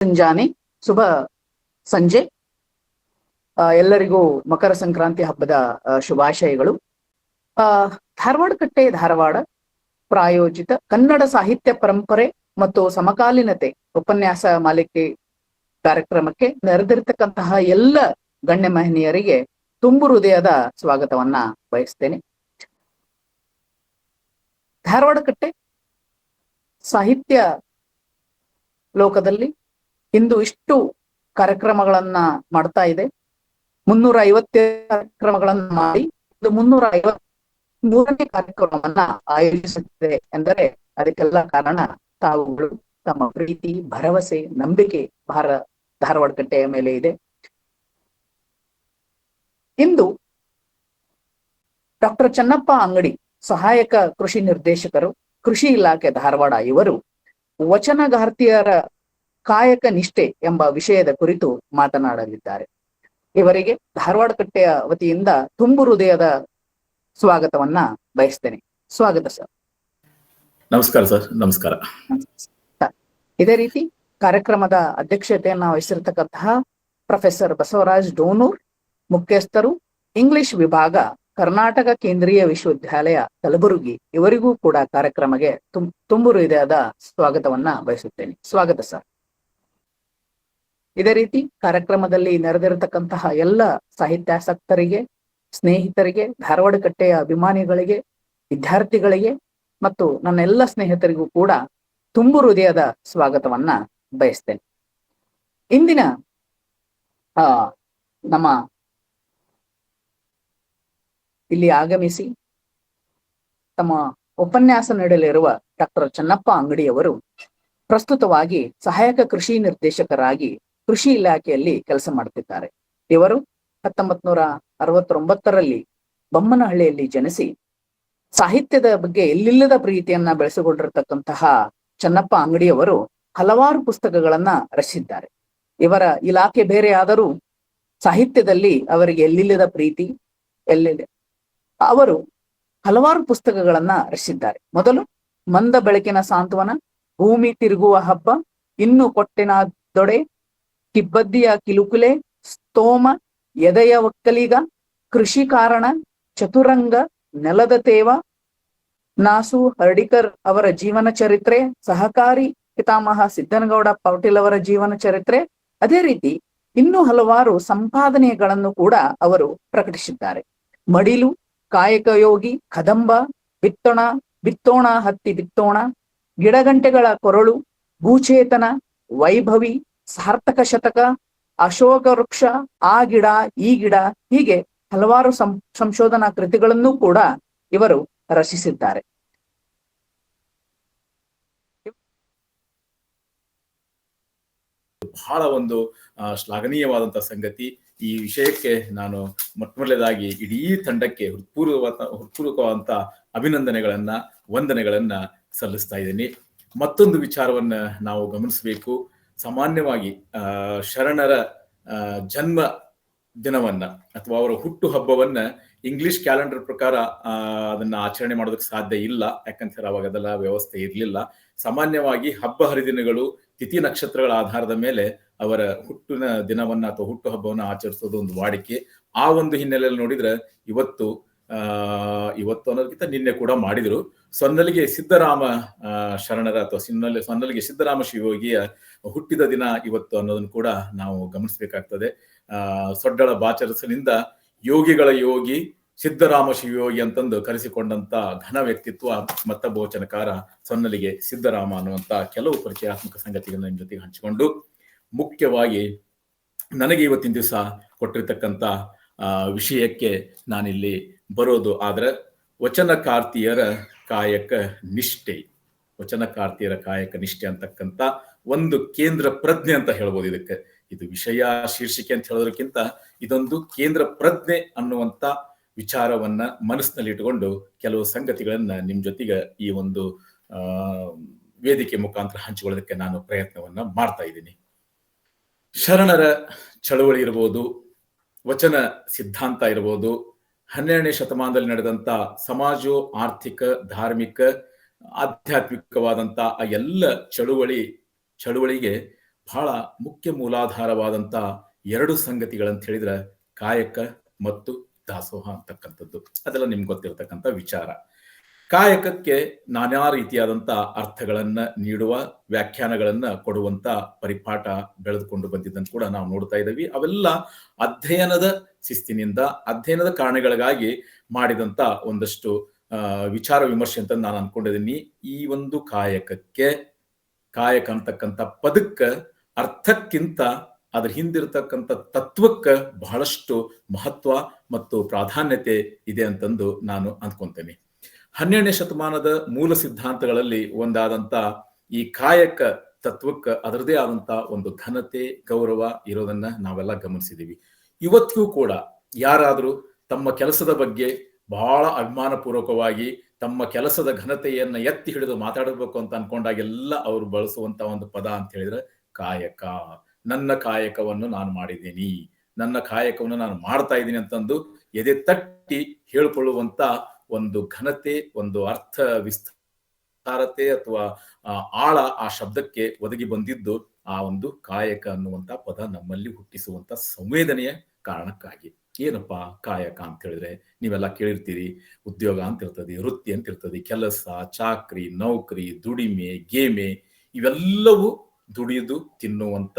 ಮುಂಜಾನೆ ಶುಭ ಸಂಜೆ. ಎಲ್ಲರಿಗೂ ಮಕರ ಸಂಕ್ರಾಂತಿ ಹಬ್ಬದ ಶುಭಾಶಯಗಳು. ಧಾರವಾಡ ಕಟ್ಟೆ ಧಾರವಾಡ ಪ್ರಾಯೋಜಿತ ಕನ್ನಡ ಸಾಹಿತ್ಯ ಪರಂಪರೆ ಮತ್ತು ಸಮಕಾಲೀನತೆ ಉಪನ್ಯಾಸ ಮಾಲಿಕೆ ಕಾರ್ಯಕ್ರಮಕ್ಕೆ ನೆರೆದಿರ್ತಕ್ಕಂತಹ ಎಲ್ಲ ಗಣ್ಯ ಮಹನೀಯರಿಗೆ ತುಂಬು ಹೃದಯದ ಸ್ವಾಗತವನ್ನ ಬಯಸ್ತೇನೆ. ಧಾರವಾಡ ಕಟ್ಟೆ ಸಾಹಿತ್ಯ ಲೋಕದಲ್ಲಿ ಇಂದು ಇಷ್ಟು ಕಾರ್ಯಕ್ರಮಗಳನ್ನ ಮಾಡ್ತಾ ಇದೆ. 350 ಕಾರ್ಯಕ್ರಮಗಳನ್ನ ಮಾಡಿ 353ನೇ ಕಾರ್ಯಕ್ರಮವನ್ನ ಆಯೋಜಿಸುತ್ತಿದೆ ಎಂದರೆ ಅದಕ್ಕೆಲ್ಲ ಕಾರಣ ತಾವುಗಳು ತಮ್ಮ ಪ್ರೀತಿ, ಭರವಸೆ, ನಂಬಿಕೆ ಧಾರವಾಡ ಕಟ್ಟೆಯ ಮೇಲೆ ಇದೆ. ಇಂದು ಡಾಕ್ಟರ್ ಚನ್ನಪ್ಪ ಅಂಗಡಿ, ಸಹಾಯಕ ಕೃಷಿ ನಿರ್ದೇಶಕರು, ಕೃಷಿ ಇಲಾಖೆ ಧಾರವಾಡ, ಇವರು ವಚನಗಾರ್ತಿಯರ ಕಾಯಕ ನಿಷ್ಠೆ ಎಂಬ ವಿಷಯದ ಕುರಿತು ಮಾತನಾಡಲಿದ್ದಾರೆ. ಇವರಿಗೆ ಧಾರವಾಡ ಕಟ್ಟೆಯ ವತಿಯಿಂದ ತುಂಬು ಹೃದಯದ ಸ್ವಾಗತವನ್ನ ಬಯಸ್ತೇನೆ. ಸ್ವಾಗತ ಸರ್. ನಮಸ್ಕಾರ ಸರ್. ನಮಸ್ಕಾರ. ಇದೇ ರೀತಿ ಕಾರ್ಯಕ್ರಮದ ಅಧ್ಯಕ್ಷತೆಯನ್ನ ವಹಿಸಿರ್ತಕ್ಕಂತಹ ಪ್ರೊಫೆಸರ್ ಬಸವರಾಜ್ ಡೋನೂರ್, ಮುಖ್ಯಸ್ಥರು, ಇಂಗ್ಲಿಷ್ ವಿಭಾಗ, ಕರ್ನಾಟಕ ಕೇಂದ್ರೀಯ ವಿಶ್ವವಿದ್ಯಾಲಯ ಕಲಬುರಗಿ, ಇವರಿಗೂ ಕೂಡ ಕಾರ್ಯಕ್ರಮಕ್ಕೆ ತುಂಬು ಹೃದಯದ ಸ್ವಾಗತವನ್ನ ಬಯಸುತ್ತೇನೆ. ಸ್ವಾಗತ ಸರ್. ಇದೇ ರೀತಿ ಕಾರ್ಯಕ್ರಮದಲ್ಲಿ ನೆರೆದಿರತಕ್ಕಂತಹ ಎಲ್ಲ ಸಾಹಿತ್ಯಾಸಕ್ತರಿಗೆ, ಸ್ನೇಹಿತರಿಗೆ, ಧಾರವಾಡ ಕಟ್ಟೆಯ ಅಭಿಮಾನಿಗಳಿಗೆ, ವಿದ್ಯಾರ್ಥಿಗಳಿಗೆ ಮತ್ತು ನನ್ನ ಎಲ್ಲ ಸ್ನೇಹಿತರಿಗೂ ಕೂಡ ತುಂಬು ಹೃದಯದ ಸ್ವಾಗತವನ್ನ ಬಯಸ್ತೇನೆ. ಇಂದಿನ ನಮ್ಮ ಇಲ್ಲಿ ಆಗಮಿಸಿ ತಮ್ಮ ಉಪನ್ಯಾಸ ನೀಡಲಿರುವ ಡಾಕ್ಟರ್ ಚನ್ನಪ್ಪ ಅಂಗಡಿಯವರು ಪ್ರಸ್ತುತವಾಗಿ ಸಹಾಯಕ ಕೃಷಿ ನಿರ್ದೇಶಕರಾಗಿ ಕೃಷಿ ಇಲಾಖೆಯಲ್ಲಿ ಕೆಲಸ ಮಾಡುತ್ತಿದ್ದಾರೆ. ಇವರು 1969ರಲ್ಲಿ ಬೊಮ್ಮನಹಳ್ಳಿಯಲ್ಲಿ ಜನಿಸಿ ಸಾಹಿತ್ಯದ ಬಗ್ಗೆ ಎಲ್ಲಿಲ್ಲದ ಪ್ರೀತಿಯನ್ನ ಬೆಳೆಸಿಕೊಂಡಿರತಕ್ಕಂತಹ ಚನ್ನಪ್ಪ ಅಂಗಡಿಯವರು ಹಲವಾರು ಪುಸ್ತಕಗಳನ್ನ ರಚಿಸಿದ್ದಾರೆ. ಇವರ ಇಲಾಖೆ ಬೇರೆ ಆದರೂ ಸಾಹಿತ್ಯದಲ್ಲಿ ಅವರಿಗೆ ಎಲ್ಲಿಲ್ಲದ ಪ್ರೀತಿ ಎಲ್ಲಿದೆ. ಅವರು ಹಲವಾರು ಪುಸ್ತಕಗಳನ್ನ ರಚಿಸಿದ್ದಾರೆ. ಮೊದಲು ಮಂದ ಬೆಳಕಿನ ಸಾಂತ್ವನ, ಭೂಮಿ ತಿರುಗುವ ಹಬ್ಬ, ಇನ್ನು ಕೊಟ್ಟಿನ ದೊಡೆ, ಕಿಬ್ಬದ್ದಿಯ ಕಿಲುಕುಲೆ, ಸ್ತೋಮ, ಎದೆಯ ಒಕ್ಕಲಿಗ, ಕೃಷಿ ಕಾರಣ, ಚತುರಂಗ, ನೆಲದ ತೇವ, ನಾಸು ಹರ್ಡಿಕರ್ ಅವರ ಜೀವನ ಚರಿತ್ರೆ, ಸಹಕಾರಿ ಪಿತಾಮಹ ಸಿದ್ದನಗೌಡ ಪಾಟೀಲ್ ಅವರ ಜೀವನ ಚರಿತ್ರೆ, ಅದೇ ರೀತಿ ಇನ್ನೂ ಹಲವಾರು ಸಂಪಾದನೆಗಳನ್ನು ಕೂಡ ಅವರು ಪ್ರಕಟಿಸಿದ್ದಾರೆ. ಮಡಿಲು, ಕಾಯಕ ಯೋಗಿ, ಕದಂಬ, ಬಿತ್ತೋಣ ಹತ್ತಿ ಬಿತ್ತೋಣ, ಗಿಡಗಂಟೆಗಳ ಕೊರಳು, ಭೂಚೇತನ, ವೈಭವಿ, ಸಾರ್ಥಕ ಶತಕ, ಅಶೋಕ ವೃಕ್ಷ, ಆ ಗಿಡ ಈ ಗಿಡ, ಹೀಗೆ ಹಲವಾರು ಸಂಶೋಧನಾ ಕೃತಿಗಳನ್ನು ಕೂಡ ಇವರು ರಚಿಸಿದ್ದಾರೆ. ಬಹಳ ಒಂದು ಶ್ಲಾಘನೀಯವಾದಂತಹ ಸಂಗತಿ. ಈ ವಿಷಯಕ್ಕೆ ನಾನು ಮೊಟ್ಟಮೊದಲನೇದಾಗಿ ಇಡೀ ತಂಡಕ್ಕೆ ಹೃತ್ಪೂರ್ವಕವಾದಂತ ಅಭಿನಂದನೆಗಳನ್ನ, ವಂದನೆಗಳನ್ನ ಸಲ್ಲಿಸ್ತಾ ಇದ್ದೀನಿ. ಮತ್ತೊಂದು ವಿಚಾರವನ್ನ ನಾವು ಗಮನಿಸಬೇಕು. ಸಾಮಾನ್ಯವಾಗಿ ಶರಣರ ಜನ್ಮ ದಿನವನ್ನ ಅಥವಾ ಅವರ ಹುಟ್ಟು ಹಬ್ಬವನ್ನ ಇಂಗ್ಲಿಷ್ ಕ್ಯಾಲೆಂಡರ್ ಪ್ರಕಾರ ಅದನ್ನ ಆಚರಣೆ ಮಾಡೋದಕ್ಕೆ ಸಾಧ್ಯ ಇಲ್ಲ. ಯಾಕಂತಾರೆ ಅವಾಗ ಅದೆಲ್ಲ ವ್ಯವಸ್ಥೆ ಇರಲಿಲ್ಲ. ಸಾಮಾನ್ಯವಾಗಿ ಹಬ್ಬ ಹರಿದಿನಗಳು, ತಿಥಿ ನಕ್ಷತ್ರಗಳ ಆಧಾರದ ಮೇಲೆ ಅವರ ಹುಟ್ಟಿನ ದಿನವನ್ನ ಅಥವಾ ಹುಟ್ಟು ಹಬ್ಬವನ್ನ ಆಚರಿಸೋದು ಒಂದು ವಾಡಿಕೆ. ಆ ಒಂದು ಹಿನ್ನೆಲೆಯಲ್ಲಿ ನೋಡಿದ್ರೆ ಇವತ್ತು ಅನ್ನೋದಕ್ಕಿಂತ ನಿನ್ನೆ ಕೂಡ ಮಾಡಿದ್ರು. ಸೊನ್ನಲಿಗೆ ಸಿದ್ದರಾಮ ಶರಣರ ಅಥವಾ ಸೊನ್ನಲಿಗೆ ಸಿದ್ದರಾಮ ಶಿವಯೋಗಿಯ ಹುಟ್ಟಿದ ದಿನ ಇವತ್ತು ಅನ್ನೋದನ್ನು ಕೂಡ ನಾವು ಗಮನಿಸಬೇಕಾಗ್ತದೆ. ಸೊಡ್ಡಳ ಬಾಚರಸನಿಂದ ಯೋಗಿಗಳ ಯೋಗಿ ಸಿದ್ದರಾಮ ಶಿವಯೋಗಿ ಅಂತಂದು ಕರೆಸಿಕೊಂಡಂತ ಘನ ವ್ಯಕ್ತಿತ್ವ ಮತ್ತೊಬ್ಬ ವಚನಕಾರ ಸೊನ್ನಲಿಗೆ ಸಿದ್ದರಾಮ ಅನ್ನುವಂತ ಕೆಲವು ಪರಿಚಯಾತ್ಮಕ ಸಂಗತಿಗಳನ್ನ ನಿಮ್ ಜೊತೆಗೆ ಹಂಚಿಕೊಂಡು, ಮುಖ್ಯವಾಗಿ ನನಗೆ ಇವತ್ತಿನ ದಿವಸ ಕೊಟ್ಟಿರ್ತಕ್ಕಂಥ ವಿಷಯಕ್ಕೆ ನಾನಿಲ್ಲಿ ಬರೋದು ಆದ್ರೆ ವಚನಕಾರ್ತಿಯರ ಕಾಯಕ ನಿಷ್ಠೆ. ವಚನಕಾರ್ತಿಯರ ಕಾಯಕ ನಿಷ್ಠೆ ಅಂತಕ್ಕಂಥ ಒಂದು ಕೇಂದ್ರ ಪ್ರಜ್ಞೆ ಅಂತ ಹೇಳ್ಬೋದು. ಇದಕ್ಕೆ ಇದು ವಿಷಯ ಶೀರ್ಷಿಕೆ ಅಂತ ಹೇಳೋದಕ್ಕಿಂತ ಇದೊಂದು ಕೇಂದ್ರ ಪ್ರಜ್ಞೆ ಅನ್ನುವಂತ ವಿಚಾರವನ್ನ ಮನಸ್ಸಿನಲ್ಲಿ ಇಟ್ಟುಕೊಂಡು ಕೆಲವು ಸಂಗತಿಗಳನ್ನ ನಿಮ್ ಜೊತೆಗೆ ಈ ಒಂದು ವೇದಿಕೆ ಮುಖಾಂತರ ಹಂಚಿಕೊಳ್ಳೋದಕ್ಕೆ ನಾನು ಪ್ರಯತ್ನವನ್ನ ಮಾಡ್ತಾ ಇದ್ದೀನಿ. ಶರಣರ ಚಳವಳಿ ಇರ್ಬೋದು, ವಚನ ಸಿದ್ಧಾಂತ ಇರ್ಬೋದು, 12ನೇ ಶತಮಾನದಲ್ಲಿ ನಡೆದಂತ ಸಮಾಜೋ ಆರ್ಥಿಕ, ಧಾರ್ಮಿಕ, ಆಧ್ಯಾತ್ಮಿಕವಾದಂತ ಆ ಎಲ್ಲ ಚಳುವಳಿಗೆ ಬಹಳ ಮುಖ್ಯ ಮೂಲಾಧಾರವಾದಂತ ಎರಡು ಸಂಗತಿಗಳಂತ ಹೇಳಿದ್ರೆ ಕಾಯಕ ಮತ್ತು ದಾಸೋಹ ಅಂತಕ್ಕಂಥದ್ದು. ಅದೆಲ್ಲ ನಿಮ್ಗೆ ಗೊತ್ತಿರತಕ್ಕಂಥ ವಿಚಾರ. ಕಾಯಕಕ್ಕೆ ನಾನಾ ರೀತಿಯಾದಂತ ಅರ್ಥಗಳನ್ನ ನೀಡುವ, ವ್ಯಾಖ್ಯಾನಗಳನ್ನ ಕೊಡುವಂತ ಪರಿಪಾಠ ಬೆಳೆದುಕೊಂಡು ಬಂದಿದ್ದನ್ನು ಕೂಡ ನಾವು ನೋಡ್ತಾ ಇದ್ದೀವಿ. ಅವೆಲ್ಲ ಅಧ್ಯಯನದ ಶಿಸ್ತಿನಿಂದ, ಅಧ್ಯಯನದ ಕಾರಣಗಳಿಗಾಗಿ ಮಾಡಿದಂತ ಒಂದಷ್ಟು ವಿಚಾರ ವಿಮರ್ಶೆ ಅಂತ ನಾನು ಅನ್ಕೊಂಡಿದ್ದೀನಿ. ಈ ಒಂದು ಕಾಯಕಕ್ಕೆ, ಕಾಯಕ ಅಂತಕ್ಕಂಥ ಪದಕ್ಕ ಅರ್ಥಕ್ಕಿಂತ ಅದ್ರ ಹಿಂದಿರ್ತಕ್ಕಂಥ ತತ್ವಕ್ಕ ಬಹಳಷ್ಟು ಮಹತ್ವ ಮತ್ತು ಪ್ರಾಧಾನ್ಯತೆ ಇದೆ ಅಂತಂದು ನಾನು ಅಂದ್ಕೊಂತೇನೆ. 12ನೇ ಶತಮಾನದ ಮೂಲ ಸಿದ್ಧಾಂತಗಳಲ್ಲಿ ಒಂದಾದಂತ ಈ ಕಾಯಕ ತತ್ವಕ್ಕ ಅದರದೇ ಆದಂತ ಒಂದು ಘನತೆ, ಗೌರವ ಇರೋದನ್ನ ನಾವೆಲ್ಲ ಗಮನಿಸಿದೀವಿ. ಇವತ್ತಿಗೂ ಕೂಡ ಯಾರಾದ್ರೂ ತಮ್ಮ ಕೆಲಸದ ಬಗ್ಗೆ ಬಹಳ ಅಭಿಮಾನ ಪೂರ್ವಕವಾಗಿ ತಮ್ಮ ಕೆಲಸದ ಘನತೆಯನ್ನ ಎತ್ತಿ ಹಿಡಿದು ಮಾತಾಡಬೇಕು ಅಂತ ಅನ್ಕೊಂಡಾಗೆಲ್ಲ ಅವರು ಬಳಸುವಂತ ಒಂದು ಪದ ಅಂತ ಹೇಳಿದ್ರೆ ಕಾಯಕ. ನನ್ನ ಕಾಯಕವನ್ನು ನಾನು ಮಾಡಿದ್ದೀನಿ, ನನ್ನ ಕಾಯಕವನ್ನು ನಾನು ಮಾಡ್ತಾ ಇದ್ದೀನಿ ಅಂತಂದು ಎದೆ ತಟ್ಟಿ ಹೇಳ್ಕೊಳ್ಳುವಂತ ಒಂದು ಘನತೆ, ಒಂದು ಅರ್ಥ ವಿಸ್ತಾರತೆ ಅಥವಾ ಆಳ ಆ ಶಬ್ದಕ್ಕೆ ಒದಗಿ ಬಂದಿದ್ದು ಆ ಒಂದು ಕಾಯಕ ಅನ್ನುವಂತ ಪದ ನಮ್ಮಲ್ಲಿ ಹುಟ್ಟಿಸುವಂತ ಸಂವೇದನೆಯ ಕಾರಣಕ್ಕಾಗಿ. ಏನಪ್ಪಾ ಕಾಯಕ ಅಂತ ಹೇಳಿದ್ರೆ ನೀವೆಲ್ಲ ಕೇಳಿರ್ತೀರಿ. ಉದ್ಯೋಗ ಅಂತ ಇರ್ತದೆ, ವೃತ್ತಿ ಅಂತ ಇರ್ತದೆ, ಕೆಲಸ, ಚಾಕ್ರಿ, ನೌಕರಿ, ದುಡಿಮೆ, ಗೇಮೆ, ಇವೆಲ್ಲವೂ ದುಡಿದು ತಿನ್ನುವಂತ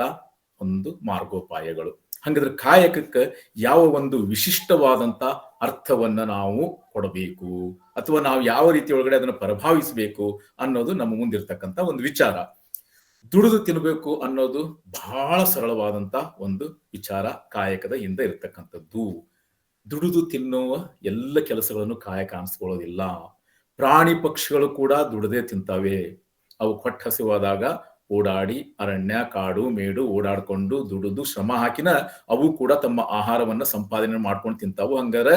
ಒಂದು ಮಾರ್ಗೋಪಾಯಗಳು. ಹಾಗಾದ್ರೆ ಕಾಯಕಕ್ಕೆ ಯಾವ ಒಂದು ವಿಶಿಷ್ಟವಾದಂತ ಅರ್ಥವನ್ನ ನಾವು ಕೊಡಬೇಕು ಅಥವಾ ನಾವು ಯಾವ ರೀತಿ ಒಳಗಡೆ ಅದನ್ನು ಪ್ರಭಾವಿಸಬೇಕು ಅನ್ನೋದು ನಮ್ಮ ಮುಂದಿರ್ತಕ್ಕಂಥ ಒಂದು ವಿಚಾರ. ದುಡಿದು ತಿನ್ಬೇಕು ಅನ್ನೋದು ಬಹಳ ಸರಳವಾದಂತ ಒಂದು ವಿಚಾರ ಕಾಯಕದ ಹಿಂದೆ ಇರ್ತಕ್ಕಂಥದ್ದು. ದುಡಿದು ತಿನ್ನುವ ಎಲ್ಲ ಕೆಲಸಗಳನ್ನು ಕಾಯಕ ಅನಿಸ್ಕೊಳ್ಳೋದಿಲ್ಲ. ಪ್ರಾಣಿ ಪಕ್ಷಿಗಳು ಕೂಡ ದುಡದೆ ತಿಂತಾವೆ. ಅವು ಕೊಟ್ಟ ಹಸಿವಾದಾಗ ಓಡಾಡಿ ಅರಣ್ಯ, ಕಾಡು, ಮೇಡು ಓಡಾಡ್ಕೊಂಡು ದುಡಿದು ಶ್ರಮ ಹಾಕಿನ ಅವು ಕೂಡ ತಮ್ಮ ಆಹಾರವನ್ನ ಸಂಪಾದನೆ ಮಾಡ್ಕೊಂಡು ತಿಂತಾವು. ಹಂಗಾರೆ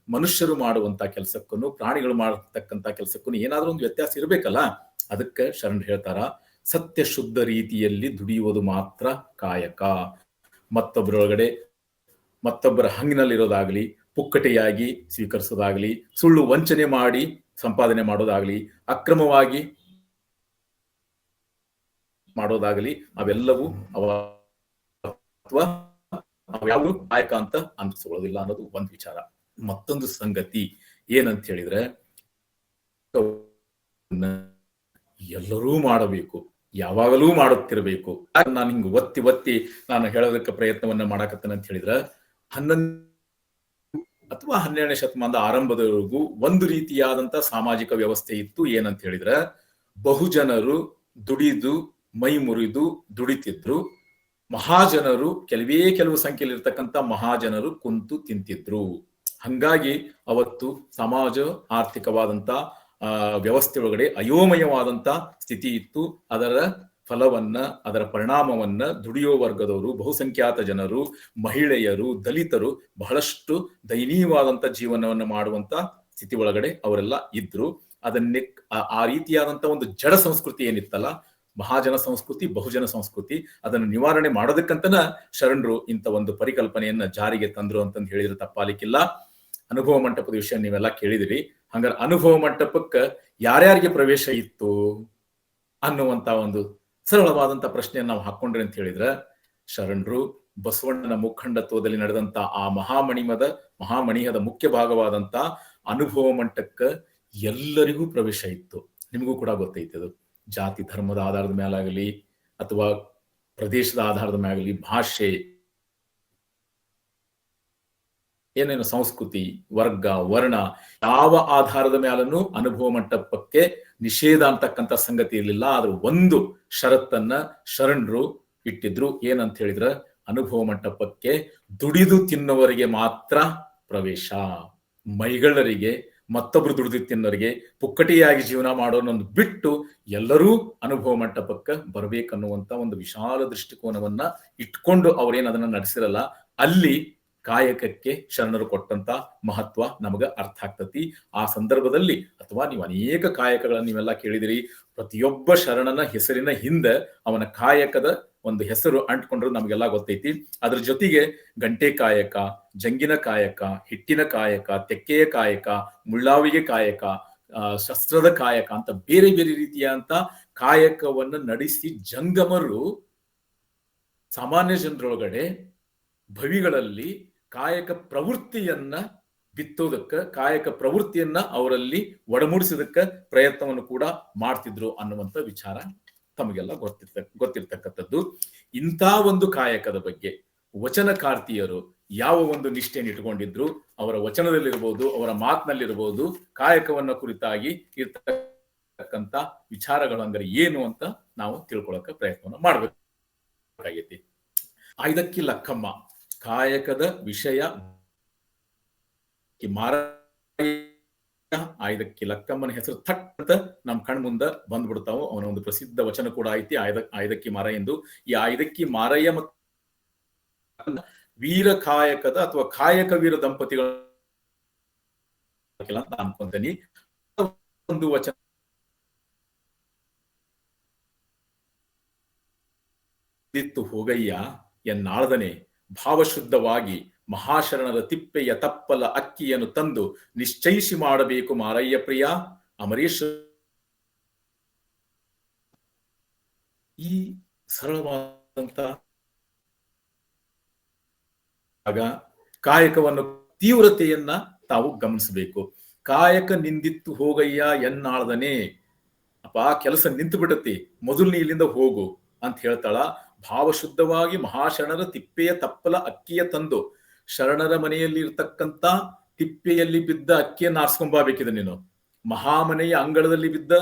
ಮನುಷ್ಯರು ಮಾಡುವಂತ ಕೆಲಸಕ್ಕೂ ಪ್ರಾಣಿಗಳು ಮಾಡತಕ್ಕಂತ ಕೆಲಸಕ್ಕೂ ಏನಾದ್ರೂ ಒಂದು ವ್ಯತ್ಯಾಸ ಇರ್ಬೇಕಲ್ಲ. ಅದಕ್ಕೆ ಶರಣರು ಹೇಳ್ತಾರ, ಸತ್ಯ ಶುದ್ಧ ರೀತಿಯಲ್ಲಿ ದುಡಿಯುವುದು ಮಾತ್ರ ಕಾಯಕ. ಮತ್ತೊಬ್ಬರೊಳಗಡೆ ಮತ್ತೊಬ್ಬರ ಹಂಗಿನಲ್ಲಿರೋದಾಗ್ಲಿ, ಪುಕ್ಕಟೆಯಾಗಿ ಸ್ವೀಕರಿಸೋದಾಗ್ಲಿ, ಸುಳ್ಳು ವಂಚನೆ ಮಾಡಿ ಸಂಪಾದನೆ ಮಾಡೋದಾಗ್ಲಿ, ಅಕ್ರಮವಾಗಿ ಮಾಡೋದಾಗಲಿ, ಅವೆಲ್ಲವೂ ಯಾವುದು ಕಾಯಕ ಅಂತ ಅನ್ಸ್ಕೊಳ್ಳೋದಿಲ್ಲ ಅನ್ನೋದು ಒಂದು ವಿಚಾರ. ಮತ್ತೊಂದು ಸಂಗತಿ ಏನಂತ ಹೇಳಿದ್ರೆ ಎಲ್ಲರೂ ಮಾಡಬೇಕು, ಯಾವಾಗಲೂ ಮಾಡುತ್ತಿರಬೇಕು. ನಾನು ಹಿಂಗ ಒತ್ತಿ ನಾನು ಹೇಳೋದಕ್ಕೆ ಪ್ರಯತ್ನವನ್ನ ಮಾಡಕತ್ತೇನೆ ಅಂತ ಹೇಳಿದ್ರೆ 11 ಅಥವಾ 12ನೇ ಶತಮಾನದ ಆರಂಭದವರೆಗೂ ಒಂದು ರೀತಿಯಾದಂತ ಸಾಮಾಜಿಕ ವ್ಯವಸ್ಥೆ ಇತ್ತು. ಏನಂತ ಹೇಳಿದ್ರೆ ಬಹುಜನರು ದುಡಿದು ಮೈ ಮುರಿದು ದುಡಿತಿದ್ರು. ಮಹಾಜನರು, ಕೆಲವು ಸಂಖ್ಯೆಯಲ್ಲಿ ಇರ್ತಕ್ಕಂಥ ಮಹಾಜನರು ಕುಂತು ತಿಂತಿದ್ರು. ಹಂಗಾಗಿ ಅವತ್ತು ಸಮಾಜ ಆರ್ಥಿಕವಾದಂತ ವ್ಯವಸ್ಥೆ ಒಳಗಡೆ ಅಯೋಮಯವಾದಂತ ಸ್ಥಿತಿ ಇತ್ತು. ಅದರ ಫಲವನ್ನ, ಅದರ ಪರಿಣಾಮವನ್ನ ದುಡಿಯೋ ವರ್ಗದವರು, ಬಹುಸಂಖ್ಯಾತ ಜನರು, ಮಹಿಳೆಯರು, ದಲಿತರು ಬಹಳಷ್ಟು ದಯನೀಯವಾದಂತ ಜೀವನವನ್ನು ಮಾಡುವಂತ ಸ್ಥಿತಿ ಒಳಗಡೆ ಅವರೆಲ್ಲ ಇದ್ರು. ಅದನ್ನೇ ಆ ರೀತಿಯಾದಂತ ಒಂದು ಜಡ ಸಂಸ್ಕೃತಿ ಏನಿತ್ತಲ್ಲ, ಮಹಾಜನ ಸಂಸ್ಕೃತಿ, ಬಹುಜನ ಸಂಸ್ಕೃತಿ, ಅದನ್ನು ನಿವಾರಣೆ ಮಾಡೋದಕ್ಕಂತನ ಶರಣರು ಇಂಥ ಒಂದು ಪರಿಕಲ್ಪನೆಯನ್ನ ಜಾರಿಗೆ ತಂದ್ರು ಅಂತಂದು ಹೇಳಿದ್ರೆ ತಪ್ಪಾಲಿಕ್ಕಿಲ್ಲ. ಅನುಭವ ಮಂಟಪದ ವಿಷಯ ನೀವೆಲ್ಲ ಕೇಳಿದಿರಿ. ಹಂಗಾರೆ ಅನುಭವ ಮಂಟಪಕ್ಕೆ ಯಾರ್ಯಾರಿಗೆ ಪ್ರವೇಶ ಇತ್ತು ಅನ್ನುವಂತ ಒಂದು ಸರಳವಾದಂತ ಪ್ರಶ್ನೆಯನ್ನು ನಾವು ಹಾಕೊಂಡ್ರಿ ಅಂತ ಹೇಳಿದ್ರೆ, ಶರಣರು ಬಸವಣ್ಣನ ಮುಖಂಡತ್ವದಲ್ಲಿ ನಡೆದಂತ ಆ ಮಹಾಮಣಿಯದ ಮುಖ್ಯ ಭಾಗವಾದಂತ ಅನುಭವ ಮಂಟಪಕ್ಕೆ ಎಲ್ಲರಿಗೂ ಪ್ರವೇಶ ಇತ್ತು. ನಿಮಗೂ ಕೂಡ ಗೊತ್ತೈತೆ ಅದು. ಜಾತಿ ಧರ್ಮದ ಆಧಾರದ ಮೇಲಾಗಲಿ ಅಥವಾ ಪ್ರದೇಶದ ಆಧಾರದ ಮೇಲಾಗಲಿ, ಭಾಷೆ, ಏನೇನು ಸಂಸ್ಕೃತಿ, ವರ್ಗ, ವರ್ಣ, ಯಾವ ಆಧಾರದ ಮೇಲೂ ಅನುಭವ ಮಂಟಪಕ್ಕೆ ನಿಷೇಧ ಅಂತಕ್ಕಂಥ ಸಂಗತಿ ಇರಲಿಲ್ಲ. ಆದ್ರೂ ಒಂದು ಷರತ್ತನ್ನ ಶರಣರು ಇಟ್ಟಿದ್ರು. ಏನಂತ ಹೇಳಿದ್ರ, ಅನುಭವ ಮಂಟಪಕ್ಕೆ ದುಡಿದು ತಿನ್ನುವರಿಗೆ ಮಾತ್ರ ಪ್ರವೇಶ. ಮೈಗಳರಿಗೆ, ಮತ್ತೊಬ್ರು ದುಡಿದು ತಿನ್ನೋರಿಗೆ, ಪುಕ್ಕಟಿಯಾಗಿ ಜೀವನ ಮಾಡೋನೊಂದು ಬಿಟ್ಟು ಎಲ್ಲರೂ ಅನುಭವ ಮಂಟಪಕ್ಕೆ ಬರ್ಬೇಕನ್ನುವಂತ ಒಂದು ವಿಶಾಲ ದೃಷ್ಟಿಕೋನವನ್ನ ಇಟ್ಕೊಂಡು ಅವ್ರೇನ್ ಅದನ್ನ ನಡೆಸಿರಲ್ಲ. ಅಲ್ಲಿ ಕಾಯಕಕ್ಕೆ ಶರಣರು ಕೊಟ್ಟಂತ ಮಹತ್ವ ನಮಗ ಅರ್ಥ ಆಗ್ತತಿ. ಆ ಸಂದರ್ಭದಲ್ಲಿ ಅಥವಾ ನೀವು ಅನೇಕ ಕಾಯಕಗಳನ್ನ ನೀವೆಲ್ಲ ಕೇಳಿದಿರಿ. ಪ್ರತಿಯೊಬ್ಬ ಶರಣನ ಹೆಸರಿನ ಹಿಂದೆ ಅವನ ಕಾಯಕದ ಒಂದು ಹೆಸರು ಅಂಟ್ಕೊಂಡ್ರು ನಮ್ಗೆಲ್ಲ ಗೊತ್ತೈತಿ. ಅದ್ರ ಜೊತೆಗೆ ಗಂಟೆ ಕಾಯಕ, ಜಂಗಿನ ಕಾಯಕ, ಹಿಟ್ಟಿನ ಕಾಯಕ, ತೆಕ್ಕೆಯ ಕಾಯಕ, ಮುಳ್ಳಾವಿಗೆ ಕಾಯಕ, ಶಸ್ತ್ರದ ಕಾಯಕ ಅಂತ ಬೇರೆ ಬೇರೆ ರೀತಿಯ ಅಂತ ಕಾಯಕವನ್ನು ನಡೆಸಿ ಜಂಗಮರು ಸಾಮಾನ್ಯ ಜನರೊಳಗಡೆ ಭವಿಗಳಲ್ಲಿ ಕಾಯಕ ಪ್ರವೃತ್ತಿಯನ್ನ ಬಿತ್ತೋದಕ್ಕ, ಕಾಯಕ ಪ್ರವೃತ್ತಿಯನ್ನ ಅವರಲ್ಲಿ ಒಡಮೂಡಿಸೋದಕ್ಕ ಪ್ರಯತ್ನವನ್ನು ಕೂಡ ಮಾಡ್ತಿದ್ರು ಅನ್ನುವಂಥ ವಿಚಾರ ತಮಗೆಲ್ಲ ಗೊತ್ತಿರ್ತಕ್ಕಂಥದ್ದು. ಇಂಥ ಒಂದು ಕಾಯಕದ ಬಗ್ಗೆ ವಚನಕಾರ್ತಿಯರು ಯಾವ ಒಂದು ನಿಷ್ಠೆಯನ್ನು ಇಟ್ಕೊಂಡಿದ್ರು, ಅವರ ವಚನದಲ್ಲಿರ್ಬೋದು, ಅವರ ಮಾತಿನಲ್ಲಿರ್ಬೋದು, ಕಾಯಕವನ್ನ ಕುರಿತಾಗಿ ಇರ್ತಕ್ಕಂಥ ವಿಚಾರಗಳು ಅಂದ್ರೆ ಏನು ಅಂತ ನಾವು ತಿಳ್ಕೊಳಕ ಪ್ರಯತ್ನವನ್ನು ಮಾಡ್ಬೇಕಾಗೈತಿ. ಐದಕ್ಕಿ ಲಕ್ಕಮ್ಮ ಕಾಯಕದ ವಿಷಯ ಐದಕ್ಕಿ ಲಕ್ಕಮ್ಮನ ಹೆಸರು ಥಟ್ ಅಂತ ನಮ್ ಕಣ್ ಮುಂದ ಬಂದ್ಬಿಡ್ತಾವು. ಅವನ ಒಂದು ಪ್ರಸಿದ್ಧ ವಚನ ಕೂಡ ಐತಿ ಐದಕ್ಕಿ ಮಾರ ಎಂದು. ಈ ಐದಕ್ಕಿ ಮಾರಯ್ಯ ಮತ್ತು ವೀರ ಕಾಯಕದ ಅಥವಾ ಕಾಯಕ ವೀರ ದಂಪತಿಗಳ ಅಂತ ಅನ್ಕೊಂತೀನಿ. ಒಂದು ವಚನ ಹೋಗಯ್ಯ ಎನ್ನಾಳದನೆ ಭಾವಶುದ್ಧವಾಗಿ ಮಹಾಶರಣರ ತಿಪ್ಪೆಯ ತಪ್ಪಲ ಅಕ್ಕಿಯನ್ನು ತಂದು ನಿಶ್ಚಯಿಸಿ ಮಾಡಬೇಕು ಮಾರಯ್ಯ ಪ್ರಿಯ ಅಮರೇಶ್. ಈ ಸರಳವಾದಂತ ಕಾಯಕವನ್ನು ತೀವ್ರತೆಯನ್ನ ತಾವು ಗಮನಿಸಬೇಕು. ಕಾಯಕ ನಿಂದಿತ್ತು ಹೋಗಯ್ಯ ಎನ್ನಾಳದನೆ, ಅಪ್ಪ ಕೆಲಸ ನಿಂತು ಬಿಡತಿ, ಮೊದಲು ನೀ ಇಲ್ಲಿಂದ ಹೋಗು ಅಂತ ಹೇಳ್ತಾಳ. ಭಾವಶುದ್ಧವಾಗಿ ಮಹಾಶರಣರ ತಿಪ್ಪೆಯ ತಪ್ಪಲ ಅಕ್ಕಿಯ ತಂದು, ಶರಣರ ಮನೆಯಲ್ಲಿ ಇರ್ತಕ್ಕಂಥ ತಿಪ್ಪೆಯಲ್ಲಿ ಬಿದ್ದ ಅಕ್ಕಿಯನ್ನು ಆರಿಸ್ಕೊಂಬಬೇಕಿದೆ ನೀನು. ಮಹಾಮನೆಯ ಅಂಗಳದಲ್ಲಿ ಬಿದ್ದ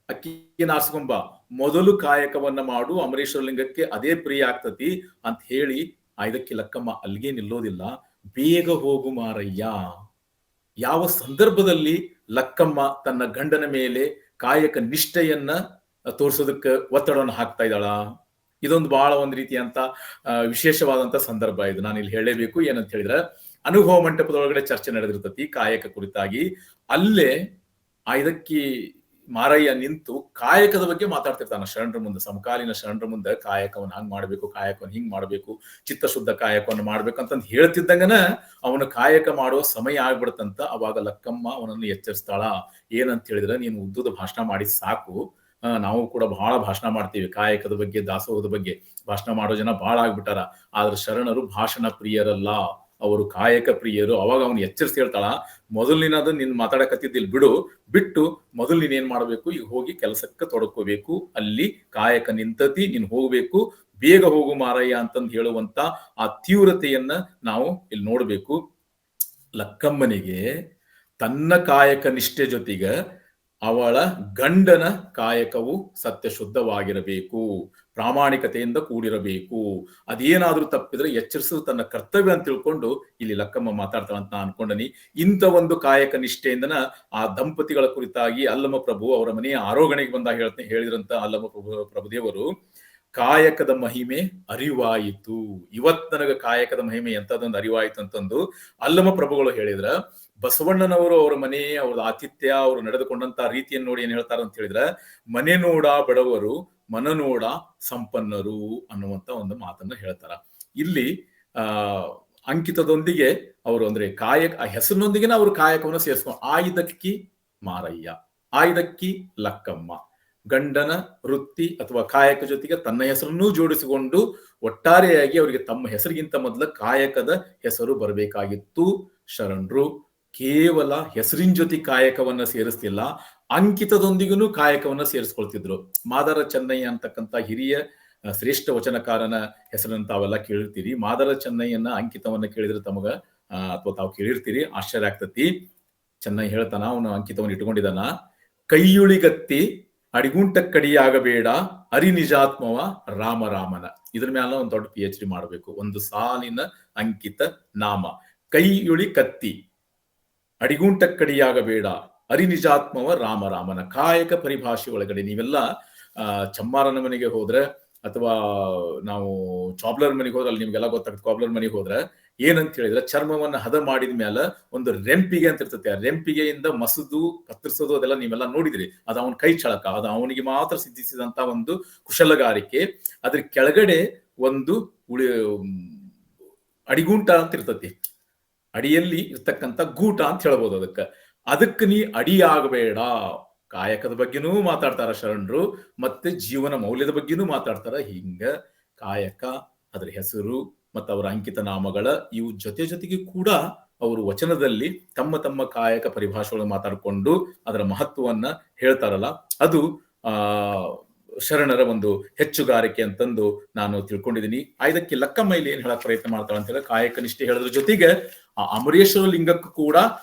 ಅಕ್ಕಿಯನ್ನು ಆರಿಸ್ಕೊಂಬ, ಮೊದಲು ಕಾಯಕವನ್ನ ಮಾಡು, ಅಮರೇಶ್ವರ ಲಿಂಗಕ್ಕೆ ಅದೇ ಪ್ರಿಯ ಆಗ್ತತಿ ಅಂತ ಹೇಳಿ ಐದಕ್ಕಿ ಲಕ್ಕಮ್ಮ ಅಲ್ಲಿಗೆ ನಿಲ್ಲೋದಿಲ್ಲ. ಬೇಗ ಹೋಗು ಮಾರಯ್ಯ. ಯಾವ ಸಂದರ್ಭದಲ್ಲಿ ಲಕ್ಕಮ್ಮ ತನ್ನ ಗಂಡನ ಮೇಲೆ ಕಾಯಕ ನಿಷ್ಠೆಯನ್ನ ತೋರ್ಸೋದಕ್ಕೆ ಒತ್ತಡವನ್ನು ಹಾಕ್ತಾ ಇದ್ದಾಳ? ಇದೊಂದು ಬಹಳ ಒಂದು ರೀತಿಯಂತ ವಿಶೇಷವಾದಂತ ಸಂದರ್ಭ. ಇದು ನಾನು ಇಲ್ಲಿ ಹೇಳಲೇಬೇಕು. ಏನಂತ ಹೇಳಿದ್ರೆ, ಅನುಭವ ಮಂಟಪದೊಳಗಡೆ ಚರ್ಚೆ ನಡೆದಿರ್ತತಿ ಕಾಯಕ ಕುರಿತಾಗಿ. ಅಲ್ಲೇ ಐದಕ್ಕಿ ಮಾರಯ್ಯ ನಿಂತು ಕಾಯಕದ ಬಗ್ಗೆ ಮಾತಾಡ್ತಿರ್ತಾನ ಶರಣರ ಮುಂದೆ, ಸಮಕಾಲೀನ ಶರಣರ ಮುಂದೆ. ಕಾಯಕವನ್ನು ಹಂಗ್ ಮಾಡ್ಬೇಕು, ಕಾಯಕವನ್ನು ಹಿಂಗ್ ಮಾಡ್ಬೇಕು, ಚಿತ್ತಶುದ್ಧ ಕಾಯಕವನ್ನು ಮಾಡ್ಬೇಕಂತಂದು ಹೇಳ್ತಿದ್ದಂಗನ ಅವನು ಕಾಯಕ ಮಾಡುವ ಸಮಯ ಆಗ್ಬಿಡ್ತಂತ. ಅವಾಗ ಲಕ್ಕಮ್ಮ ಅವನನ್ನು ಎಚ್ಚರಿಸ್ತಾಳ. ಏನಂತ ಹೇಳಿದ್ರೆ, ನೀನು ಉದ್ದದ ಭಾಷಣ ಮಾಡಿ ಸಾಕು, ನಾವು ಕೂಡ ಬಹಳ ಭಾಷಣ ಮಾಡ್ತೀವಿ ಕಾಯಕದ ಬಗ್ಗೆ, ದಾಸೋಹದ ಬಗ್ಗೆ ಭಾಷಣ ಮಾಡೋ ಜನ ಬಹಳ ಆಗ್ಬಿಟ್ಟಾರ. ಆದ್ರೆ ಶರಣರು ಭಾಷಣ ಪ್ರಿಯರಲ್ಲ, ಅವರು ಕಾಯಕ ಪ್ರಿಯರು. ಅವಾಗ ಅವನು ಎಚ್ಚರಿಸಿ ಹೇಳ್ತಾಳ, ಮೊದಲು ನೀನದು ನಿನ್ ಮಾತಾಡಕತ್ತಿದ್ದಿಲ್ ಬಿಟ್ಟು ಮೊದಲು ನೀನ್ ಏನ್ ಮಾಡ್ಬೇಕು, ಈಗ ಹೋಗಿ ಕೆಲಸಕ್ಕೆ ತೊಡಕೋಬೇಕು, ಅಲ್ಲಿ ಕಾಯಕ ನಿಂತತಿ, ನೀನ್ ಹೋಗ್ಬೇಕು, ಬೇಗ ಹೋಗು ಮಾರಯ್ಯ ಅಂತಂದು ಹೇಳುವಂತ ಆ ತೀವ್ರತೆಯನ್ನ ನಾವು ಇಲ್ಲಿ ನೋಡ್ಬೇಕು. ಲಕ್ಕಮ್ಮನಿಗೆ ತನ್ನ ಕಾಯಕ ನಿಷ್ಠೆ ಜೊತೆಗೆ ಅವಳ ಗಂಡನ ಕಾಯಕವು ಸತ್ಯ ಶುದ್ಧವಾಗಿರಬೇಕು, ಪ್ರಾಮಾಣಿಕತೆಯಿಂದ ಕೂಡಿರಬೇಕು. ಅದೇನಾದ್ರೂ ತಪ್ಪಿದ್ರೆ ಎಚ್ಚರಿಸೋದು ತನ್ನ ಕರ್ತವ್ಯ ಅಂತ ತಿಳ್ಕೊಂಡು ಇಲ್ಲಿ ಲಕ್ಕಮ್ಮ ಮಾತಾಡ್ತಾಳಂತ ನಾ ಅನ್ಕೊಂಡನಿ. ಇಂಥ ಒಂದು ಕಾಯಕ ನಿಷ್ಠೆಯಿಂದನ ಆ ದಂಪತಿಗಳ ಕುರಿತಾಗಿ ಅಲ್ಲಮ ಪ್ರಭು ಅವರ ಮನೆಯ ಆರೋಗಣೆಗೆ ಬಂದಾಗ ಹೇಳಿದ್ರಂತ ಅಲ್ಲಮ ಪ್ರಭುದೇವರು, ಕಾಯಕದ ಮಹಿಮೆ ಅರಿವಾಯಿತು. ಇವತ್ ನನಗ ಕಾಯಕದ ಮಹಿಮೆ ಎಂತದೊಂದು ಅರಿವಾಯಿತು ಅಂತಂದು ಅಲ್ಲಮ ಪ್ರಭುಗಳು ಹೇಳಿದ್ರ. ಬಸವಣ್ಣನವರು ಅವರ ಮನೆ, ಅವ್ರ ಆತಿಥ್ಯ, ಅವರು ನಡೆದುಕೊಂಡಂತ ರೀತಿಯನ್ನು ನೋಡಿ ಏನ್ ಹೇಳ್ತಾರ ಅಂತ ಹೇಳಿದ್ರೆ, ಮನೆ ನೋಡ ಬಡವರು, ಮನ ನೋಡ ಸಂಪನ್ನರು ಅನ್ನುವಂತ ಒಂದು ಮಾತನ್ನ ಹೇಳ್ತಾರ. ಇಲ್ಲಿ ಅಂಕಿತದೊಂದಿಗೆ ಅವರು ಅಂದ್ರೆ ಕಾಯಕ ಆ ಹೆಸರಿನೊಂದಿಗೆ ಅವರು ಕಾಯಕವನ್ನು ಸೇರಿಸ್ಕೊಂಡು ಐದಕ್ಕಿ ಮಾರಯ್ಯ, ಐದಕ್ಕಿ ಲಕ್ಕಮ್ಮ, ಗಂಡನ ವೃತ್ತಿ ಅಥವಾ ಕಾಯಕ ಜೊತೆಗೆ ತನ್ನ ಹೆಸರನ್ನೂ ಜೋಡಿಸಿಕೊಂಡು ಒಟ್ಟಾರೆಯಾಗಿ ಅವರಿಗೆ ತಮ್ಮ ಹೆಸರಿಗಿಂತ ಮೊದಲ ಕಾಯಕದ ಹೆಸರು ಬರಬೇಕಾಗಿತ್ತು. ಶರಣರು ಕೇವಲ ಹೆಸರಿನ ಜೊತೆ ಕಾಯಕವನ್ನ ಸೇರಿಸ್ತಿಲ್ಲ, ಅಂಕಿತದೊಂದಿಗೂ ಕಾಯಕವನ್ನ ಸೇರಿಸ್ಕೊಳ್ತಿದ್ರು. ಮಾದಾರ ಚೆನ್ನಯ್ಯ ಅಂತಕ್ಕಂಥ ಹಿರಿಯ ಶ್ರೇಷ್ಠ ವಚನಕಾರನ ಹೆಸರನ್ನು ತಾವೆಲ್ಲ ಕೇಳಿರ್ತೀರಿ. ಮಾದಾರ ಚೆನ್ನಯ್ಯನ ಅಂಕಿತವನ್ನ ಕೇಳಿದ್ರೆ ತಮಗ ಅಥವಾ ತಾವು ಕೇಳಿರ್ತೀರಿ, ಆಶ್ಚರ್ಯ ಆಗ್ತತಿ. ಚೆನ್ನೈ ಹೇಳ್ತಾನ, ಅವನು ಅಂಕಿತವನ್ನು ಇಟ್ಕೊಂಡಿದ್ದಾನ. ಕೈಯುಳಿಗತ್ತಿ ಅಡಿಗುಂಟ ಕಡಿಯಾಗಬೇಡ, ಅರಿ ನಿಜಾತ್ಮವ ರಾಮರಾಮನ. ಇದ್ರ ಮ್ಯಾಲ ಒಂದು ದೊಡ್ಡ PhD ಮಾಡಬೇಕು. ಒಂದು ಸಾಲಿನ ಅಂಕಿತ ನಾಮ, ಕೈಯುಳಿ ಕತ್ತಿ ಅಡಿಗುಂಟ ಕಡಿಯಾಗಬೇಡ, ಅರಿ ನಿಜಾತ್ಮವ ರಾಮರಾಮನ. ಕಾಯಕ ಪರಿಭಾಷೆ ಒಳಗಡೆ ನೀವೆಲ್ಲ ಚಮ್ಮಾರನ ಮನೆಗೆ ಹೋದ್ರೆ ಅಥವಾ ನಾವು ಚಾಬ್ಲರ್ ಮನೆಗೆ ಹೋದ್ರೆ ಅಲ್ಲಿ ನಿಮ್ಗೆಲ್ಲ ಗೊತ್ತಾಗುತ್ತೆ. ಚಾಬ್ಲರ್ ಮನೆಗೆ ಹೋದ್ರೆ ಏನಂತ ಹೇಳಿದ್ರೆ, ಚರ್ಮವನ್ನ ಹದ ಮಾಡಿದ ಮೇಲೆ ಒಂದು ರೆಂಪಿಗೆ ಅಂತ ಇರ್ತೈತೆ. ಆ ರೆಂಪಿಗೆಯಿಂದ ಮಸದು ಕತ್ತರಿಸೋದು ಅದೆಲ್ಲ ನೀವೆಲ್ಲ ನೋಡಿದ್ರಿ. ಅದು ಅವನ ಕೈ ಚಳಕ, ಅದು ಅವನಿಗೆ ಮಾತ್ರ ಸಿದ್ಧಿಸಿದಂತ ಒಂದು ಕುಶಲಗಾರಿಕೆ. ಅದ್ರ ಕೆಳಗಡೆ ಒಂದು ಅಡಿಗೂಟ ಅಂತ ಇರ್ತತಿ. ಅಡಿಯಲ್ಲಿ ಇರ್ತಕ್ಕಂಥ ಗೂಟ ಅಂತ ಹೇಳ್ಬೋದು. ಅದಕ್ಕೆ ನೀ ಅಡಿ ಆಗಬೇಡ. ಕಾಯಕದ ಬಗ್ಗೆನೂ ಮಾತಾಡ್ತಾರ ಶರಣರು, ಮತ್ತೆ ಜೀವನ ಮೌಲ್ಯದ ಬಗ್ಗೆನೂ ಮಾತಾಡ್ತಾರ. ಹಿಂಗ ಕಾಯಕ ಅದರ ಹೆಸರು ಮತ್ತು ಅವರ ಅಂಕಿತ ನಾಮಗಳ ಇವು ಜೊತೆಗೆ ಕೂಡ ಅವರು ವಚನದಲ್ಲಿ ತಮ್ಮ ತಮ್ಮ ಕಾಯಕ ಪರಿಭಾಷೆಗಳು ಮಾತಾಡಿಕೊಂಡು ಅದರ ಮಹತ್ವವನ್ನ ಹೇಳ್ತಾರಲ್ಲ, ಅದು ಶರಣರ ಒಂದು ಹೆಚ್ಚುಗಾರಿಕೆ ಅಂತಂದು ನಾನು ತಿಳ್ಕೊಂಡಿದ್ದೀನಿ. ಇದಕ್ಕೆ ಲಕ್ಕಮ್ಮ ಇಲ್ಲಿ ಏನ್ ಹೇಳಕ್ ಪ್ರಯತ್ನ ಮಾಡ್ತಾಳೆ ಅಂತ ಹೇಳಿದ್ರೆ, ಕಾಯಕ ನಿಷ್ಠೆ ಹೇಳೋದ್ರ ಜೊತೆಗೆ ಆ ಅಮರೇಶ್ವರ ಲಿಂಗಕ್ಕೂ ಕೂಡ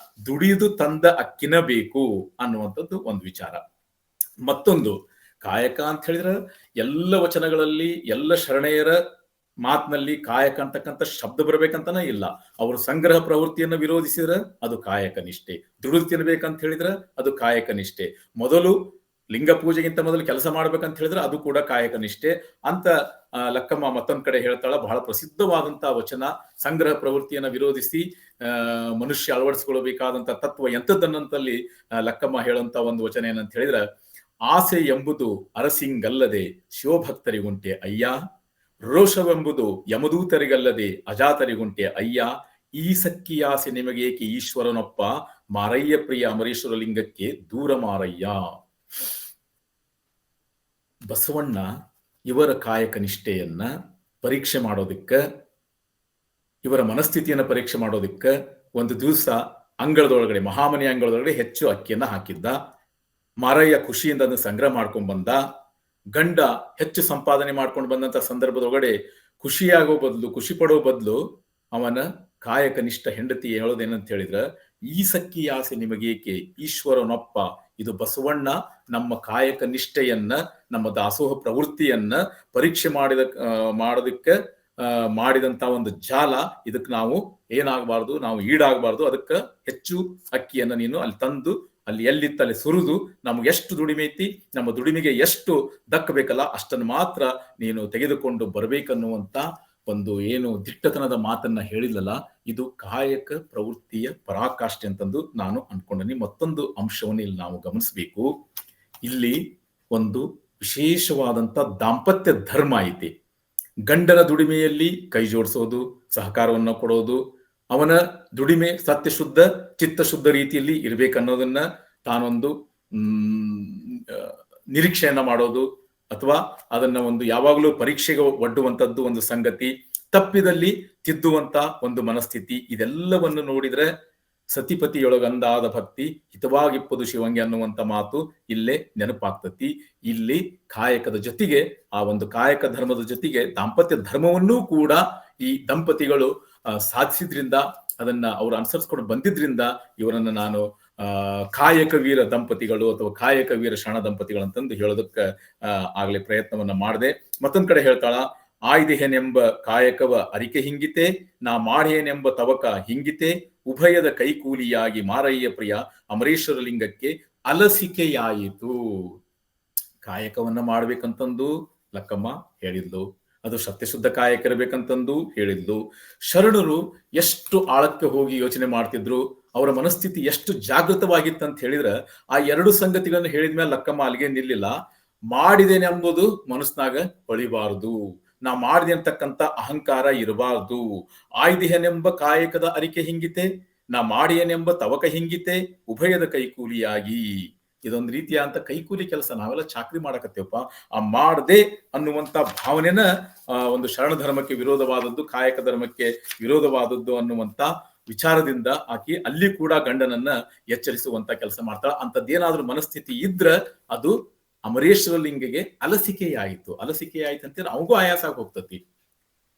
ದುಡಿದು ತಂದ ಅಕ್ಕಿನ ಬೇಕು ಅನ್ನುವಂಥದ್ದು ಒಂದು ವಿಚಾರ. ಮತ್ತೊಂದು, ಕಾಯಕ ಅಂತ ಹೇಳಿದ್ರೆ ಎಲ್ಲ ವಚನಗಳಲ್ಲಿ ಎಲ್ಲ ಶರಣೆಯರ ಮಾತಿನಲ್ಲಿ ಕಾಯಕ ಅಂತಕ್ಕಂಥ ಶಬ್ದ ಬರ್ಬೇಕಂತನೇ ಇಲ್ಲ. ಅವರು ಸಂಗ್ರಹ ಪ್ರವೃತ್ತಿಯನ್ನು ವಿರೋಧಿಸಿದ್ರೆ ಅದು ಕಾಯಕ ನಿಷ್ಠೆ, ದುಡಿದು ತಿನ್ಬೇಕಂತ ಹೇಳಿದ್ರೆ ಅದು ಕಾಯಕ ನಿಷ್ಠೆ, ಮೊದಲು ಲಿಂಗ ಪೂಜೆಗಿಂತ ಮೊದಲು ಕೆಲಸ ಮಾಡ್ಬೇಕಂತ ಹೇಳಿದ್ರೆ ಅದು ಕೂಡ ಕಾಯಕ ನಿಷ್ಠೆ ಅಂತ ಲಕ್ಕಮ್ಮ ಮತ್ತೊಂದ್ ಕಡೆ ಹೇಳ್ತಾಳ. ಬಹಳ ಪ್ರಸಿದ್ಧವಾದಂತಹ ವಚನ, ಸಂಗ್ರಹ ಪ್ರವೃತ್ತಿಯನ್ನ ವಿರೋಧಿಸಿ ಮನುಷ್ಯ ಅಳವಡಿಸಿಕೊಳ್ಳಬೇಕಾದಂತ ತತ್ವ ಎಂಥದ್ದನ್ನಂತಲ್ಲಿ ಲಕ್ಕಮ್ಮ ಹೇಳುವಂತ ಒಂದು ವಚನ ಏನಂತ ಹೇಳಿದ್ರೆ, ಆಸೆ ಎಂಬುದು ಅರಸಿಂಗಲ್ಲದೆ ಶಿವಭಕ್ತರಿಗುಂಟೆ ಅಯ್ಯ, ರೋಷವೆಂಬುದು ಯಮದೂತರಿಗಲ್ಲದೆ ಅಜಾತರಿಗುಂಟೆ ಅಯ್ಯ, ಈ ಸಕ್ಕಿಯಾಸೆ ನಿಮಗೇಕೆ ಈಶ್ವರನೊಪ್ಪ, ಮಾರಯ್ಯ ಪ್ರಿಯ ಅಮರೇಶ್ವರ ಲಿಂಗಕ್ಕೆ ದೂರ ಮಾರಯ್ಯ. ಬಸವಣ್ಣ ಇವರ ಕಾಯಕ ನಿಷ್ಠೆಯನ್ನ ಪರೀಕ್ಷೆ ಮಾಡೋದಕ್ಕೆ, ಇವರ ಮನಸ್ಥಿತಿಯನ್ನ ಪರೀಕ್ಷೆ ಮಾಡೋದಕ್ಕೆ ಒಂದು ದಿವಸ ಅಂಗಳದೊಳಗಡೆ, ಮಹಾಮನಿ ಅಂಗಳದೊಳಗಡೆ ಹೆಚ್ಚು ಅಕ್ಕಿಯನ್ನ ಹಾಕಿದ್ದ. ಮಾರಯ್ಯ ಖುಷಿಯಿಂದ ಅದನ್ನ ಸಂಗ್ರಹ ಮಾಡ್ಕೊಂಡ್ ಬಂದ. ಗಂಡ ಹೆಚ್ಚು ಸಂಪಾದನೆ ಮಾಡ್ಕೊಂಡು ಬಂದಂತ ಸಂದರ್ಭದೊಳಗಡೆ ಖುಷಿಯಾಗೋ ಬದಲು, ಖುಷಿ ಪಡೋ ಬದಲು ಅವನ ಕಾಯಕ ನಿಷ್ಠ ಹೆಂಡತಿ ಹೇಳೋದೇನಂತ ಹೇಳಿದ್ರ, ಈ ಸಕ್ಕಿ ಆಸೆ ನಿಮಗೇಕೆ ಈಶ್ವರನೊಪ್ಪ. ಇದು ಬಸವಣ್ಣ ನಮ್ಮ ಕಾಯಕ ನಿಷ್ಠೆಯನ್ನ, ನಮ್ಮ ದಾಸೋಹ ಪ್ರವೃತ್ತಿಯನ್ನ ಪರೀಕ್ಷೆ ಮಾಡೋದಕ್ಕೆ ಮಾಡಿದಂತ ಒಂದು ಜಾಲ. ಇದಕ್ಕೆ ನಾವು ಏನಾಗಬಾರ್ದು, ನಾವು ಈಡಾಗಬಾರ್ದು. ಅದಕ್ಕೆ ಹೆಚ್ಚು ಅಕ್ಕಿಯನ್ನ ನೀನು ಅಲ್ಲಿ ತಂದು ಅಲ್ಲಿ ಎಲ್ಲಿತ್ತಲ್ಲಿ ಸುರಿದು ನಮ್ಗೆ ಎಷ್ಟು ದುಡಿಮೆ ಐತಿ, ನಮ್ಮ ದುಡಿಮೆಗೆ ಎಷ್ಟು ದಕ್ಕಬೇಕಲ್ಲ ಅಷ್ಟನ್ನು ಮಾತ್ರ ನೀನು ತೆಗೆದುಕೊಂಡು ಬರ್ಬೇಕನ್ನುವಂತ ಒಂದು ಏನು ದಿಟ್ಟತನದ ಮಾತನ್ನ ಹೇಳಿಲ್ಲಲ್ಲ, ಇದು ಕಾಯಕ ಪ್ರವೃತ್ತಿಯ ಪರಾಕಾಷ್ಠೆ ಅಂತಂದು ನಾನು ಅನ್ಕೊಂಡನಿ. ಮತ್ತೊಂದು ಅಂಶವನ್ನು ಇಲ್ಲಿ ನಾವು ಗಮನಿಸಬೇಕು. ಇಲ್ಲಿ ಒಂದು ವಿಶೇಷವಾದಂತ ದಾಂಪತ್ಯ ಧರ್ಮ ಐತಿ. ಗಂಡನ ದುಡಿಮೆಯಲ್ಲಿ ಕೈ ಜೋಡಿಸೋದು, ಸಹಕಾರವನ್ನು ಕೊಡೋದು, ಅವನ ದುಡಿಮೆ ಸತ್ಯಶುದ್ಧ ಚಿತ್ತಶುದ್ಧ ರೀತಿಯಲ್ಲಿ ಇರ್ಬೇಕನ್ನೋದನ್ನ ತಾನೊಂದು ನಿರೀಕ್ಷೆಯನ್ನ ಮಾಡೋದು, ಅಥವಾ ಅದನ್ನ ಒಂದು ಯಾವಾಗಲೂ ಪರೀಕ್ಷೆಗೆ ಒಡ್ಡುವಂತದ್ದು ಒಂದು ಸಂಗತಿ, ತಪ್ಪಿದಲ್ಲಿ ತಿದ್ದುವಂತ ಒಂದು ಮನಸ್ಥಿತಿ, ಇದೆಲ್ಲವನ್ನು ನೋಡಿದ್ರೆ ಸತಿಪತಿಯೊಳಗಂದಾದ ಭಕ್ತಿ ಹಿತವಾಗಿಪ್ಪದು ಶಿವಂಗೆ ಅನ್ನುವಂತ ಮಾತು ಇಲ್ಲೇ ನೆನಪಾಗ್ತತಿ. ಇಲ್ಲಿ ಕಾಯಕದ ಜೊತೆಗೆ, ಆ ಒಂದು ಕಾಯಕ ಧರ್ಮದ ಜೊತೆಗೆ ದಾಂಪತ್ಯ ಧರ್ಮವನ್ನೂ ಕೂಡ ಈ ದಂಪತಿಗಳು ಸಾಧಿಸಿದ್ರಿಂದ, ಅದನ್ನ ಅವರು ಅನುಸರಿಸ್ಕೊಂಡು ಬಂದಿದ್ರಿಂದ ಇವರನ್ನ ನಾನು ಕಾಯಕ ವೀರ ದಂಪತಿಗಳು ಅಥವಾ ಕಾಯಕ ವೀರ ಶರಣ ದಂಪತಿಗಳು ಅಂತಂದು ಹೇಳೋದಕ್ಕೆ ಆಗ್ಲೇ ಪ್ರಯತ್ನವನ್ನ ಮಾಡಿದೆ. ಮತ್ತೊಂದ್ ಕಡೆ ಹೇಳ್ತಾಳ, ಆಯ್ದೆಹೆನೆಂಬ ಕಾಯಕವ ಅರಿಕೆ ಹಿಂಗಿತೆ, ನಾ ಮಾಡೇನೆಂಬ ತವಕ ಹಿಂಗಿತೆ, ಉಭಯದ ಕೈಕೂಲಿಯಾಗಿ ಮಾರಯ್ಯ ಪ್ರಿಯ ಅಮರೇಶ್ವರ ಲಿಂಗಕ್ಕೆ ಅಲಸಿಕೆಯಾಯಿತು. ಕಾಯಕವನ್ನ ಮಾಡ್ಬೇಕಂತಂದು ಲಕ್ಕಮ್ಮ ಹೇಳಿದ್ಲು, ಅದು ಸತ್ಯಶುದ್ಧ ಕಾಯಕ ಇರಬೇಕಂತಂದು ಹೇಳಿದ್ಲು. ಶರಣರು ಎಷ್ಟು ಆಳಕ್ಕೆ ಹೋಗಿ ಯೋಚನೆ ಮಾಡ್ತಿದ್ರು, ಅವರ ಮನಸ್ಥಿತಿ ಎಷ್ಟು ಜಾಗೃತವಾಗಿತ್ತಂತ ಹೇಳಿದ್ರೆ, ಆ ಎರಡು ಸಂಗತಿಗಳನ್ನು ಹೇಳಿದ್ಮೇಲೆ ಲಕ್ಕಮ್ಮ ಅಲ್ಲಿಗೆ ನಿಲ್ಲಿಲ್ಲ. ಮಾಡಿದೇನೆ ಎಂಬುದು ಮನಸ್ನಾಗ ಹೊಳಿಬಾರದು, ನಾ ಮಾಡಿದೆ ಅಂತಕ್ಕಂಥ ಅಹಂಕಾರ ಇರಬಾರ್ದು. ಆಯ್ದಿಹನೆಂಬ ಕಾಯಕದ ಅರಿಕೆ ಹಿಂಗಿತೆ, ನಾ ಮಾಡಿಯನೆಂಬ ತವಕ ಹಿಂಗಿತೆ, ಉಭಯದ ಕೈಕೂಲಿಯಾಗಿ. ಇದೊಂದು ರೀತಿಯ ಅಂತ ಕೈಕೂಲಿ ಕೆಲಸ, ನಾವೆಲ್ಲ ಚಾಕ್ರಿ ಮಾಡಕತ್ತೇವಪ್ಪ, ಆ ಮಾಡದೆ ಅನ್ನುವಂತ ಭಾವನೆನ ಒಂದು ಶರಣ ಧರ್ಮಕ್ಕೆ ವಿರೋಧವಾದದ್ದು, ಕಾಯಕ ಧರ್ಮಕ್ಕೆ ವಿರೋಧವಾದದ್ದು ಅನ್ನುವಂತ ವಿಚಾರದಿಂದ ಆಕಿ ಅಲ್ಲಿ ಕೂಡ ಗಂಡನನ್ನ ಎಚ್ಚರಿಸುವಂತ ಕೆಲಸ ಮಾಡ್ತಾಳ. ಅಂತದ್ದೇನಾದ್ರೂ ಮನಸ್ಥಿತಿ ಇದ್ರ ಅದು ಅಮರೇಶ್ವರ ಲಿಂಗಿಗೆ ಅಲಸಿಕೆಯಾಯಿತು. ಅಲಸಿಕೆಯಾಯ್ತು ಅಂತೇಳಿ ಅವಗೂ ಆಯಾಸ ಆಗಿ ಹೋಗ್ತತಿ,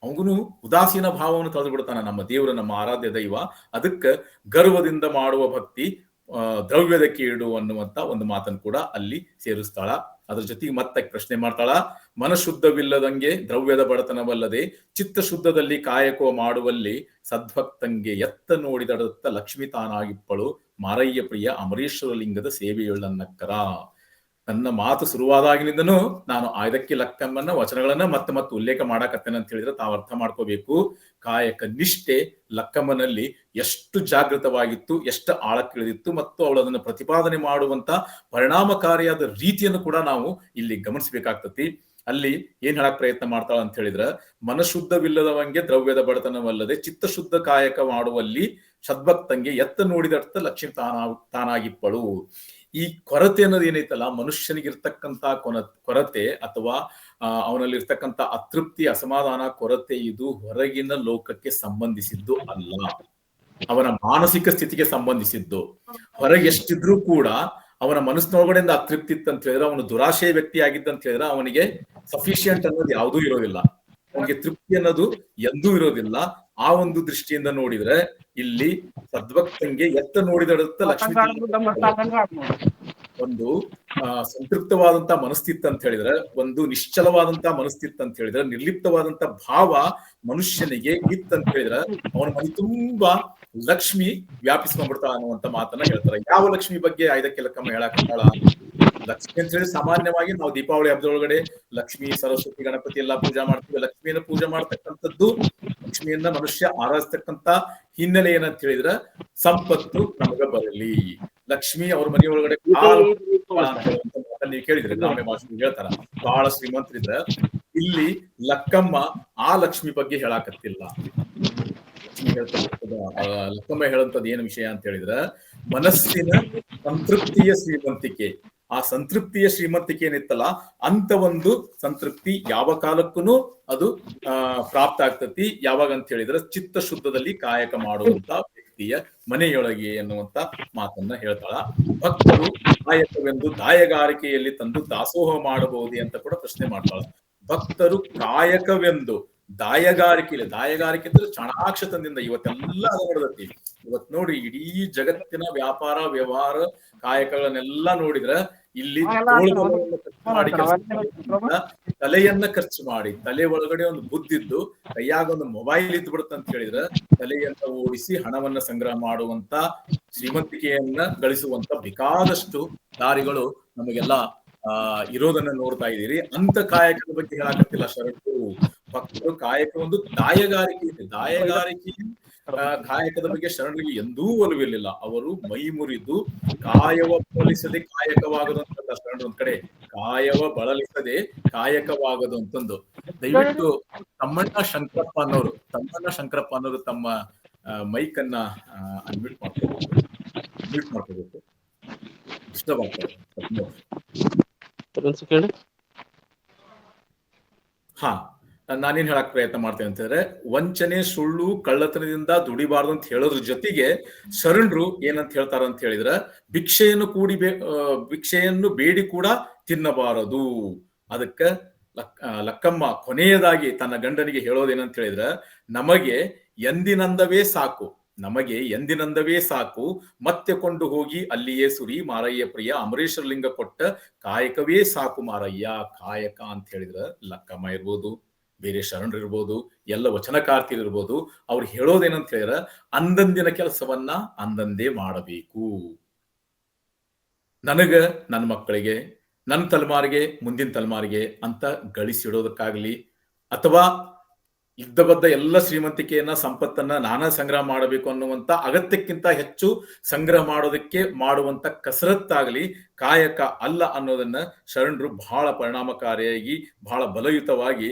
ಅವನು ಉದಾಸೀನ ಭಾವವನ್ನು ತೊಳೆದು ಬಿಡ್ತಾನ. ನಮ್ಮ ದೇವರು ನಮ್ಮ ಆರಾಧ್ಯ ದೈವ, ಅದಕ್ಕೆ ಗರ್ವದಿಂದ ಮಾಡುವ ಭಕ್ತಿ ದ್ರವ್ಯದ ಕೇಡು ಅನ್ನುವಂತ ಒಂದು ಮಾತನ್ನು ಕೂಡ ಅಲ್ಲಿ ಸೇರಿಸ್ತಾಳ. ಅದ್ರ ಜೊತೆಗೆ ಮತ್ತೆ ಪ್ರಶ್ನೆ ಮಾಡ್ತಾಳ, ಮನಶುದ್ಧವಿಲ್ಲದಂಗೆ ದ್ರವ್ಯದ ಬಡತನವಲ್ಲದೆ ಚಿತ್ತಶುದ್ಧದಲ್ಲಿ ಕಾಯಕವ ಮಾಡುವಲ್ಲಿ ಸದ್ಭಕ್ತಂಗೆ ಎತ್ತ ನೋಡಿದಡತ್ತ ಲಕ್ಷ್ಮಿ ತಾನಾಗಿಪ್ಪಳು, ಮಾರಯ್ಯ ಪ್ರಿಯ ಅಮರೇಶ್ವರ ಲಿಂಗದ ಸೇವೆಯುಳ್ಳನ್ನಕ್ಕರ. ನನ್ನ ಮಾತು ಶುರುವಾದಾಗಿನಿಂದನೂ ನಾನು ಆಯ್ದಕ್ಕೆ ಲಕ್ಕಮ್ಮನ್ನ ವಚನಗಳನ್ನ ಮತ್ತೆ ಉಲ್ಲೇಖ ಮಾಡಾಕತ್ತೇನೆ ಅಂತ ಹೇಳಿದ್ರೆ ತಾವು ಅರ್ಥ ಮಾಡ್ಕೋಬೇಕು. ಕಾಯಕ ನಿಷ್ಠೆ ಲಕ್ಕಮ್ಮನಲ್ಲಿ ಎಷ್ಟು ಜಾಗೃತವಾಗಿತ್ತು, ಎಷ್ಟು ಆಳಕ್ಕಿಳಿದಿತ್ತು, ಮತ್ತು ಅವಳು ಅದನ್ನು ಪ್ರತಿಪಾದನೆ ಮಾಡುವಂತ ಪರಿಣಾಮಕಾರಿಯಾದ ರೀತಿಯನ್ನು ಕೂಡ ನಾವು ಇಲ್ಲಿ ಗಮನಿಸಬೇಕಾಗ್ತತಿ. ಅಲ್ಲಿ ಏನ್ ಹೇಳಕ್ ಪ್ರಯತ್ನ ಮಾಡ್ತಾಳ ಅಂತ ಹೇಳಿದ್ರ, ಮನಶುದ್ಧವಿಲ್ಲದವಂಗೆ ದ್ರವ್ಯದ ಬಡತನವಲ್ಲದೆ ಚಿತ್ತಶುದ್ಧ ಕಾಯಕ ಮಾಡುವಲ್ಲಿ ಸದ್ಭಕ್ತಂಗೆ ಎತ್ತ ನೋಡಿದರ್ಥ ಲಕ್ಷ್ಮಿ ತಾನಾಗಿಪ್ಪಳು. ಈ ಕೊರತೆ ಅನ್ನೋದು ಏನೈತಲ್ಲ, ಮನುಷ್ಯನಿಗಿರ್ತಕ್ಕಂತ ಕೊರತೆ ಅಥವಾ ಅವನಲ್ಲಿ ಇರ್ತಕ್ಕಂತ ಅತೃಪ್ತಿ, ಅಸಮಾಧಾನ, ಕೊರತೆ ಇದು ಹೊರಗಿನ ಲೋಕಕ್ಕೆ ಸಂಬಂಧಿಸಿದ್ದು ಅಲ್ಲ, ಅವನ ಮಾನಸಿಕ ಸ್ಥಿತಿಗೆ ಸಂಬಂಧಿಸಿದ್ದು. ಹೊರಗೆ ಎಷ್ಟಿದ್ರೂ ಕೂಡ ಅವನ ಮನಸ್ಸಿನೊಳಗಡೆಯಿಂದ ಅತೃಪ್ತಿ ಇತ್ತಂತ ಹೇಳಿದ್ರೆ, ಅವನು ದುರಾಶೆಯ ವ್ಯಕ್ತಿ ಆಗಿದ್ದಂತ ಹೇಳಿದ್ರೆ ಅವನಿಗೆ ಸಫಿಶಿಯಂಟ್ ಅನ್ನೋದು ಯಾವುದೂ ಇರೋದಿಲ್ಲ, ಅವನಿಗೆ ತೃಪ್ತಿ ಅನ್ನೋದು ಎಂದೂ ಇರೋದಿಲ್ಲ. ಆ ಒಂದು ದೃಷ್ಟಿಯಿಂದ ನೋಡಿದ್ರೆ ಇಲ್ಲಿ ಸದ್ಭಕ್ತಂಗೆ ಎತ್ತ ನೋಡಿದಡತ್ತ ಲಕ್ಷ್ಮೀ ಒಂದು ಸಂತೃಪ್ತವಾದಂತ ಮನಸ್ಥಿತಿ ಅಂತ ಹೇಳಿದ್ರೆ, ಒಂದು ನಿಶ್ಚಲವಾದಂತ ಮನಸ್ಥಿತಿ ಅಂತ ಹೇಳಿದ್ರೆ, ನಿರ್ಲಿಪ್ತವಾದಂತ ಭಾವ ಮನುಷ್ಯನಿಗೆ ಇತ್ತಂತ ಹೇಳಿದ್ರೆ ಅವನ ಮನೆ ತುಂಬಾ ಲಕ್ಷ್ಮಿ ವ್ಯಾಪಿಸ್ಕೊಂಡ್ಬಿಡ್ತಾಳ ಅನ್ನುವಂತ ಮಾತನ್ನ ಹೇಳ್ತಾರೆ. ಯಾವ ಲಕ್ಷ್ಮಿ ಬಗ್ಗೆ ಐದಕ್ಕೆ ಲಕ್ಕಮ್ಮ ಹೇಳಾಕತ್ತಾಳ? ಲಕ್ಷ್ಮಿ ಅಂತ ಹೇಳಿ ಸಾಮಾನ್ಯವಾಗಿ ನಾವು ದೀಪಾವಳಿ ಹಬ್ಬದೊಳಗಡೆ ಲಕ್ಷ್ಮಿ, ಸರಸ್ವತಿ, ಗಣಪತಿ ಎಲ್ಲಾ ಪೂಜಾ ಮಾಡ್ತೀವಿ. ಲಕ್ಷ್ಮಿಯನ್ನ ಪೂಜೆ ಮಾಡ್ತಕ್ಕಂಥದ್ದು, ಲಕ್ಷ್ಮಿಯನ್ನ ಮನುಷ್ಯ ಆರಾಧಿಸ್ತಕ್ಕಂತ ಹಿನ್ನೆಲೆ ಏನಂತ ಹೇಳಿದ್ರ, ಸಂಪತ್ತು ನಮಗ ಬರಲಿ, ಲಕ್ಷ್ಮಿ ಅವ್ರ ಮನೆಯೊಳಗಡೆ ನೀವು ಕೇಳಿದ್ರೆ ಗ್ರಾಮ್ಯ ಭಾಷೆ ಹೇಳ್ತಾರ, ಬಹಳ ಶ್ರೀಮಂತರಿದ್ರ. ಇಲ್ಲಿ ಲಕ್ಕಮ್ಮ ಆ ಲಕ್ಷ್ಮಿ ಬಗ್ಗೆ ಹೇಳಾಕತ್ತಿಲ್ಲ. ಲಕ್ಕಮ್ಮ ಹೇಳಂತದ್ ಏನ್ ವಿಷಯ ಅಂತ ಹೇಳಿದ್ರ, ಮನಸ್ಸಿನ ಸಂತೃಪ್ತಿಯ ಶ್ರೀಮಂತಿಕೆ. ಆ ಸಂತೃಪ್ತಿಯ ಶ್ರೀಮಂತಿಕೆ ಏನಿತ್ತಲ್ಲ, ಅಂತ ಒಂದು ಸಂತೃಪ್ತಿ ಯಾವ ಕಾಲಕ್ಕೂ ಅದು ಪ್ರಾಪ್ತ ಆಗ್ತತಿ. ಯಾವಾಗ ಅಂತ ಹೇಳಿದ್ರೆ, ಚಿತ್ತ ಶುದ್ಧದಲ್ಲಿ ಕಾಯಕ ಮಾಡುವಂತ ವ್ಯಕ್ತಿಯ ಮನೆಯೊಳಗೆ ಎನ್ನುವಂತ ಮಾತನ್ನ ಹೇಳ್ತಾಳ. ಭಕ್ತರು ಕಾಯಕವೆಂದು ದಾಯಗಾರಿಕೆಯಲ್ಲಿ ತಂದು ದಾಸೋಹ ಮಾಡಬಹುದೇ ಅಂತ ಕೂಡ ಪ್ರಶ್ನೆ ಮಾಡ್ತಾಳ. ಭಕ್ತರು ಕಾಯಕವೆಂದು ದಾಯಗಾರಿಕೆ ಅಂದ್ರೆ ಚಾಣಾಕ್ಷತನದಿಂದ ಇವತ್ತೆಲ್ಲ ನಡೆದತಿ. ಇವತ್ ನೋಡ್ರಿ, ಇಡೀ ಜಗತ್ತಿನ ವ್ಯಾಪಾರ ವ್ಯವಹಾರ ಕಾಯಕಗಳನ್ನೆಲ್ಲ ನೋಡಿದ್ರ ಇಲ್ಲಿ ತಲೆಯನ್ನ ಖರ್ಚು ಮಾಡಿ, ತಲೆ ಒಳಗಡೆ ಒಂದು ಬುದ್ಧಿದ್ದು ಕೈಯಾಗ ಒಂದು ಮೊಬೈಲ್ ಇದ್ದು ಬಿಡುತ್ತಂತ ಹೇಳಿದ್ರ ತಲೆಯನ್ನ ಓಡಿಸಿ ಹಣವನ್ನ ಸಂಗ್ರಹ ಮಾಡುವಂತ, ಶ್ರೀಮಂತಿಕೆಯನ್ನ ಗಳಿಸುವಂತ ಬೇಕಾದಷ್ಟು ದಾರಿಗಳು ನಮಗೆಲ್ಲ ಇರೋದನ್ನ ನೋಡ್ತಾ ಇದ್ದೀರಿ. ಅಂತ ಕಾಯಕದ ಬಗ್ಗೆ ಹೇಳಾಕತ್ತಿಲ್ಲ ಶರಣರು. ಭಕ್ತರು ಕಾಯಕ ಒಂದು ದಾಯಗಾರಿಕೆ ಇದೆ. ಕಾಯಕದ ಬಗ್ಗೆ ಶರಣರಿಗೆ ಎಂದೂ ಒಲವಿರಲಿಲ್ಲ. ಅವರು ಮೈ ಮುರಿದು ಕಾಯವ ಬಳಲಿಸದೆ ಕಾಯಕವಾಗದಂತ ಶರಣರು ಒಂದ್ ಕಡೆ, ಕಾಯವ ಬಳಲಿಸದೆ ಕಾಯಕವಾಗದು ಅಂತಂದು. ದಯವಿಟ್ಟು ತಮ್ಮಣ್ಣ ಶಂಕರಪ್ಪ ಅನ್ನೋರು ತಮ್ಮ ಮೈಕ್ ಅನ್ನ ಅನ್ಮ್ಯೂಟ್ ಮಾಡ್ಕೋಬೇಕು. ಡಿಸ್ಟರ್ಬ್ ಆಗ್ತದೆ. ಹಾ, ನಾನೇನ್ ಹೇಳಕ್ ಪ್ರಯತ್ನ ಮಾಡ್ತೇನೆ ಅಂತಂದ್ರೆ, ವಂಚನೆ, ಸುಳ್ಳು, ಕಳ್ಳತನದಿಂದ ದುಡಿಬಾರ್ದು ಅಂತ ಹೇಳೋದ್ರ ಜೊತೆಗೆ ಶರಣರು ಏನಂತ ಹೇಳ್ತಾರ ಅಂತ ಹೇಳಿದ್ರ, ಭಿಕ್ಷೆಯನ್ನು ಬೇಡಿ ಕೂಡ ತಿನ್ನಬಾರದು. ಅದಕ್ಕ ಲಕ್ಕಮ್ಮ ಕೊನೆಯದಾಗಿ ತನ್ನ ಗಂಡನಿಗೆ ಹೇಳೋದೇನಂತ ಹೇಳಿದ್ರ, ನಮಗೆ ಎಂದಿನಂದವೇ ಸಾಕು, ಮತ್ತೆ ಕೊಂಡು ಹೋಗಿ ಅಲ್ಲಿಯೇ ಸುರಿ ಮಾರಯ್ಯ ಪ್ರಿಯ, ಅಮರೇಶ್ವರ ಲಿಂಗ ಕೊಟ್ಟ ಕಾಯಕವೇ ಸಾಕು ಮಾರಯ್ಯ. ಕಾಯಕ ಅಂತ ಹೇಳಿದ್ರ ಲಕ್ಕಮ್ಮ ಇರ್ಬೋದು, ಬೇರೆ ಶರಣರು ಇರ್ಬೋದು, ಎಲ್ಲ ವಚನಕಾರ್ತಿರು ಇರ್ಬೋದು, ಅವ್ರು ಹೇಳೋದೇನಂತ ಹೇಳಿದ್ರ, ಅಂದಂದಿನ ಕೆಲಸವನ್ನ ಅಂದಂದೇ ಮಾಡಬೇಕು. ನನಗ, ನನ್ನ ಮಕ್ಕಳಿಗೆ, ನನ್ನ ತಲೆಮಾರಿಗೆ, ಮುಂದಿನ ತಲೆಮಾರಿಗೆ ಅಂತ ಗಳಿಸಿಡೋದಕ್ಕಾಗ್ಲಿ, ಅಥವಾ ಇದ್ದಬದ್ದ ಎಲ್ಲ ಶ್ರೀಮಂತಿಕೆಯನ್ನ, ಸಂಪತ್ತನ್ನ ನಾನಾ ಸಂಗ್ರಹ ಮಾಡಬೇಕು ಅನ್ನುವಂತ ಅಗತ್ಯಕ್ಕಿಂತ ಹೆಚ್ಚು ಸಂಗ್ರಹ ಮಾಡೋದಕ್ಕೆ ಮಾಡುವಂತ ಕಸರತ್ತಾಗ್ಲಿ ಕಾಯಕ ಅಲ್ಲ ಅನ್ನೋದನ್ನ ಶರಣರು ಬಹಳ ಪರಿಣಾಮಕಾರಿಯಾಗಿ, ಬಹಳ ಬಲಯುತವಾಗಿ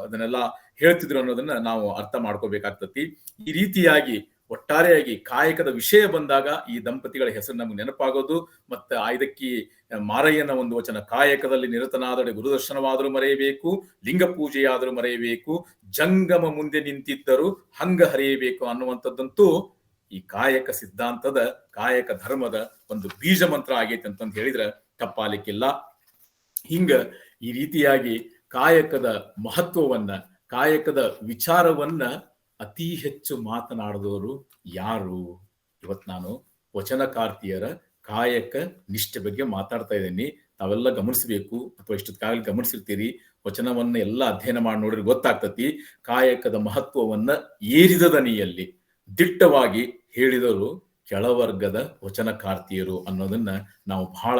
ಅದನ್ನೆಲ್ಲ ಹೇಳ್ತಿದ್ರು ಅನ್ನೋದನ್ನ ನಾವು ಅರ್ಥ ಮಾಡ್ಕೋಬೇಕಾಗ್ತತಿ. ಈ ರೀತಿಯಾಗಿ ಒಟ್ಟಾರೆಯಾಗಿ ಕಾಯಕದ ವಿಷಯ ಬಂದಾಗ ಈ ದಂಪತಿಗಳ ಹೆಸರು ನಮ್ಗೆ ನೆನಪಾಗೋದು. ಮತ್ತೆ ಐದಕ್ಕಿ ಮಾರಯ್ಯನ ಒಂದು ವಚನ, ಕಾಯಕದಲ್ಲಿ ನಿರತನಾದಡೆ ಗುರುದರ್ಶನವಾದರೂ ಮರೆಯಬೇಕು, ಲಿಂಗ ಪೂಜೆಯಾದರೂ ಮರೆಯಬೇಕು, ಜಂಗಮ ಮುಂದೆ ನಿಂತಿದ್ದರೂ ಹಂಗ ಹರಿಯಬೇಕು ಅನ್ನುವಂಥದ್ದಂತೂ ಈ ಕಾಯಕ ಸಿದ್ಧಾಂತದ, ಕಾಯಕ ಧರ್ಮದ ಒಂದು ಬೀಜ ಮಂತ್ರ ಆಗೈತೆ ಅಂತಂದು ಹೇಳಿದ್ರೆ ತಪ್ಪಾಲಿಕ್ಕಿಲ್ಲ. ಹಿಂಗ ಈ ರೀತಿಯಾಗಿ ಕಾಯಕದ ಮಹತ್ವವನ್ನ, ಕಾಯಕದ ವಿಚಾರವನ್ನ ಅತಿ ಹೆಚ್ಚು ಮಾತನಾಡಿದವರು ಯಾರು? ಇವತ್ತು ನಾನು ವಚನಕಾರ್ತಿಯರ ಕಾಯಕ ನಿಷ್ಠೆ ಬಗ್ಗೆ ಮಾತಾಡ್ತಾ ಇದ್ದೀನಿ. ತಾವೆಲ್ಲ ಗಮನಿಸಬೇಕು, ಅಥವಾ ಇಷ್ಟೊತ್ತಾಗಲಿ ಗಮನಿಸಿರ್ತೀರಿ. ವಚನವನ್ನ ಎಲ್ಲ ಅಧ್ಯಯನ ಮಾಡಿ ನೋಡಿದ್ರೆ ಗೊತ್ತಾಗ್ತತಿ. ಕಾಯಕದ ಮಹತ್ವವನ್ನ ಏರಿದ ದನಿಯಲ್ಲಿ ದಿಟ್ಟವಾಗಿ ಹೇಳಿದರು ಕೆಳವರ್ಗದ ವಚನಕಾರ್ತಿಯರು ಅನ್ನೋದನ್ನ ನಾವು ಬಹಳ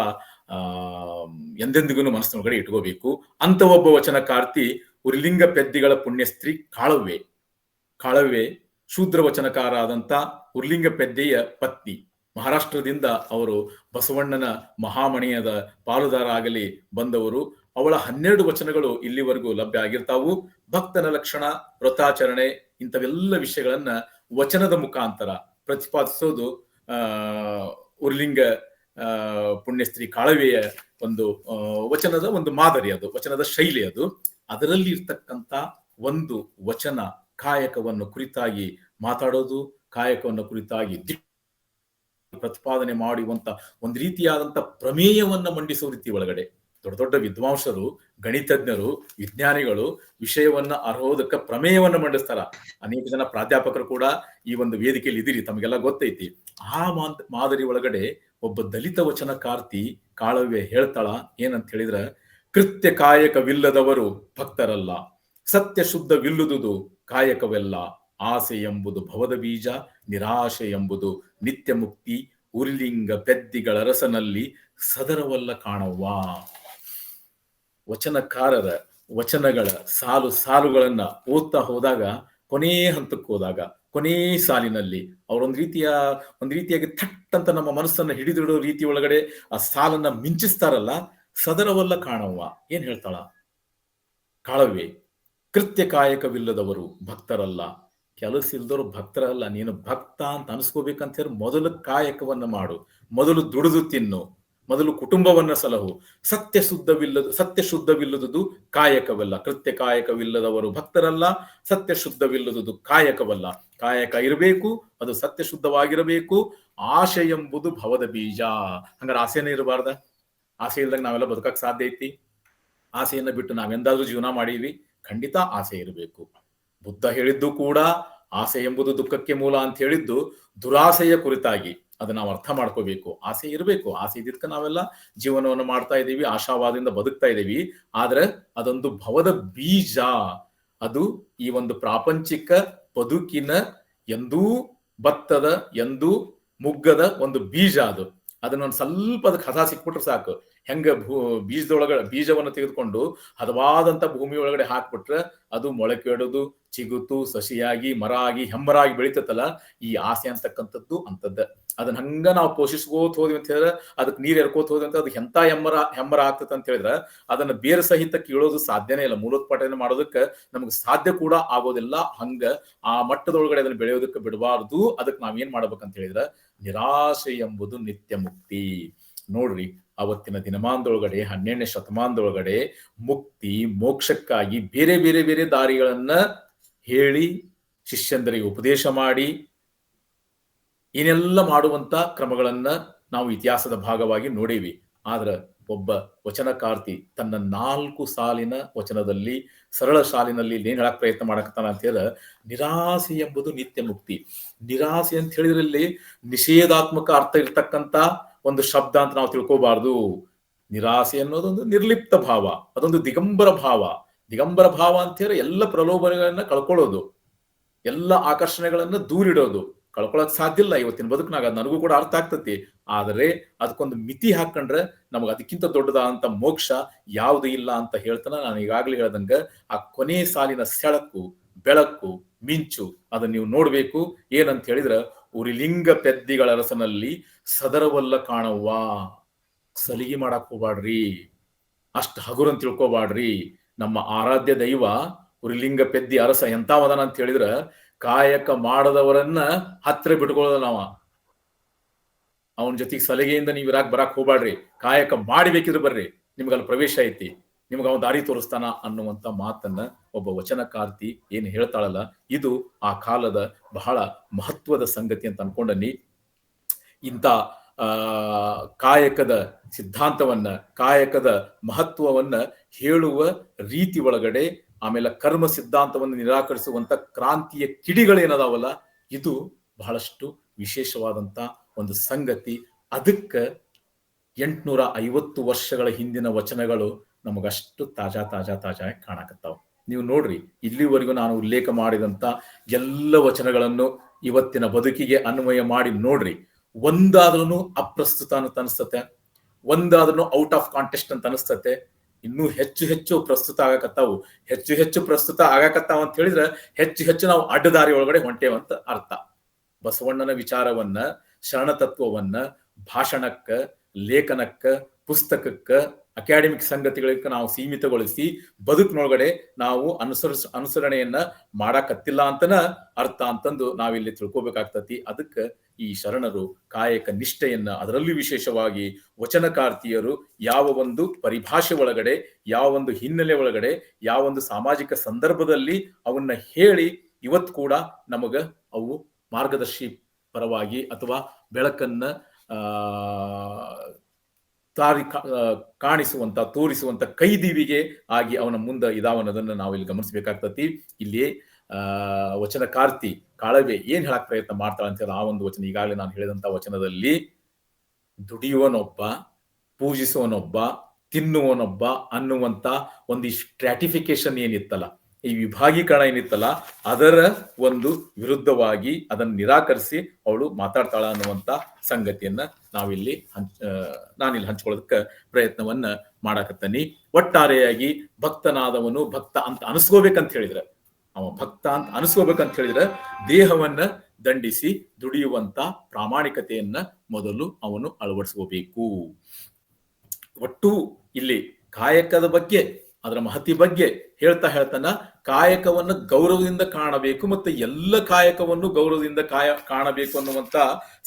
ಎಂದೆಂದಿಗೂ ಮನಸ್ಸಿನೊಳಗಡೆ ಇಟ್ಕೋಬೇಕು. ಅಂತ ಒಬ್ಬ ವಚನಕಾರ್ತಿ ಉರ್ಲಿಂಗ ಪೆದ್ದಿಗಳ ಪುಣ್ಯಸ್ತ್ರೀ ಕಾಳವ್ವೆ ಶೂದ್ರ ವಚನಕಾರ ಆದಂತ ಉರ್ಲಿಂಗ ಪೆದ್ದೆಯ ಪತ್ನಿ. ಮಹಾರಾಷ್ಟ್ರದಿಂದ ಅವರು ಬಸವಣ್ಣನ ಮಹಾಮಣಿಯದ ಪಾಲುದಾರ ಆಗಲಿ ಬಂದವರು. ಅವಳ 12 ವಚನಗಳು ಇಲ್ಲಿವರೆಗೂ ಲಭ್ಯ ಆಗಿರ್ತಾವು. ಭಕ್ತನ ಲಕ್ಷಣ, ವ್ರತಾಚರಣೆ, ಇಂಥವೆಲ್ಲ ವಿಷಯಗಳನ್ನ ವಚನದ ಮುಖಾಂತರ ಪ್ರತಿಪಾದಿಸೋದು ಉರ್ಲಿಂಗ ಪುಣ್ಯಸ್ತ್ರೀ ಕಾಳವೆಯ ಒಂದು ವಚನದ ಒಂದು ಮಾದರಿ, ಅದು ವಚನದ ಶೈಲಿ. ಅದರಲ್ಲಿ ಇರ್ತಕ್ಕಂಥ ಒಂದು ವಚನ ಕಾಯಕವನ್ನು ಕುರಿತಾಗಿ ಮಾತಾಡೋದು, ಕಾಯಕವನ್ನು ಕುರಿತಾಗಿ ಪ್ರತಿಪಾದನೆ ಮಾಡುವಂತ ಒಂದು ರೀತಿಯಾದಂತ ಪ್ರಮೇಯವನ್ನ ಮಂಡಿಸುವ ರೀತಿ ಒಳಗಡೆ ದೊಡ್ಡ ದೊಡ್ಡ ವಿದ್ವಾಂಸರು, ಗಣಿತಜ್ಞರು, ವಿಜ್ಞಾನಿಗಳು ವಿಷಯವನ್ನ ಅರ್ಹೋದಕ್ಕೆ ಪ್ರಮೇಯವನ್ನ ಮಂಡಿಸ್ತಾರ. ಅನೇಕ ಜನ ಪ್ರಾಧ್ಯಾಪಕರು ಕೂಡ ಈ ಒಂದು ವೇದಿಕೆಯಲ್ಲಿ ಇದಿರಿ, ತಮಗೆಲ್ಲ ಗೊತ್ತೈತಿ. ಆ ಮಾದರಿ ಒಳಗಡೆ ಒಬ್ಬ ದಲಿತ ವಚನಕಾರ್ತಿ ಕಾಳವೆ ಹೇಳ್ತಾಳ ಏನಂತ ಹೇಳಿದ್ರ, ಕೃತ್ಯ ಕಾಯಕವಿಲ್ಲದವರು ಭಕ್ತರಲ್ಲ, ಸತ್ಯ ಶುದ್ಧವಿಲ್ಲುದುದು ಕಾಯಕವೆಲ್ಲ, ಆಸೆ ಎಂಬುದು ಭವದ ಬೀಜ, ನಿರಾಶೆ ಎಂಬುದು ನಿತ್ಯ ಮುಕ್ತಿ, ಉರಿಲಿಂಗ ಪೆದ್ದಿಗಳ ರಸನಲ್ಲಿ ಸದರವಲ್ಲ ಕಾಣವ್ವ. ವಚನಕಾರರ ವಚನಗಳ ಸಾಲು ಸಾಲುಗಳನ್ನ ಓದ್ತಾ ಹೋದಾಗ, ಕೊನೇ ಹಂತಕ್ಕೆ ಹೋದಾಗ, ಕೊನೇ ಸಾಲಿನಲ್ಲಿ ಅವರೊಂದು ರೀತಿಯಾಗಿ ಥಟ್ ಅಂತ ನಮ್ಮ ಮನಸ್ಸನ್ನ ಹಿಡಿದಿಡೋ ರೀತಿ ಒಳಗಡೆ ಆ ಸಾಲನ್ನ ಮಿಂಚಿಸ್ತಾರಲ್ಲ, ಸದರವಲ್ಲ ಕಾಣವ್ವ. ಏನ್ ಹೇಳ್ತಾಳ ಕಾಳವೆ? ಕೃತ್ಯ ಕಾಯಕವಿಲ್ಲದವರು ಭಕ್ತರಲ್ಲ. ಕೆಲಸ ಇಲ್ದವರು ಭಕ್ತರಲ್ಲ. ನೀನು ಭಕ್ತ ಅಂತ ಅನ್ಸ್ಕೋಬೇಕಂತ ಹೇಳಿ ಮೊದಲು ಕಾಯಕವನ್ನ ಮಾಡು, ಮೊದಲು ದುಡಿದು ತಿನ್ನು, ಮೊದಲು ಕುಟುಂಬವನ್ನ ಸಲಹು. ಸತ್ಯ ಶುದ್ಧವಿಲ್ಲದುದು ಕಾಯಕವಲ್ಲ. ಕೃತ್ಯ ಕಾಯಕವಿಲ್ಲದವರು ಭಕ್ತರಲ್ಲ, ಸತ್ಯ ಶುದ್ಧವಿಲ್ಲದುದು ಕಾಯಕವಲ್ಲ. ಕಾಯಕ ಇರಬೇಕು, ಅದು ಸತ್ಯ ಶುದ್ಧವಾಗಿರಬೇಕು. ಆಶೆ ಎಂಬುದು ಭವದ ಬೀಜ. ಹಂಗಾರೆ ಆಸೆನೇ ಇರಬಾರ್ದ? ಆಸೆ ಇಲ್ದಾಗ ನಾವೆಲ್ಲ ಬದುಕಕ್ ಸಾಧ್ಯ ಐತಿ? ಆಸೆಯನ್ನ ಬಿಟ್ಟು ನಾವೆಂದಾದ್ರೂ ಜೀವನ ಮಾಡೀವಿ? ಖಂಡಿತ ಆಸೆ ಇರಬೇಕು. ಬುದ್ಧ ಹೇಳಿದ್ದು ಕೂಡ ಆಸೆ ಎಂಬುದು ದುಃಖಕ್ಕೆ ಮೂಲ ಅಂತ ಹೇಳಿದ್ದು ದುರಾಸೆಯ ಕುರಿತಾಗಿ. ಅದನ್ನ ನಾವು ಅರ್ಥ ಮಾಡ್ಕೋಬೇಕು. ಆಸೆ ಇರಬೇಕು. ಆಸೆ ಇದ್ದಿದ್ಕ ನಾವೆಲ್ಲ ಜೀವನವನ್ನು ಮಾಡ್ತಾ ಇದ್ದೀವಿ, ಆಶಾವಾದದಿಂದ ಬದುಕ್ತಾ ಇದ್ದೀವಿ. ಆದ್ರೆ ಅದೊಂದು ಭವದ ಬೀಜ. ಅದು ಈ ಒಂದು ಪ್ರಾಪಂಚಿಕ ಬದುಕಿನ ಎಂದೂ ಬತ್ತದ, ಎಂದೂ ಮುಗ್ಗದ ಒಂದು ಬೀಜ. ಅದನ್ನೊಂದು ಸ್ವಲ್ಪ ಅದಕ್ಕೆ ಹದ ಸಿಕ್ಬಿಟ್ರೆ ಸಾಕು. ಹೆಂಗ ಬೀಜವನ್ನು ತೆಗೆದುಕೊಂಡು ಹದವಾದಂತ ಭೂಮಿ ಒಳಗಡೆ ಹಾಕ್ಬಿಟ್ರೆ ಅದು ಮೊಳಕೆಯೊಡೆದು ಚಿಗುತು ಸಸಿಯಾಗಿ ಮರ ಆಗಿ ಹೆಮ್ಮರಾಗಿ ಬೆಳಿತತ್ತಲ್ಲ, ಈ ಆಸೆ ಅಂತಕ್ಕಂಥದ್ದು ಅಂತದ್ದ. ಅದನ್ನ ಹಂಗ ನಾವು ಪೋಷಿಸ್ಕೋತ ಹೋದ್ವಿ ಅಂತ ಹೇಳಿದ್ರೆ, ಅದಕ್ಕೆ ನೀರ್ ಎರ್ಕೋತ ಹೋದ್ವಿ ಅಂತ ಅದು ಎಂತ ಹೆಮ್ಮರ ಆಗ್ತದೆ ಅಂತ ಹೇಳಿದ್ರೆ, ಅದನ್ನ ಬೇರೆ ಸಹಿತ ಕೀಳೋದು ಸಾಧ್ಯನೇ ಇಲ್ಲ. ಮೂಲೋತ್ಪಾಟನೆ ಮಾಡೋದಕ್ಕೆ ನಮ್ಗೆ ಸಾಧ್ಯ ಕೂಡ ಆಗೋದಿಲ್ಲ. ಹಂಗ ಆ ಮಟ್ಟದೊಳಗಡೆ ಅದನ್ನ ಬೆಳೆಯೋದಕ್ಕೆ ಬಿಡಬಾರ್ದು. ಅದಕ್ಕೆ ನಾವೇನ್ ಮಾಡ್ಬೇಕಂತ ಹೇಳಿದ್ರೆ, ನಿರಾಶೆ ಎಂಬುದು ನಿತ್ಯ ಮುಕ್ತಿ. ನೋಡ್ರಿ, ಅವತ್ತಿನ ದಿನಮಾನದೊಳಗಡೆ 12ನೇ ಶತಮಾನದೊಳಗಡೆ ಮುಕ್ತಿ ಮೋಕ್ಷಕ್ಕಾಗಿ ಬೇರೆ ಬೇರೆ ಬೇರೆ ದಾರಿಗಳನ್ನ ಹೇಳಿ ಶಿಷ್ಯಂದರಿಗೆ ಉಪದೇಶ ಮಾಡಿ ಏನೆಲ್ಲ ಮಾಡುವಂತ ಕ್ರಮಗಳನ್ನ ನಾವು ಇತಿಹಾಸದ ಭಾಗವಾಗಿ ನೋಡೀವಿ. ಆದ್ರೆ ಒಬ್ಬ ವಚನಕಾರ್ತಿ ತನ್ನ 4 ಸಾಲಿನ ವಚನದಲ್ಲಿ, ಸರಳ ಸಾಲಿನಲ್ಲಿ ಏನ್ ಹೇಳಕ್ ಪ್ರಯತ್ನ ಮಾಡಕತ್ತಾನ ಅಂತ ಹೇಳಿದ್ರೆ, ನಿರಾಸೆ ಎಂಬುದು ನಿತ್ಯ ಮುಕ್ತಿ. ನಿರಾಸೆ ಅಂತ ಹೇಳಿದ್ರಲ್ಲಿ ನಿಷೇಧಾತ್ಮಕ ಅರ್ಥ ಇರ್ತಕ್ಕಂತ ಒಂದು ಶಬ್ದ ಅಂತ ನಾವು ತಿಳ್ಕೋಬಾರ್ದು. ನಿರಾಸೆ ಅನ್ನೋದೊಂದು ನಿರ್ಲಿಪ್ತ ಭಾವ, ಅದೊಂದು ದಿಗಂಬರ ಭಾವ. ದಿಗಂಬರ ಭಾವ ಅಂತ ಹೇಳಿ ಎಲ್ಲ ಪ್ರಲೋಭನೆಗಳನ್ನ ಕಳ್ಕೊಳ್ಳೋದು, ಎಲ್ಲ ಆಕರ್ಷಣೆಗಳನ್ನ ದೂರಿಡೋದು. ಕಳ್ಕೊಳಕ್ ಸಾಧ್ಯ ಇಲ್ಲ ಇವತ್ತಿನ ಬದುಕಿನಾಗ. ನನಗೂ ಕೂಡ ಅರ್ಥ ಆಗ್ತತಿ. ಆದ್ರೆ ಅದಕ್ಕೊಂದು ಮಿತಿ ಹಾಕೊಂಡ್ರೆ ನಮಗ್ ಅದಕ್ಕಿಂತ ದೊಡ್ಡದಾದಂತ ಮೋಕ್ಷ ಯಾವ್ದು ಇಲ್ಲ ಅಂತ ಹೇಳ್ತಾನ. ನಾನು ಈಗಾಗ್ಲೇ ಹೇಳ್ದಂಗ ಆ ಕೊನೆ ಸಾಲಿನ ಸೆಳಕು, ಬೆಳಕು, ಮಿಂಚು ಅದನ್ನ ನೀವು ನೋಡ್ಬೇಕು. ಏನಂತ ಹೇಳಿದ್ರ, ಉರಿಲಿಂಗ ಪೆದ್ದಿಗಳ ರಸನಲ್ಲಿ ಸದರವಲ್ಲ ಕಾಣವ್ವ. ಸಲಿಗೆ ಮಾಡಕ್ ಹೋಗ್ಬಾಡ್ರಿ, ಅಷ್ಟ ಹಗುರನ್ ತಿಳ್ಕೊಬಾಡ್ರಿ. ನಮ್ಮ ಆರಾಧ್ಯ ದೈವ ಉರಿಲಿಂಗ ಪೆದ್ದಿ ಅರಸ ಎಂತಾವದನ ಅಂತ ಹೇಳಿದ್ರ, ಕಾಯಕ ಮಾಡದವರನ್ನ ಹತ್ರ ಬಿಟ್ಕೊಳ್ಳೋದ ನಾವ. ಅವನ ಜೊತೆಗೆ ಸಲಿಗೆಯಿಂದ ನೀವ್ ಬರಾಕ್ ಹೋಗ್ಬಾಡ್ರಿ. ಕಾಯಕ ಮಾಡಿಬೇಕಿದ್ರೆ ಬರ್ರಿ, ನಿಮ್ಗಲ್ಲಿ ಪ್ರವೇಶ ಐತಿ, ನಿಮ್ಗ ಅವನ್ ದಾರಿ ತೋರಿಸ್ತಾನ ಅನ್ನುವಂತ ಮಾತನ್ನ ಒಬ್ಬ ವಚನಕಾರ್ತಿ ಏನ್ ಹೇಳ್ತಾಳಲ್ಲ, ಇದು ಆ ಕಾಲದ ಬಹಳ ಮಹತ್ವದ ಸಂಗತಿ ಅಂತ ಅನ್ಕೊಂಡನಿ. ಇಂಥ ಕಾಯಕದ ಸಿದ್ಧಾಂತವನ್ನ, ಕಾಯಕದ ಮಹತ್ವವನ್ನ ಹೇಳುವ ರೀತಿ ಒಳಗಡೆ, ಆಮೇಲೆ ಕರ್ಮ ಸಿದ್ಧಾಂತವನ್ನು ನಿರಾಕರಿಸುವಂತ ಕ್ರಾಂತಿಯ ಕಿಡಿಗಳೇನದಾವಲ್ಲ, ಇದು ಬಹಳಷ್ಟು ವಿಶೇಷವಾದಂತ ಒಂದು ಸಂಗತಿ. ಅದಕ್ಕ 850 ವರ್ಷಗಳ ಹಿಂದಿನ ವಚನಗಳು ನಮಗಷ್ಟು ತಾಜಾ ಕಾಣಕತ್ತಾವ. ನೀವು ನೋಡ್ರಿ, ಇಲ್ಲಿವರೆಗೂ ನಾನು ಉಲ್ಲೇಖ ಮಾಡಿದಂತ ಎಲ್ಲ ವಚನಗಳನ್ನು ಇವತ್ತಿನ ಬದುಕಿಗೆ ಅನ್ವಯ ಮಾಡಿ ನೋಡ್ರಿ. ಒಂದಾದ್ರೂ ಅಪ್ರಸ್ತುತ ಅಂತ ಅನಿಸ್ತತೆ, ಒಂದಾದ್ರೂ ಔಟ್ ಆಫ್ ಕಾಂಟೆಸ್ಟ್ ಅಂತ ಅನಿಸ್ತತೆ. ಇನ್ನೂ ಹೆಚ್ಚು ಪ್ರಸ್ತುತ ಆಗಕತ್ತಾವು. ಹೆಚ್ಚು ಪ್ರಸ್ತುತ ಆಗಕತ್ತಾವ ಅಂತ ಹೇಳಿದ್ರೆ ಹೆಚ್ಚು ನಾವು ಅಡ್ಡದಾರಿ ಒಳಗಡೆ ಹೊಂಟೇವಂತ ಅರ್ಥ. ಬಸವಣ್ಣನ ವಿಚಾರವನ್ನ, ಶರಣ ತತ್ವವನ್ನ ಭಾಷಣಕ್ಕ, ಲೇಖನಕ್ಕ, ಪುಸ್ತಕಕ್ಕ ಅಕಾಡೆಮಿಕ್ ಸಂಗತಿಗಳಿಗೆ ನಾವು ಸೀಮಿತಗೊಳಿಸಿ ಬದುಕಿನೊಳಗಡೆ ನಾವು ಅನುಸರಣೆಯನ್ನ ಮಾಡಾಕತ್ತಿಲ್ಲ ಅಂತನ ಅರ್ಥ ಅಂತಂದು ನಾವಿಲ್ಲಿ ತಿಳ್ಕೊಬೇಕಾಗ್ತತಿ. ಅದಕ್ಕೆ ಈ ಶರಣರು ಕಾಯಕ ನಿಷ್ಠೆಯನ್ನ, ಅದರಲ್ಲಿ ವಿಶೇಷವಾಗಿ ವಚನಕಾರ್ತಿಯರು ಯಾವ ಒಂದು ಪರಿಭಾಷೆ ಒಳಗಡೆ, ಯಾವ ಒಂದು ಹಿನ್ನೆಲೆ ಒಳಗಡೆ, ಯಾವ ಒಂದು ಸಾಮಾಜಿಕ ಸಂದರ್ಭದಲ್ಲಿ ಅವನ್ನ ಹೇಳಿ ಇವತ್ತು ಕೂಡ ನಮಗ ಅವು ಮಾರ್ಗದರ್ಶಿ ಪರವಾಗಿ ಅಥವಾ ಬೆಳಕನ್ನ ಕಾಣಿಸುವಂತ, ತೋರಿಸುವಂತ ಕೈದಿವಿಗೆ ಆಗಿ ಅವನ ಮುಂದೆ ಇದಾವನ್ನೋದನ್ನ ನಾವು ಇಲ್ಲಿ ಗಮನಿಸಬೇಕಾಗ್ತತಿ. ಇಲ್ಲಿ ವಚನಕಾರ್ತಿ ಕಾಳವೆ ಏನ್ ಹೇಳಕ್ ಪ್ರಯತ್ನ ಮಾಡ್ತಾಳ ಅಂತ ಹೇಳಿ ಆ ಒಂದು ವಚನ ಈಗಾಗಲೇ ನಾನು ಹೇಳಿದಂತ ವಚನದಲ್ಲಿ ದುಡಿಯುವನೊಬ್ಬ, ಪೂಜಿಸುವನೊಬ್ಬ, ತಿನ್ನುವನೊಬ್ಬ ಅನ್ನುವಂತ ಒಂದು ಸ್ಟ್ರಾಟಿಫಿಕೇಶನ್ ಏನಿತ್ತಲ್ಲ, ಈ ವಿಭಾಗೀಕರಣ ಏನಿತ್ತಲ್ಲ, ಅದರ ಒಂದು ವಿರುದ್ಧವಾಗಿ ಅದನ್ನು ನಿರಾಕರಿಸಿ ಅವಳು ಮಾತಾಡ್ತಾಳ ಅನ್ನುವಂತ ಸಂಗತಿಯನ್ನ ನಾವಿಲ್ಲಿ ನಾನಿಲ್ಲಿ ಹಂಚ್ಕೊಳ್ಳೋದಕ್ಕೆ ಪ್ರಯತ್ನವನ್ನ ಮಾಡಾಕತ್ತನಿ. ಒಟ್ಟಾರೆಯಾಗಿ ಭಕ್ತನಾದವನು ಭಕ್ತ ಅಂತ ಅನಿಸ್ಕೋಬೇಕಂತ ಹೇಳಿದ್ರೆ, ಅವ ಭಕ್ತ ಅಂತ ಅನಿಸ್ಕೋಬೇಕಂತ ಹೇಳಿದ್ರೆ ದೇಹವನ್ನ ದಂಡಿಸಿ ದುಡಿಯುವಂತ ಪ್ರಾಮಾಣಿಕತೆಯನ್ನ ಮೊದಲು ಅವನು ಅಳವಡಿಸ್ಕೋಬೇಕು. ಒಟ್ಟು ಇಲ್ಲಿ ಕಾಯಕದ ಬಗ್ಗೆ, ಅದರ ಮಹತಿ ಬಗ್ಗೆ ಹೇಳ್ತಾನ ಕಾಯಕವನ್ನು ಗೌರವದಿಂದ ಕಾಣಬೇಕು ಮತ್ತು ಎಲ್ಲ ಕಾಯಕವನ್ನು ಗೌರವದಿಂದ ಕಾಣಬೇಕು ಅನ್ನುವಂತ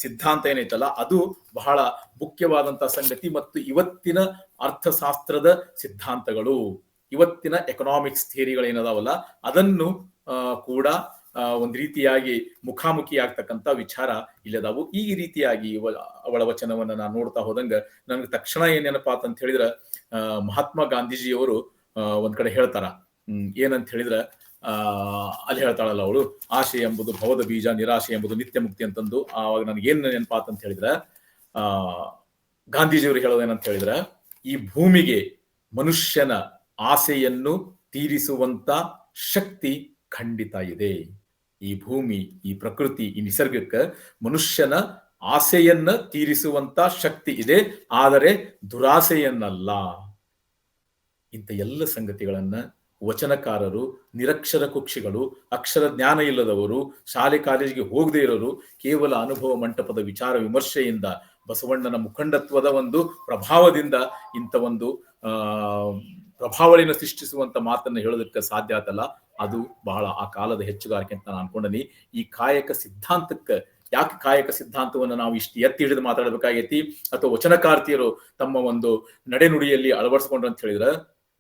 ಸಿದ್ಧಾಂತ ಏನೈತಲ್ಲ, ಅದು ಬಹಳ ಮುಖ್ಯವಾದಂತ ಸಂಗತಿ. ಮತ್ತು ಇವತ್ತಿನ ಅರ್ಥಶಾಸ್ತ್ರದ ಸಿದ್ಧಾಂತಗಳು, ಇವತ್ತಿನ ಎಕನಾಮಿಕ್ಸ್ ಥಿಯರಿಗಳೇನದಾವಲ್ಲ, ಅದನ್ನು ಕೂಡ ಒಂದ್ ರೀತಿಯಾಗಿ ಮುಖಾಮುಖಿ ಆಗ್ತಕ್ಕಂಥ ವಿಚಾರ ಇಲ್ಲದಾವು. ಈ ರೀತಿಯಾಗಿ ಅವಳ ವಚನವನ್ನ ನಾನು ನೋಡ್ತಾ ಹೋದಂಗ ನನ್ಗೆ ತಕ್ಷಣ ಏನೇನಪ್ಪಾ ಅಂತ ಹೇಳಿದ್ರ, ಮಹಾತ್ಮ ಗಾಂಧೀಜಿಯವರು ಒಂದ್ ಕಡೆ ಹೇಳ್ತಾರ, ಏನಂತ ಹೇಳಿದ್ರ ಅಲ್ಲಿ ಹೇಳ್ತಾಳಲ್ಲ ಅವಳು, ಆಶೆ ಎಂಬುದು ಭವದ ಬೀಜ, ನಿರಾಶೆ ಎಂಬುದು ನಿತ್ಯ ಮುಕ್ತಿ ಅಂತಂದು. ಆವಾಗ ನನ್ಗೆ ಏನ್ ನೆನಪಾತ ಅಂತ ಹೇಳಿದ್ರ, ಗಾಂಧೀಜಿಯವರು ಹೇಳೋದೇನಂತ ಹೇಳಿದ್ರ, ಈ ಭೂಮಿಗೆ ಮನುಷ್ಯನ ಆಸೆಯನ್ನು ತೀರಿಸುವಂತ ಶಕ್ತಿ ಖಂಡಿತ ಇದೆ. ಈ ಭೂಮಿ, ಈ ಪ್ರಕೃತಿ, ಈ ನಿಸರ್ಗಕ್ಕೆ ಮನುಷ್ಯನ ಆಸೆಯನ್ನ ತೀರಿಸುವಂತ ಶಕ್ತಿ ಇದೆ, ಆದರೆ ದುರಾಸೆಯನ್ನಲ್ಲ. ಇಂಥ ಎಲ್ಲ ಸಂಗತಿಗಳನ್ನ ವಚನಕಾರರು, ನಿರಕ್ಷರ ಕುಕ್ಷಿಗಳು, ಅಕ್ಷರ ಜ್ಞಾನ ಇಲ್ಲದವರು, ಶಾಲೆ ಕಾಲೇಜಿಗೆ ಹೋಗದೇ ಇರೋರು, ಕೇವಲ ಅನುಭವ ಮಂಟಪದ ವಿಚಾರ ವಿಮರ್ಶೆಯಿಂದ, ಬಸವಣ್ಣನ ಮುಖಂಡತ್ವದ ಒಂದು ಪ್ರಭಾವದಿಂದ ಇಂಥ ಒಂದು ಪ್ರಭಾವಳಿನ ಸೃಷ್ಟಿಸುವಂತ ಮಾತನ್ನ ಹೇಳೋದಕ್ಕೆ ಸಾಧ್ಯ ಆತಲ್ಲ. ಅದು ಬಹಳ ಆ ಕಾಲದ ಹೆಚ್ಚುಗಾರಿಕೆ ಅಂತ ನಾನು ಅನ್ಕೊಂಡನಿ. ಈ ಕಾಯಕ ಸಿದ್ಧಾಂತಕ್ಕೆ ಯಾಕೆ ಕಾಯಕ ಸಿದ್ಧಾಂತವನ್ನು ನಾವು ಇಷ್ಟು ಎತ್ತಿ ಹಿಡಿದು ಮಾತಾಡಬೇಕಾಗೈತಿ, ಅಥವಾ ವಚನಕಾರ್ತಿಯರು ತಮ್ಮ ಒಂದು ನಡೆನುಡಿಯಲ್ಲಿ ಅಳವಡಿಸ್ಕೊಂಡ್ರು ಅಂತ ಹೇಳಿದ್ರೆ,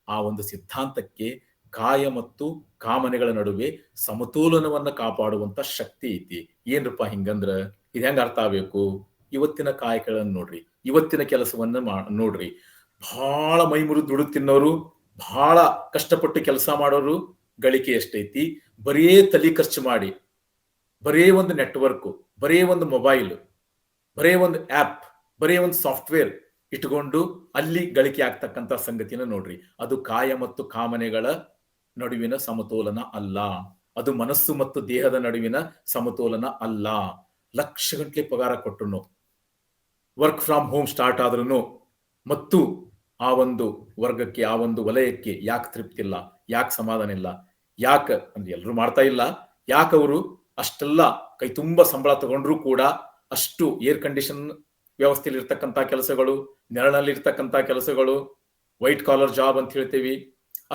ಆ ಒಂದು ಸಿದ್ಧಾಂತಕ್ಕೆ ಕಾಯ ಮತ್ತು ಕಾಮನೆಗಳ ನಡುವೆ ಸಮತೋಲನವನ್ನ ಕಾಪಾಡುವಂತ ಶಕ್ತಿ ಐತಿ. ಏನ್ರಪ್ಪ ಹಿಂಗಂದ್ರ ಇದು ಹೆಂಗ ಅರ್ಥ ಆಗ್ಬೇಕು? ಇವತ್ತಿನ ಕಾಯಕಗಳನ್ನ ನೋಡ್ರಿ, ಇವತ್ತಿನ ಕೆಲಸವನ್ನ ನೋಡ್ರಿ. ಬಹಳ ಮೈ ಮುರಿದು ದುಡಿದು ತಿನ್ನೋರು, ಬಹಳ ಕಷ್ಟಪಟ್ಟು ಕೆಲಸ ಮಾಡೋರು ಗಳಿಕೆ ಎಷ್ಟೈತಿ? ಬರೇ ತಲೆ ಖರ್ಚು ಮಾಡಿ, ಬರೇ ಒಂದು ನೆಟ್ವರ್ಕ್, ಬರೇ ಒಂದು ಮೊಬೈಲ್, ಬರೇ ಒಂದು ಆಪ್, ಬರೇ ಒಂದು ಸಾಫ್ಟ್ವೇರ್ ಇಟ್ಕೊಂಡು ಅಲ್ಲಿ ಗಳಿಕೆ ಆಗ್ತಕ್ಕಂಥ ಸಂಗತಿನ ನೋಡ್ರಿ. ಅದು ಕಾಯ ಮತ್ತು ಕಾಮನೆಗಳ ನಡುವಿನ ಸಮತೋಲನ ಅಲ್ಲ. ಅದು ಮನಸ್ಸು ಮತ್ತು ದೇಹದ ನಡುವಿನ ಸಮತೋಲನ ಅಲ್ಲ. ಲಕ್ಷ ಗಂಟ್ಲೆ ಪಗಾರ ಕೊಟ್ಟರು, ವರ್ಕ್ ಫ್ರಮ್ ಹೋಮ್ ಸ್ಟಾರ್ಟ್ ಆದ್ರೂ ಮತ್ತು ಆ ಒಂದು ವರ್ಗಕ್ಕೆ, ಆ ಒಂದು ವಲಯಕ್ಕೆ ಯಾಕೆ ತೃಪ್ತಿ ಇಲ್ಲ, ಯಾಕೆ ಸಮಾಧಾನ ಇಲ್ಲ, ಯಾಕೆ ಅಂದ್ರೆ ಎಲ್ಲರೂ ಮಾಡ್ತಾ ಇಲ್ಲ, ಯಾಕೆ ಅವರು ಅಷ್ಟೆಲ್ಲ ಕೈ ತುಂಬಾ ಸಂಬಳ ತಗೊಂಡ್ರು ಕೂಡ ಅಷ್ಟು ಏರ್ ಕಂಡೀಷನ್ ವ್ಯವಸ್ಥೆಯಲ್ಲಿ ಇರ್ತಕ್ಕಂಥ ಕೆಲಸಗಳು, ನೆರಳಲ್ಲಿ ಇರ್ತಕ್ಕಂಥ ಕೆಲಸಗಳು, ವೈಟ್ ಕಾಲರ್ ಜಾಬ್ ಅಂತ ಹೇಳ್ತೀವಿ,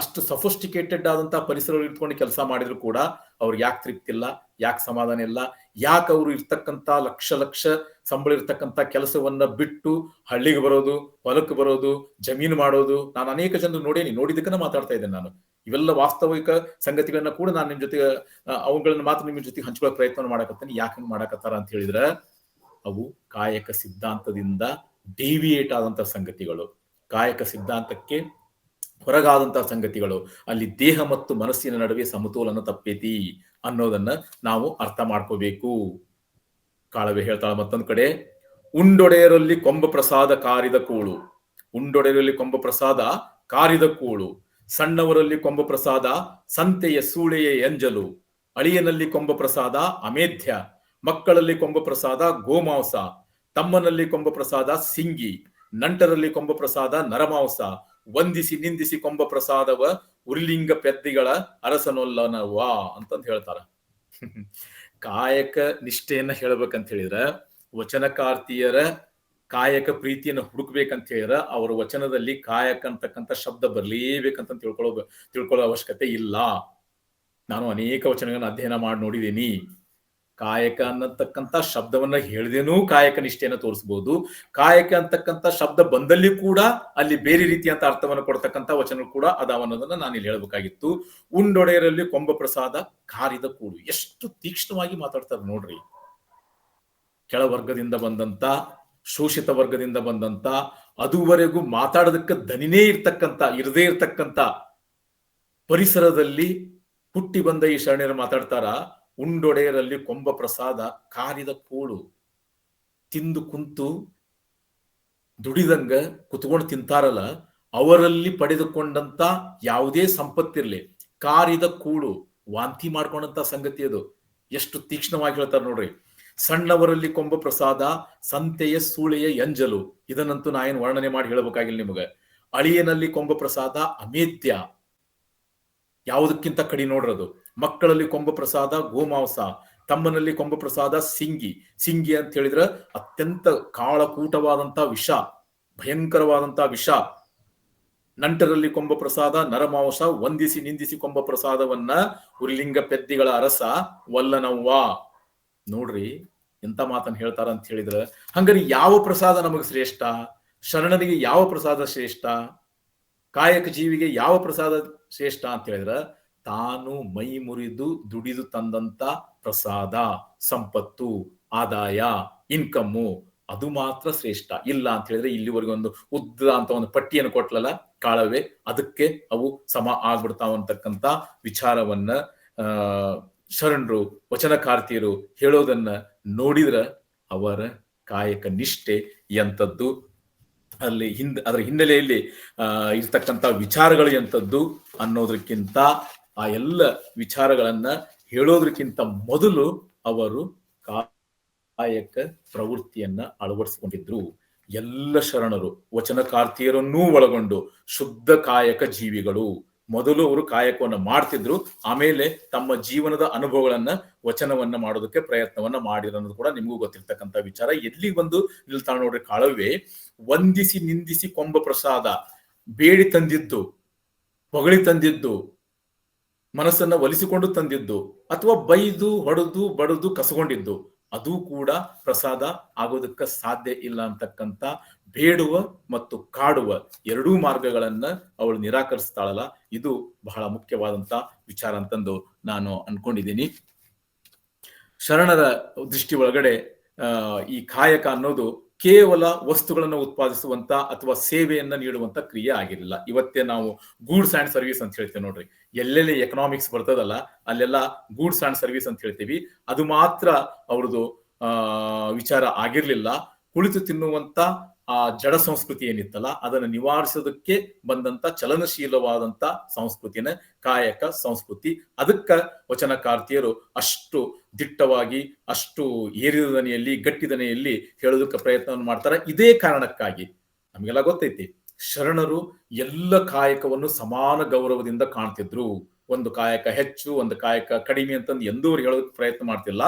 ಅಷ್ಟು ಸಫಿಸ್ಟಿಕೇಟೆಡ್ ಆದಂತಹ ಪರಿಸರಗಳು ಇಟ್ಕೊಂಡು ಕೆಲಸ ಮಾಡಿದ್ರು ಕೂಡ ಅವ್ರಿಗೆ ಯಾಕೆ ತೃಪ್ತಿ ಇಲ್ಲ, ಯಾಕೆ ಸಮಾಧಾನ ಇಲ್ಲ, ಯಾಕೆ ಅವರು ಇರ್ತಕ್ಕಂಥ ಲಕ್ಷ ಲಕ್ಷ ಸಂಬಳ ಇರ್ತಕ್ಕಂಥ ಕೆಲಸವನ್ನ ಬಿಟ್ಟು ಹಳ್ಳಿಗೆ ಬರೋದು, ಹೊಲಕ್ಕೆ ಬರೋದು, ಜಮೀನು ಮಾಡೋದು. ನಾನು ಅನೇಕ ಜನರು ನೋಡಿದಕ್ಕನ್ನ ಮಾತಾಡ್ತಾ ಇದ್ದೇನೆ. ನಾನು ಇವೆಲ್ಲ ವಾಸ್ತವಿಕ ಸಂಗತಿಗಳನ್ನ ಕೂಡ ನಾನು ನಿಮ್ ಜೊತೆ ಅವುಗಳನ್ನ ಮಾತ್ರ ನಿಮ್ ಜೊತೆ ಹಂಚ್ಕೊಳ್ಳೋ ಪ್ರಯತ್ನ ಮಾಡಕತ್ತೇನೆ. ಯಾಕೆ ಮಾಡಕತ್ತಾರ ಅಂತ ಹೇಳಿದ್ರೆ, ಅವು ಕಾಯಕ ಸಿದ್ಧಾಂತದಿಂದ ಡೆವಿಯೇಟ್ ಆದಂತಹ ಸಂಗತಿಗಳು, ಕಾಯಕ ಸಿದ್ಧಾಂತಕ್ಕೆ ಹೊರಗಾದಂತಹ ಸಂಗತಿಗಳು. ಅಲ್ಲಿ ದೇಹ ಮತ್ತು ಮನಸ್ಸಿನ ನಡುವೆ ಸಮತೋಲನ ತಪ್ಪೇತಿ ಅನ್ನೋದನ್ನ ನಾವು ಅರ್ಥ ಮಾಡ್ಕೋಬೇಕು. ಕಾಳವೆ ಹೇಳ್ತಾಳ ಮತ್ತೊಂದ್ ಕಡೆ, ಉಂಡೊಡೆಯರಲ್ಲಿ ಕೊಂಬ ಪ್ರಸಾದ ಕಾರಿದ ಕೂಳು, ಉಂಡೊಡೆಯರಲ್ಲಿ ಕೊಂಬ ಪ್ರಸಾದ ಕಾರಿದ ಕೂಳು, ಸಣ್ಣವರಲ್ಲಿ ಕೊಂಬ ಪ್ರಸಾದ ಸಂತೆಯ ಸೂಳೆಯ ಎಂಜಲು, ಅಳಿಯನಲ್ಲಿ ಕೊಂಬ ಪ್ರಸಾದ ಅಮೇಧ್ಯ, ಮಕ್ಕಳಲ್ಲಿ ಕೊಂಬ ಪ್ರಸಾದ ಗೋಮಾಂಸ, ತಮ್ಮನಲ್ಲಿ ಕೊಂಬ ಪ್ರಸಾದ ಸಿಂಗಿ, ನಂಟರಲ್ಲಿ ಕೊಂಬ ಪ್ರಸಾದ ನರಮಾಂಸ, ವಂದಿಸಿ ನಿಂದಿಸಿ ಕೊಂಬ ಪ್ರಸಾದವ ಉರ್ಲಿಂಗ ಪೆದ್ದಿಗಳ ಅರಸನೊಲ್ಲನವಾ ಅಂತಂದು ಹೇಳ್ತಾರ. ಕಾಯಕ ನಿಷ್ಠೆಯನ್ನ ಹೇಳ್ಬೇಕಂತ ಹೇಳಿದ್ರ ವಚನಕಾರ್ತಿಯರ ಕಾಯಕ ಪ್ರೀತಿಯನ್ನು ಹುಡುಕ್ಬೇಕಂತ ಹೇಳಿದ್ರೆ ಅವರ ವಚನದಲ್ಲಿ ಕಾಯಕ ಅಂತಕ್ಕಂಥ ಶಬ್ದ ಬರ್ಲೇಬೇಕಂತ ತಿಳ್ಕೊಳ್ಳೋ ಅವಶ್ಯಕತೆ ಇಲ್ಲ. ನಾನು ಅನೇಕ ವಚನಗಳನ್ನ ಅಧ್ಯಯನ ಮಾಡಿ ನೋಡಿದ್ದೀನಿ. ಕಾಯಕ ಅನ್ನತಕ್ಕಂಥ ಶಬ್ದವನ್ನ ಹೇಳ್ದೇನೂ ಕಾಯಕ ನಿಷ್ಠೆಯನ್ನು ತೋರಿಸಬಹುದು. ಕಾಯಕ ಅಂತಕ್ಕಂಥ ಶಬ್ದ ಬಂದಲ್ಲಿ ಕೂಡ ಅಲ್ಲಿ ಬೇರೆ ರೀತಿಯಂತ ಅರ್ಥವನ್ನು ಕೊಡ್ತಕ್ಕಂಥ ವಚನಗಳು ಕೂಡ ಅದಾವ ಅನ್ನೋದನ್ನ ನಾನು ಇಲ್ಲಿ ಹೇಳ್ಬೇಕಾಗಿತ್ತು. ಉಂಡೊಡೆಯರಲ್ಲಿ ಕೊಂಬ ಪ್ರಸಾದ ಕಾರಿದ ಕೂಡು. ಎಷ್ಟು ತೀಕ್ಷ್ಣವಾಗಿ ಮಾತಾಡ್ತಾರೆ ನೋಡ್ರಿ. ಕೆಳವರ್ಗದಿಂದ ಬಂದಂತ, ಶೋಷಿತ ವರ್ಗದಿಂದ ಬಂದಂತ, ಅದುವರೆಗೂ ಮಾತಾಡೋದಕ್ಕೆ ದನಿನೇ ಇರದೇ ಇರ್ತಕ್ಕಂಥ ಪರಿಸರದಲ್ಲಿ ಹುಟ್ಟಿ ಬಂದ ಈ ಶರಣರು ಮಾತಾಡ್ತಾರ. ಉಂಡೊಡೆಯರಲ್ಲಿ ಕೊಂಬ ಪ್ರಸಾದ ಕಾರಿದ ಕೂಳು. ತಿಂದು ಕುಂತು ದುಡಿದಂಗ ಕುತ್ಕೊಂಡು ತಿಂತಾರಲ್ಲ, ಅವರಲ್ಲಿ ಪಡೆದುಕೊಂಡಂತ ಯಾವುದೇ ಸಂಪತ್ತಿರ್ಲಿ, ಕಾರಿದ ಕೂಳು, ವಾಂತಿ ಮಾಡ್ಕೊಂಡಂತ ಸಂಗತಿ ಅದು. ಎಷ್ಟು ತೀಕ್ಷ್ಣವಾಗಿ ಹೇಳ್ತಾರೆ ನೋಡ್ರಿ. ಸಣ್ಣವರಲ್ಲಿ ಕೊಂಬ ಪ್ರಸಾದ ಸಂತೆಯ ಸೂಳೆಯ ಎಂಜಲು. ಇದನ್ನಂತೂ ನಾ ಏನು ವರ್ಣನೆ ಮಾಡಿ ಹೇಳಬೇಕಾಗಿಲ್ಲ ನಿಮಗೆ. ಅಳಿಯನಲ್ಲಿ ಕೊಂಬ ಪ್ರಸಾದ ಅಮೇತ್ಯ, ಯಾವುದಕ್ಕಿಂತ ಕಡಿ ನೋಡ್ರದು. ಮಕ್ಕಳಲ್ಲಿ ಕೊಂಬ ಪ್ರಸಾದ ಗೋಮಾಂಸ, ತಮ್ಮನಲ್ಲಿ ಕೊಂಬ ಪ್ರಸಾದ ಸಿಂಗಿ. ಸಿಂಗಿ ಅಂತ ಹೇಳಿದ್ರೆ ಅತ್ಯಂತ ಕಾಳಕೂಟವಾದಂತ ವಿಷ, ಭಯಂಕರವಾದಂತ ವಿಷ. ನಂಟರಲ್ಲಿ ಕೊಂಬ ಪ್ರಸಾದ ನರಮಾಂಸ, ವಂದಿಸಿ ನಿಂದಿಸಿ ಕೊಂಬ ಪ್ರಸಾದವನ್ನ ಉರ್ಲಿಂಗ ಪೆದ್ದಿಗಳ ಅರಸ ವಲ್ಲನವ್ವ. ನೋಡ್ರಿ ಎಂತ ಮಾತನ್ನ ಹೇಳ್ತಾರ ಅಂತ ಹೇಳಿದ್ರೆ, ಹಂಗಾರೆ ಯಾವ ಪ್ರಸಾದ ನಮಗೆ ಶ್ರೇಷ್ಠ? ಶರಣನಿಗೆ ಯಾವ ಪ್ರಸಾದ ಶ್ರೇಷ್ಠ? ಕಾಯಕ ಜೀವಿಗೆ ಯಾವ ಪ್ರಸಾದ ಶ್ರೇಷ್ಠ ಅಂತ ಹೇಳಿದ್ರೆ, ತಾನು ಮೈ ಮುರಿದು ದುಡಿದು ತಂದಂತ ಪ್ರಸಾದ, ಸಂಪತ್ತು, ಆದಾಯ, ಇನ್ಕಮ್ಮು, ಅದು ಮಾತ್ರ ಶ್ರೇಷ್ಠ. ಇಲ್ಲ ಅಂತ ಹೇಳಿದ್ರೆ ಇಲ್ಲಿವರೆಗೆ ಒಂದು ಉದ್ದ ಅಂತ ಒಂದು ಪಟ್ಟಿಯನ್ನು ಕೊಟ್ಲಲ್ಲ ಕಾಳವೆ, ಅದಕ್ಕೆ ಅವು ಸಮ ಆಗ್ಬಿಡ್ತಾವ ಅಂತಕ್ಕಂಥ ವಿಚಾರವನ್ನ ಶರಣರು, ವಚನಕಾರ್ತಿಯರು ಹೇಳೋದನ್ನ ನೋಡಿದ್ರ ಅವರ ಕಾಯಕ ನಿಷ್ಠೆ ಎಂಥದ್ದು, ಅಲ್ಲಿ ಅದರ ಹಿನ್ನೆಲೆಯಲ್ಲಿ ಇರ್ತಕ್ಕಂಥ ವಿಚಾರಗಳು ಎಂಥದ್ದು ಅನ್ನೋದಕ್ಕಿಂತ, ಆ ಎಲ್ಲ ವಿಚಾರಗಳನ್ನ ಹೇಳೋದಕ್ಕಿಂತ ಮೊದಲು ಅವರು ಕಾಯಕ ಪ್ರವೃತ್ತಿಯನ್ನ ಅಳವಡಿಸಿಕೊಂಡಿದ್ರು. ಎಲ್ಲ ಶರಣರು, ವಚನಕಾರ್ತಿಯರನ್ನೂ ಒಳಗೊಂಡು ಶುದ್ಧ ಕಾಯಕ ಜೀವಿಗಳು. ಮೊದಲು ಅವರು ಕಾಯಕವನ್ನ ಮಾಡ್ತಿದ್ರು, ಆಮೇಲೆ ತಮ್ಮ ಜೀವನದ ಅನುಭವಗಳನ್ನ ವಚನವನ್ನ ಮಾಡೋದಕ್ಕೆ ಪ್ರಯತ್ನವನ್ನ ಮಾಡಿದ್ರು ಅನ್ನೋದು ಕೂಡ ನಿಮಗೂ ಗೊತ್ತಿರ್ತಕ್ಕಂಥ ವಿಚಾರ. ಎಲ್ಲಿ ಬಂದು ನಿಲ್ತಾಳ ನೋಡ್ರಿ ಕಾಳವೆ. ವಂದಿಸಿ ನಿಂದಿಸಿ ಕೊಂಬ ಪ್ರಸಾದ, ಬೇಡಿ ತಂದಿದ್ದು, ಹೊಗಳಿ ತಂದಿದ್ದು, ಮನಸ್ಸನ್ನ ಒಲಿಸಿಕೊಂಡು ತಂದಿದ್ದು, ಅಥವಾ ಬೈದು ಹೊಡೆದು ಬಡದು ಕಸಗೊಂಡಿದ್ದು, ಅದು ಕೂಡ ಪ್ರಸಾದ ಆಗೋದಕ್ಕೆ ಸಾಧ್ಯ ಇಲ್ಲ ಅಂತಕ್ಕಂಥ ಬೇಡುವ ಮತ್ತು ಕಾಡುವ ಎರಡೂ ಮಾರ್ಗಗಳನ್ನ ಅವಳು ನಿರಾಕರಿಸ್ತಾಳಲ್ಲ, ಇದು ಬಹಳ ಮುಖ್ಯವಾದಂತ ವಿಚಾರ ಅಂತಂದು ನಾನು ಅನ್ಕೊಂಡಿದ್ದೀನಿ. ಶರಣರ ದೃಷ್ಟಿ ಒಳಗಡೆ ಈ ಕಾಯಕ ಅನ್ನೋದು ಕೇವಲ ವಸ್ತುಗಳನ್ನು ಉತ್ಪಾದಿಸುವಂತ ಅಥವಾ ಸೇವೆಯನ್ನ ನೀಡುವಂತ ಕ್ರಿಯೆ ಆಗಿರಲಿಲ್ಲ. ಇವತ್ತೇ ನಾವು ಗೂಡ್ಸ್ ಅಂಡ್ ಸರ್ವಿಸ್ ಅಂತ ಹೇಳ್ತೇವೆ ನೋಡ್ರಿ. ಎಲ್ಲೆಲ್ಲಿ ಎಕನಾಮಿಕ್ಸ್ ಬರ್ತದಲ್ಲ ಅಲ್ಲೆಲ್ಲ ಗೂಡ್ಸ್ ಅಂಡ್ ಸರ್ವಿಸ್ ಅಂತ ಹೇಳ್ತೀವಿ. ಅದು ಮಾತ್ರ ಅವ್ರದ್ದು ವಿಚಾರ ಆಗಿರ್ಲಿಲ್ಲ. ಕುಳಿತು ತಿನ್ನುವಂತ ಆ ಜಡ ಸಂಸ್ಕೃತಿ ಏನಿತ್ತಲ್ಲ ಅದನ್ನು ನಿವಾರಿಸೋದಕ್ಕೆ ಬಂದಂತ ಚಲನಶೀಲವಾದಂತ ಸಂಸ್ಕೃತಿನ ಕಾಯಕ ಸಂಸ್ಕೃತಿ. ಅದಕ್ಕ ವಚನಕಾರ್ತಿಯರು ಅಷ್ಟು ದಿಟ್ಟವಾಗಿ, ಅಷ್ಟು ಏರಿದ ದನಿಯಲ್ಲಿ, ಗಟ್ಟಿ ದನಿಯಲ್ಲಿ ಹೇಳೋದಕ್ಕೆ ಪ್ರಯತ್ನವನ್ನು ಮಾಡ್ತಾರೆ. ಇದೇ ಕಾರಣಕ್ಕಾಗಿ ನಮಗೆಲ್ಲ ಗೊತ್ತೈತಿ, ಶರಣರು ಎಲ್ಲ ಕಾಯಕವನ್ನು ಸಮಾನ ಗೌರವದಿಂದ ಕಾಣ್ತಿದ್ರು. ಒಂದು ಕಾಯಕ ಹೆಚ್ಚು, ಒಂದು ಕಾಯಕ ಕಡಿಮೆ ಅಂತಂದು ಎಂದೂ ಅವ್ರು ಹೇಳೋದಕ್ಕೆ ಪ್ರಯತ್ನ ಮಾಡ್ತಿಲ್ಲ.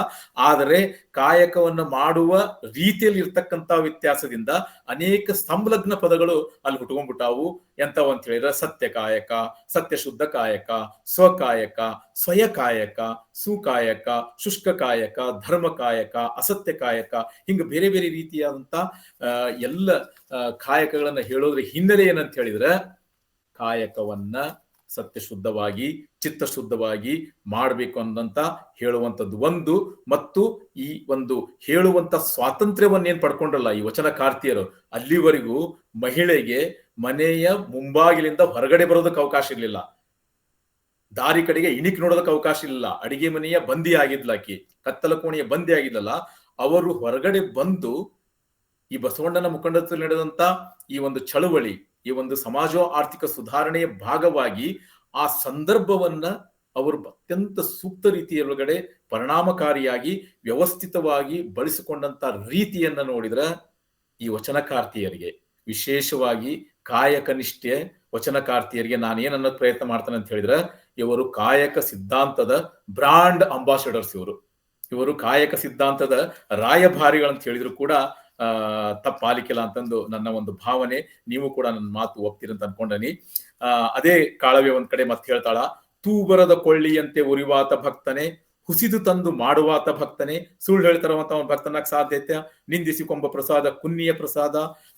ಆದರೆ ಕಾಯಕವನ್ನು ಮಾಡುವ ರೀತಿಯಲ್ಲಿ ಇರ್ತಕ್ಕಂಥ ವ್ಯತ್ಯಾಸದಿಂದ ಅನೇಕ ಸಂಲಗ್ನ ಪದಗಳು ಅಲ್ಲಿ ಹುಟ್ಕೊಂಡ್ಬಿಟ್ಟಾವು. ಎಂತವು ಅಂತ ಹೇಳಿದ್ರೆ ಸತ್ಯ ಕಾಯಕ, ಸತ್ಯ ಶುದ್ಧ ಕಾಯಕ, ಸ್ವಕಾಯಕ, ಸ್ವಯ ಕಾಯಕ, ಸುಕಾಯಕ, ಶುಷ್ಕ ಕಾಯಕ, ಧರ್ಮ ಕಾಯಕ, ಅಸತ್ಯ ಕಾಯಕ, ಹಿಂಗ ಬೇರೆ ಬೇರೆ ರೀತಿಯಾದಂತ ಎಲ್ಲ ಕಾಯಕಗಳನ್ನ ಹೇಳೋದ್ರ ಹಿನ್ನೆಲೆ ಏನಂತ ಹೇಳಿದ್ರೆ, ಕಾಯಕವನ್ನ ಸತ್ಯ ಶುದ್ಧವಾಗಿ, ಚಿತ್ತ ಶುದ್ಧವಾಗಿ ಮಾಡಬೇಕು ಅನ್ನಂತ ಹೇಳುವಂಥದ್ದು ಒಂದು. ಮತ್ತು ಈ ಒಂದು ಹೇಳುವಂತ ಸ್ವಾತಂತ್ರ್ಯವನ್ನೇನ್ ಪಡ್ಕೊಂಡ್ರಲ್ಲ ಈ ವಚನಕಾರ್ತಿಯರು, ಅಲ್ಲಿವರೆಗೂ ಮಹಿಳೆಗೆ ಮನೆಯ ಮುಂಬಾಗಿಲಿಂದ ಹೊರಗಡೆ ಬರೋದಕ್ಕೆ ಅವಕಾಶ ಇರ್ಲಿಲ್ಲ, ದಾರಿ ಕಡೆಗೆ ಇಣಿಕ್ ನೋಡೋದಕ್ಕೆ ಅವಕಾಶ ಇರಲಿಲ್ಲ. ಅಡಿಗೆ ಮನೆಯ ಬಂದಿ ಆಗಿದ್ಲಾಕಿ, ಕತ್ತಲ ಕೋಣೆಯ ಬಂದಿ ಆಗಿದ್ಲಲ್ಲ, ಅವರು ಹೊರಗಡೆ ಬಂದು ಈ ಬಸವಣ್ಣನ ಮುಖಂಡತ್ವದಲ್ಲಿ ನಡೆದಂತ ಈ ಒಂದು ಚಳುವಳಿ, ಈ ಒಂದು ಸಮಾಜ ಆರ್ಥಿಕ ಸುಧಾರಣೆಯ ಭಾಗವಾಗಿ ಆ ಸಂದರ್ಭವನ್ನ ಅವರು ಅತ್ಯಂತ ಸೂಕ್ತ ರೀತಿಯೊಳಗಡೆ ಪರಿಣಾಮಕಾರಿಯಾಗಿ ವ್ಯವಸ್ಥಿತವಾಗಿ ಬಳಸಿಕೊಂಡಂತ ರೀತಿಯನ್ನ ನೋಡಿದ್ರ ಈ ವಚನಕಾರ್ತಿಯರಿಗೆ, ವಿಶೇಷವಾಗಿ ಕಾಯಕ ನಿಷ್ಠೆ ವಚನಕಾರ್ತಿಯರಿಗೆ ನಾನೇನ್ ಅನ್ನೋದು ಪ್ರಯತ್ನ ಮಾಡ್ತಾನೆ ಅಂತ ಹೇಳಿದ್ರೆ, ಇವರು ಕಾಯಕ ಸಿದ್ಧಾಂತದ ಬ್ರಾಂಡ್ ಅಂಬಾಸಿಡರ್ಸ್. ಇವರು ಕಾಯಕ ಸಿದ್ಧಾಂತದ ರಾಯಭಾರಿಗಳಂತ ಹೇಳಿದ್ರು ಕೂಡ ತಪ್ಪಾಲಿಕ್ಕಿಲ್ಲ ಅಂತಂದು ನನ್ನ ಒಂದು ಭಾವನೆ. ನೀವು ಕೂಡ ನನ್ನ ಮಾತು ಒಪ್ತೀರಂತ ಅನ್ಕೊಂಡನಿ. ಅದೇ ಕಾಳವ್ಯ ಒಂದ್ ಕಡೆ ಮತ್ತೆ ಹೇಳ್ತಾಳ, ತೂಬರದ ಕೊಳ್ಳಿಯಂತೆ ಉರಿವಾತ ಭಕ್ತನೇ, ಹುಸಿದು ತಂದು ಮಾಡುವಾತ ಭಕ್ತನೇ. ಸುಳ್ಳು ಹೇಳ್ತಾರಂತ ಅವನ ಭಕ್ತನಾಗ ಸಾಧ್ಯತೆ. ನಿಂದಿಸಿಕೊಂಬ ಪ್ರಸಾದ ಕುನ್ನಿಯ ಪ್ರಸಾದ,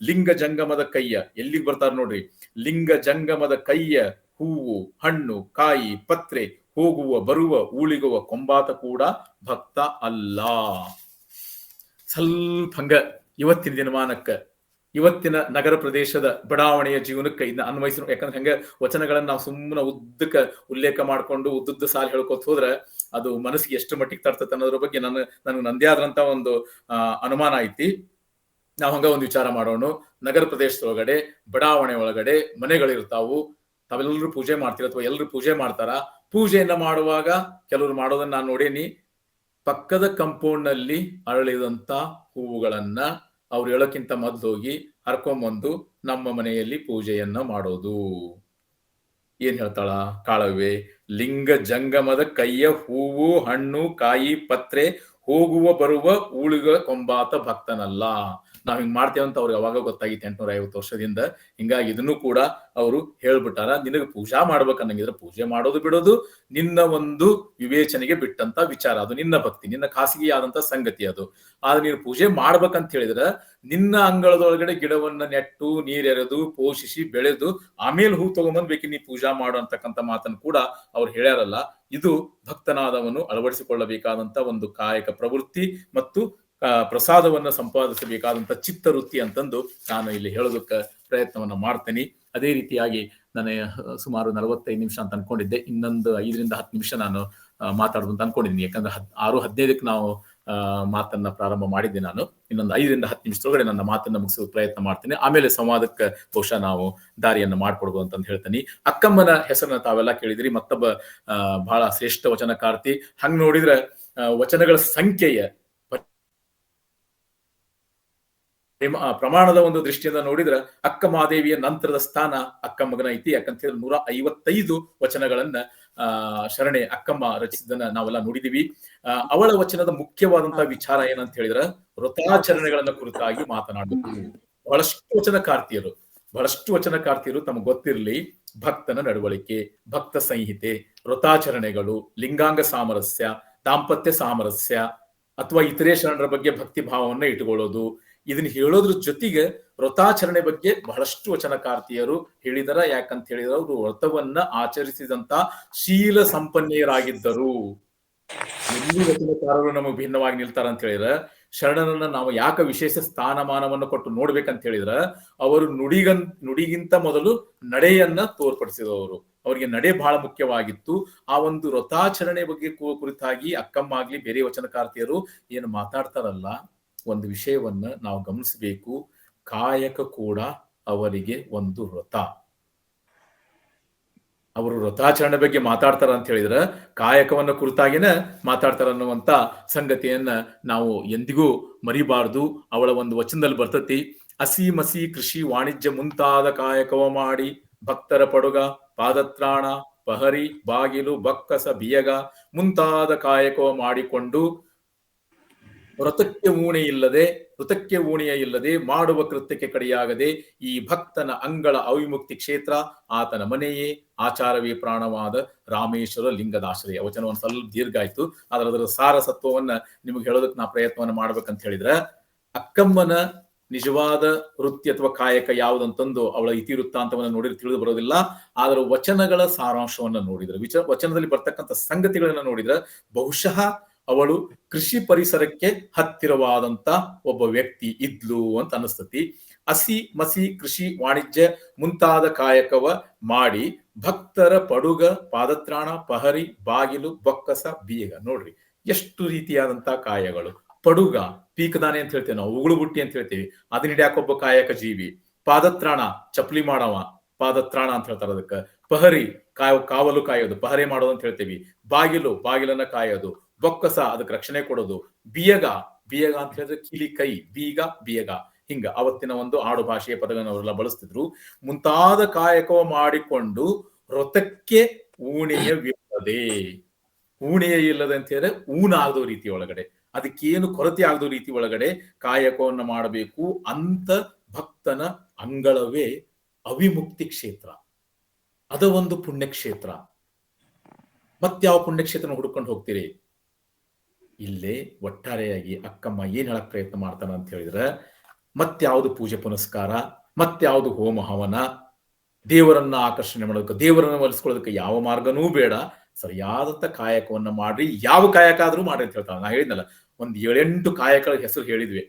ಲಿಂಗ ಜಂಗಮದ ಕೈಯ. ಎಲ್ಲಿಗೆ ಬರ್ತಾರ ನೋಡ್ರಿ, ಲಿಂಗ ಜಂಗಮದ ಕೈಯ ಹೂವು ಹಣ್ಣು ಕಾಯಿ ಪತ್ರೆ, ಹೋಗುವ ಬರುವ ಉಳಿಗುವ ಕೊಂಬಾತ ಕೂಡ ಭಕ್ತ ಅಲ್ಲ. ಸ್ವಲ್ಪ ಹಂಗ ಇವತ್ತಿನ ದಿನಮಾನಕ್ಕ, ಇವತ್ತಿನ ನಗರ ಪ್ರದೇಶದ ಬಡಾವಣೆಯ ಜೀವನಕ್ಕೆ ಇನ್ನು ಅನ್ವಯಿಸ. ಯಾಕಂದ್ರೆ ಹಂಗ ವಚನಗಳನ್ನ ನಾವು ಸುಮ್ಮನೆ ಉದ್ದಕ್ಕೆ ಉಲ್ಲೇಖ ಮಾಡ್ಕೊಂಡು ಉದ್ದುದ್ದ ಸಾಲ ಹೇಳ್ಕೊತ ಹೋದ್ರೆ ಅದು ಮನಸ್ಸಿಗೆ ಎಷ್ಟು ಮಟ್ಟಿಗೆ ತರ್ತದೆ ಅನ್ನೋದ್ರ ಬಗ್ಗೆ ನನಗೆ ನಂದೇ ಆದಂತ ಒಂದು ಅನುಮಾನ ಐತಿ. ನಾವು ಹಂಗ ಒಂದು ವಿಚಾರ ಮಾಡೋಣ. ನಗರ ಪ್ರದೇಶದೊಳಗಡೆ ಬಡಾವಣೆ ಒಳಗಡೆ ಮನೆಗಳಿರ್ತಾವು. ತಾವೆಲ್ಲರೂ ಪೂಜೆ ಮಾಡ್ತೀರ ಅಥವಾ ಎಲ್ಲರೂ ಪೂಜೆ ಮಾಡ್ತಾರ. ಪೂಜೆಯನ್ನ ಮಾಡುವಾಗ ಕೆಲವರು ಮಾಡೋದನ್ನ ನಾನು ನೋಡೇನಿ. ಪಕ್ಕದ ಕಂಪೌಂಡ್ ನಲ್ಲಿ ಅರಳಿದಂತ ಹೂವುಗಳನ್ನ ಅವ್ರು ಹೇಳೋಕ್ಕಿಂತ ಮೊದ್ಲು ಹೋಗಿ ಹರ್ಕೊಂಬಂದು ನಮ್ಮ ಮನೆಯಲ್ಲಿ ಪೂಜೆಯನ್ನ ಮಾಡೋದು. ಏನ್ ಹೇಳ್ತಾಳ ಕಾಳವ್ವೆ, ಲಿಂಗ ಜಂಗಮದ ಕೈಯ ಹೂವು ಹಣ್ಣು ಕಾಯಿ ಪತ್ರೆ, ಹೋಗುವ ಬರುವ ಉಳಿಗ ಕೊಂಬಾತ ಭಕ್ತನಲ್ಲ. ನಾವ್ ಹಿಂಗ್ ಮಾಡ್ತೇವಂತ ಅವ್ರಿಗೆ ಅವಾಗ ಗೊತ್ತಾಗಿತ್ತು 850 ವರ್ಷದಿಂದ. ಹಿಂಗಾಗಿ ಇದನ್ನು ಕೂಡ ಅವರು ಹೇಳ್ಬಿಟ್ಟಾರ. ನಿನಗೆ ಪೂಜಾ ಮಾಡ್ಬೇಕನ್ನಂಗಿದ್ರೆ ಪೂಜೆ ಮಾಡೋದು ಬಿಡೋದು ನಿನ್ನ ಒಂದು ವಿವೇಚನೆಗೆ ಬಿಟ್ಟಂತ ವಿಚಾರ. ಅದು ನಿನ್ನ ಭಕ್ತಿ, ನಿನ್ನ ಖಾಸಗಿಯಾದಂತ ಸಂಗತಿ ಅದು. ಆದ್ರೆ ನೀನು ಪೂಜೆ ಮಾಡ್ಬೇಕಂತ ಹೇಳಿದ್ರೆ ನಿನ್ನ ಅಂಗಳದೊಳಗಡೆ ಗಿಡವನ್ನ ನೆಟ್ಟು ನೀರೆರೆದು ಪೋಷಿಸಿ ಬೆಳೆದು ಆಮೇಲೆ ಹೂ ತಗೊಂಬಂದ್ಬೇಕು ನೀ ಪೂಜಾ ಮಾಡು ಅಂತಕ್ಕಂಥ ಮಾತನ್ನು ಕೂಡ ಅವ್ರು ಹೇಳ್ಯಾರಲ್ಲ. ಇದು ಭಕ್ತನಾದವನು ಅಳವಡಿಸಿಕೊಳ್ಳಬೇಕಾದಂತ ಒಂದು ಕಾಯಕ ಪ್ರವೃತ್ತಿ ಮತ್ತು ಪ್ರಸಾದವನ್ನ ಸಂಪಾದಿಸಬೇಕಾದಂತ ಚಿತ್ತವೃತ್ತಿ ಅಂತಂದು ನಾನು ಇಲ್ಲಿ ಹೇಳೋದಕ್ಕೆ ಪ್ರಯತ್ನವನ್ನ ಮಾಡ್ತೇನೆ. ಅದೇ ರೀತಿಯಾಗಿ ನಾನು ಸುಮಾರು 45 ನಿಮಿಷ ಅಂತ ಅನ್ಕೊಂಡಿದ್ದೆ. ಇನ್ನೊಂದು 5 ರಿಂದ 10 ನಿಮಿಷ ನಾನು ಮಾತಾಡೋದು ಅಂತ ಅನ್ಕೊಂಡಿದ್ದೀನಿ. ಯಾಕಂದ್ರೆ 6:15ಕ್ಕೆ ನಾವು ಮಾತನ್ನ ಪ್ರಾರಂಭ ಮಾಡಿದ್ದೆ. ನಾನು ಇನ್ನೊಂದು 5 ರಿಂದ 10 ನಿಮಿಷದೊಳಗಡೆ ನನ್ನ ಮಾತನ್ನ ಮುಗಿಸುವ ಪ್ರಯತ್ನ ಮಾಡ್ತೇನೆ. ಆಮೇಲೆ ಸಂವಾದಕ್ಕೆ ಬಹುಶಃ ನಾವು ದಾರಿಯನ್ನು ಮಾಡ್ಕೊಡ್ಬೋದು ಅಂತ ಹೇಳ್ತೀನಿ. ಅಕ್ಕಮ್ಮನ ಹೆಸರನ್ನ ತಾವೆಲ್ಲ ಕೇಳಿದ್ರಿ. ಮತ್ತೊಬ್ಬ ಬಹಳ ಶ್ರೇಷ್ಠ ವಚನಕಾರ್ತಿ. ಹಂಗ್ ನೋಡಿದ್ರೆ ವಚನಗಳ ಸಂಖ್ಯೆಯ ಪ್ರಮಾಣದ ಒಂದು ದೃಷ್ಟಿಯಿಂದ ನೋಡಿದ್ರೆ ಅಕ್ಕ ಮಹಾದೇವಿಯ ನಂತರದ ಸ್ಥಾನ ಅಕ್ಕಮ್ಮಗನ ಐತಿ. ಯಾಕಂತ ಹೇಳಿದ್ರೆ 155 ವಚನಗಳನ್ನ ಶರಣೆ ಅಕ್ಕಮ್ಮ ರಚಿಸಿದ್ದನ್ನ ನಾವೆಲ್ಲ ನೋಡಿದೀವಿ. ಅವಳ ವಚನದ ಮುಖ್ಯವಾದಂತಹ ವಿಚಾರ ಏನಂತ ಹೇಳಿದ್ರೆ ವ್ರತಾಚರಣೆಗಳನ್ನ ಕುರಿತಾಗಿ ಮಾತನಾಡಬೇಕು. ಬಹಳಷ್ಟು ವಚನಕಾರ್ತಿಯರು ತಮಗೆ ಗೊತ್ತಿರಲಿ ಭಕ್ತನ ನಡವಳಿಕೆ, ಭಕ್ತ ಸಂಹಿತೆ, ವ್ರತಾಚರಣೆಗಳು, ಲಿಂಗಾಂಗ ಸಾಮರಸ್ಯ, ದಾಂಪತ್ಯ ಸಾಮರಸ್ಯ ಅಥವಾ ಇತರೆ ಶರಣರ ಬಗ್ಗೆ ಭಕ್ತಿ ಭಾವವನ್ನ ಇಟ್ಕೊಳ್ಳೋದು, ಇದನ್ನ ಹೇಳೋದ್ರ ಜೊತೆಗೆ ವ್ರತಾಚರಣೆ ಬಗ್ಗೆ ಬಹಳಷ್ಟು ವಚನಕಾರ್ತಿಯರು ಹೇಳಿದಾರ. ಯಾಕಂತ ಹೇಳಿದ್ರೆ ಅವರು ವ್ರತವನ್ನ ಆಚರಿಸಿದಂತ ಶೀಲ ಸಂಪನ್ನೆಯರಾಗಿದ್ದರು. ಎಲ್ಲಿ ವಚನಕಾರರು ನಮಗೆ ಭಿನ್ನವಾಗಿ ನಿಲ್ತಾರ ಅಂತ ಹೇಳಿದ್ರೆ, ಶರಣರನ್ನ ನಾವು ಯಾಕೆ ವಿಶೇಷ ಸ್ಥಾನಮಾನವನ್ನು ಕೊಟ್ಟು ನೋಡ್ಬೇಕಂತ ಹೇಳಿದ್ರೆ ಅವರು ನುಡಿಗಿಂತ ಮೊದಲು ನಡೆಯನ್ನ ತೋರ್ಪಡಿಸಿದವರು. ಅವರಿಗೆ ನಡೆ ಬಹಳ ಮುಖ್ಯವಾಗಿತ್ತು. ಆ ಒಂದು ವ್ರತಾಚರಣೆ ಬಗ್ಗೆ ಕುರಿತಾಗಿ ಅಕ್ಕಮ್ಮ ಆಗ್ಲಿ ಬೇರೆ ವಚನಕಾರ್ತಿಯರು ಏನು ಮಾತಾಡ್ತಾರಲ್ಲ, ಒಂದು ವಿಷಯವನ್ನ ನಾವು ಗಮನಿಸಬೇಕು. ಕಾಯಕ ಕೂಡ ಅವರಿಗೆ ಒಂದು ವ್ರತ. ಅವರು ವ್ರತಾಚರಣೆ ಬಗ್ಗೆ ಮಾತಾಡ್ತಾರ ಅಂತ ಹೇಳಿದ್ರೆ ಕಾಯಕವನ್ನ ಕುರಿತಾಗಿನ ಮಾತಾಡ್ತಾರ ಅನ್ನುವಂತ ಸಂಗತಿಯನ್ನ ನಾವು ಎಂದಿಗೂ ಮರಿಬಾರ್ದು. ಅವಳ ಒಂದು ವಚನದಲ್ಲಿ ಬರ್ತತಿ, ಹಸಿ ಮಸಿ ಕೃಷಿ ವಾಣಿಜ್ಯ ಮುಂತಾದ ಕಾಯಕವ ಮಾಡಿ ಭಕ್ತರ ಪಡುಗ ಪಾದತ್ರಾಣ ಪಹರಿ ಬಾಗಿಲು ಬಕ್ಕಸ ಬಿಯಗ ಮುಂತಾದ ಕಾಯಕವ ಮಾಡಿಕೊಂಡು ವ್ರತಕ್ಕೆ ಊಣೆಯ ಇಲ್ಲದೆ ಮಾಡುವ ಕೃತ್ಯಕ್ಕೆ ಕಡೆಯಾಗದೆ ಈ ಭಕ್ತನ ಅಂಗಳ ಅವಿಮುಕ್ತಿ ಕ್ಷೇತ್ರ ಆತನ ಮನೆಯೇ ಆಚಾರವೇ ಪ್ರಾಣವಾದ ರಾಮೇಶ್ವರ ಲಿಂಗದಾಶ್ರಯ. ವಚನವನ್ನು ಸ್ವಲ್ಪ ದೀರ್ಘ ಆಯ್ತು, ಆದ್ರೆ ಅದರ ಸಾರಸತ್ವವನ್ನ ನಿಮಗೆ ಹೇಳೋದಕ್ಕೆ ನಾ ಪ್ರಯತ್ನವನ್ನ ಮಾಡ್ಬೇಕಂತ ಹೇಳಿದ್ರೆ, ಅಕ್ಕಮ್ಮನ ನಿಜವಾದ ವೃತ್ತಿ ಅಥವಾ ಕಾಯಕ ಯಾವುದಂತಂದು ಅವಳ ಇತಿವೃತ್ತಾಂತವನ್ನ ನೋಡಿದ್ರೆ ತಿಳಿದು ಬರೋದಿಲ್ಲ. ಆದ್ರೆ ವಚನಗಳ ಸಾರಾಂಶವನ್ನ ನೋಡಿದ್ರೆ, ವಚನದಲ್ಲಿ ಬರ್ತಕ್ಕಂಥ ಸಂಗತಿಗಳನ್ನ ನೋಡಿದ್ರೆ ಬಹುಶಃ ಅವಳು ಕೃಷಿ ಪರಿಸರಕ್ಕೆ ಹತ್ತಿರವಾದಂತ ಒಬ್ಬ ವ್ಯಕ್ತಿ ಇದ್ಲು ಅಂತ ಅನಿಸ್ತತಿ. ಹಸಿ ಮಸಿ ಕೃಷಿ ವಾಣಿಜ್ಯ ಮುಂತಾದ ಕಾಯಕವ ಮಾಡಿ ಭಕ್ತರ ಪಡುಗ ಪಾದತ್ರಾಣ ಪಹರಿ ಬಾಗಿಲು ಬೊಕ್ಕಸ ಬೀಗ. ನೋಡ್ರಿ ಎಷ್ಟು ರೀತಿಯಾದಂತ ಕಾಯಗಳು. ಪಡುಗ ಪೀಕದಾನೆ ಅಂತ ಹೇಳ್ತೇವೆ ನಾವು, ಉಗುಳು ಬುಟ್ಟಿ ಅಂತ ಹೇಳ್ತೇವಿ, ಅದನ್ನ ಹಿಡಿಯಾಕೊಬ್ಬ ಕಾಯಕ ಜೀವಿ. ಪಾದತ್ರಾಣ ಚಪ್ಪಲಿ ಮಾಡವ ಪಾದತ್ರಾಣ ಅಂತ ಹೇಳ್ತಾರ ಅದಕ್ಕೆ. ಪಹರಿ ಕಾವಲು ಕಾಯೋದು, ಪಹರೆ ಮಾಡೋದು ಅಂತ ಹೇಳ್ತೇವಿ. ಬಾಗಿಲನ್ನ ಕಾಯೋದು. ಬೊಕ್ಕಸ ಅದಕ್ಕೆ ರಕ್ಷಣೆ ಕೊಡೋದು. ಬಿಯಗ ಅಂತ ಹೇಳಿದ್ರೆ ಕಿಲಿ ಕೈ, ಬಿಯಗ ಹಿಂಗ ಅವತ್ತಿನ ಒಂದು ಆಡು ಭಾಷೆಯ ಪದಗಳನ್ನು ಅವರೆಲ್ಲ ಬಳಸ್ತಿದ್ರು. ಮುಂತಾದ ಕಾಯಕವ ಮಾಡಿಕೊಂಡು ವ್ರತಕ್ಕೆ ಊಣೆಯ ಇಲ್ಲದೆ ಅಂತ ಹೇಳಿದ್ರೆ ಊನಾಗೋ ರೀತಿ ಒಳಗಡೆ ಅದಕ್ಕೇನು ಕೊರತೆ ಆಗದ ರೀತಿ ಒಳಗಡೆ ಕಾಯಕವನ್ನ ಮಾಡಬೇಕು ಅಂತ ಭಕ್ತನ ಅಂಗಳವೇ ಅವಿಮುಕ್ತಿ ಕ್ಷೇತ್ರ. ಅದ ಒಂದು ಪುಣ್ಯಕ್ಷೇತ್ರ. ಮತ್ಯಾವ ಪುಣ್ಯಕ್ಷೇತ್ರನ ಹುಡ್ಕೊಂಡು ಹೋಗ್ತೀರಿ? ಇಲ್ಲೇ ಒಟ್ಟಾರೆಯಾಗಿ ಅಕ್ಕಮ್ಮ ಏನ್ ಹೇಳಕ್ ಪ್ರಯತ್ನ ಮಾಡ್ತಾನ ಅಂತ ಹೇಳಿದ್ರೆ, ಮತ್ಯಾವುದು ಪೂಜೆ ಪುನಸ್ಕಾರ, ಮತ್ಯಾವುದು ಹೋಮ ಹವನ, ದೇವರನ್ನ ಆಕರ್ಷಣೆ ಮಾಡೋದಕ್ಕೆ, ದೇವರನ್ನ ಒಲಿಸ್ಕೊಳ್ಳೋದಕ್ಕೆ ಯಾವ ಮಾರ್ಗನೂ ಬೇಡ. ಸರಿಯಾದಂತ ಕಾಯಕವನ್ನ ಮಾಡ್ರಿ. ಯಾವ ಕಾಯಕ ಆದ್ರೂ ಮಾಡ್ರಿ ಅಂತ ಹೇಳ್ತಾನೆ. ನಾ ಹೇಳಿದ್ನಲ್ಲ, ಒಂದ್ 7-8 ಕಾಯಕಗಳ ಹೆಸರು ಹೇಳಿದ್ವಿ.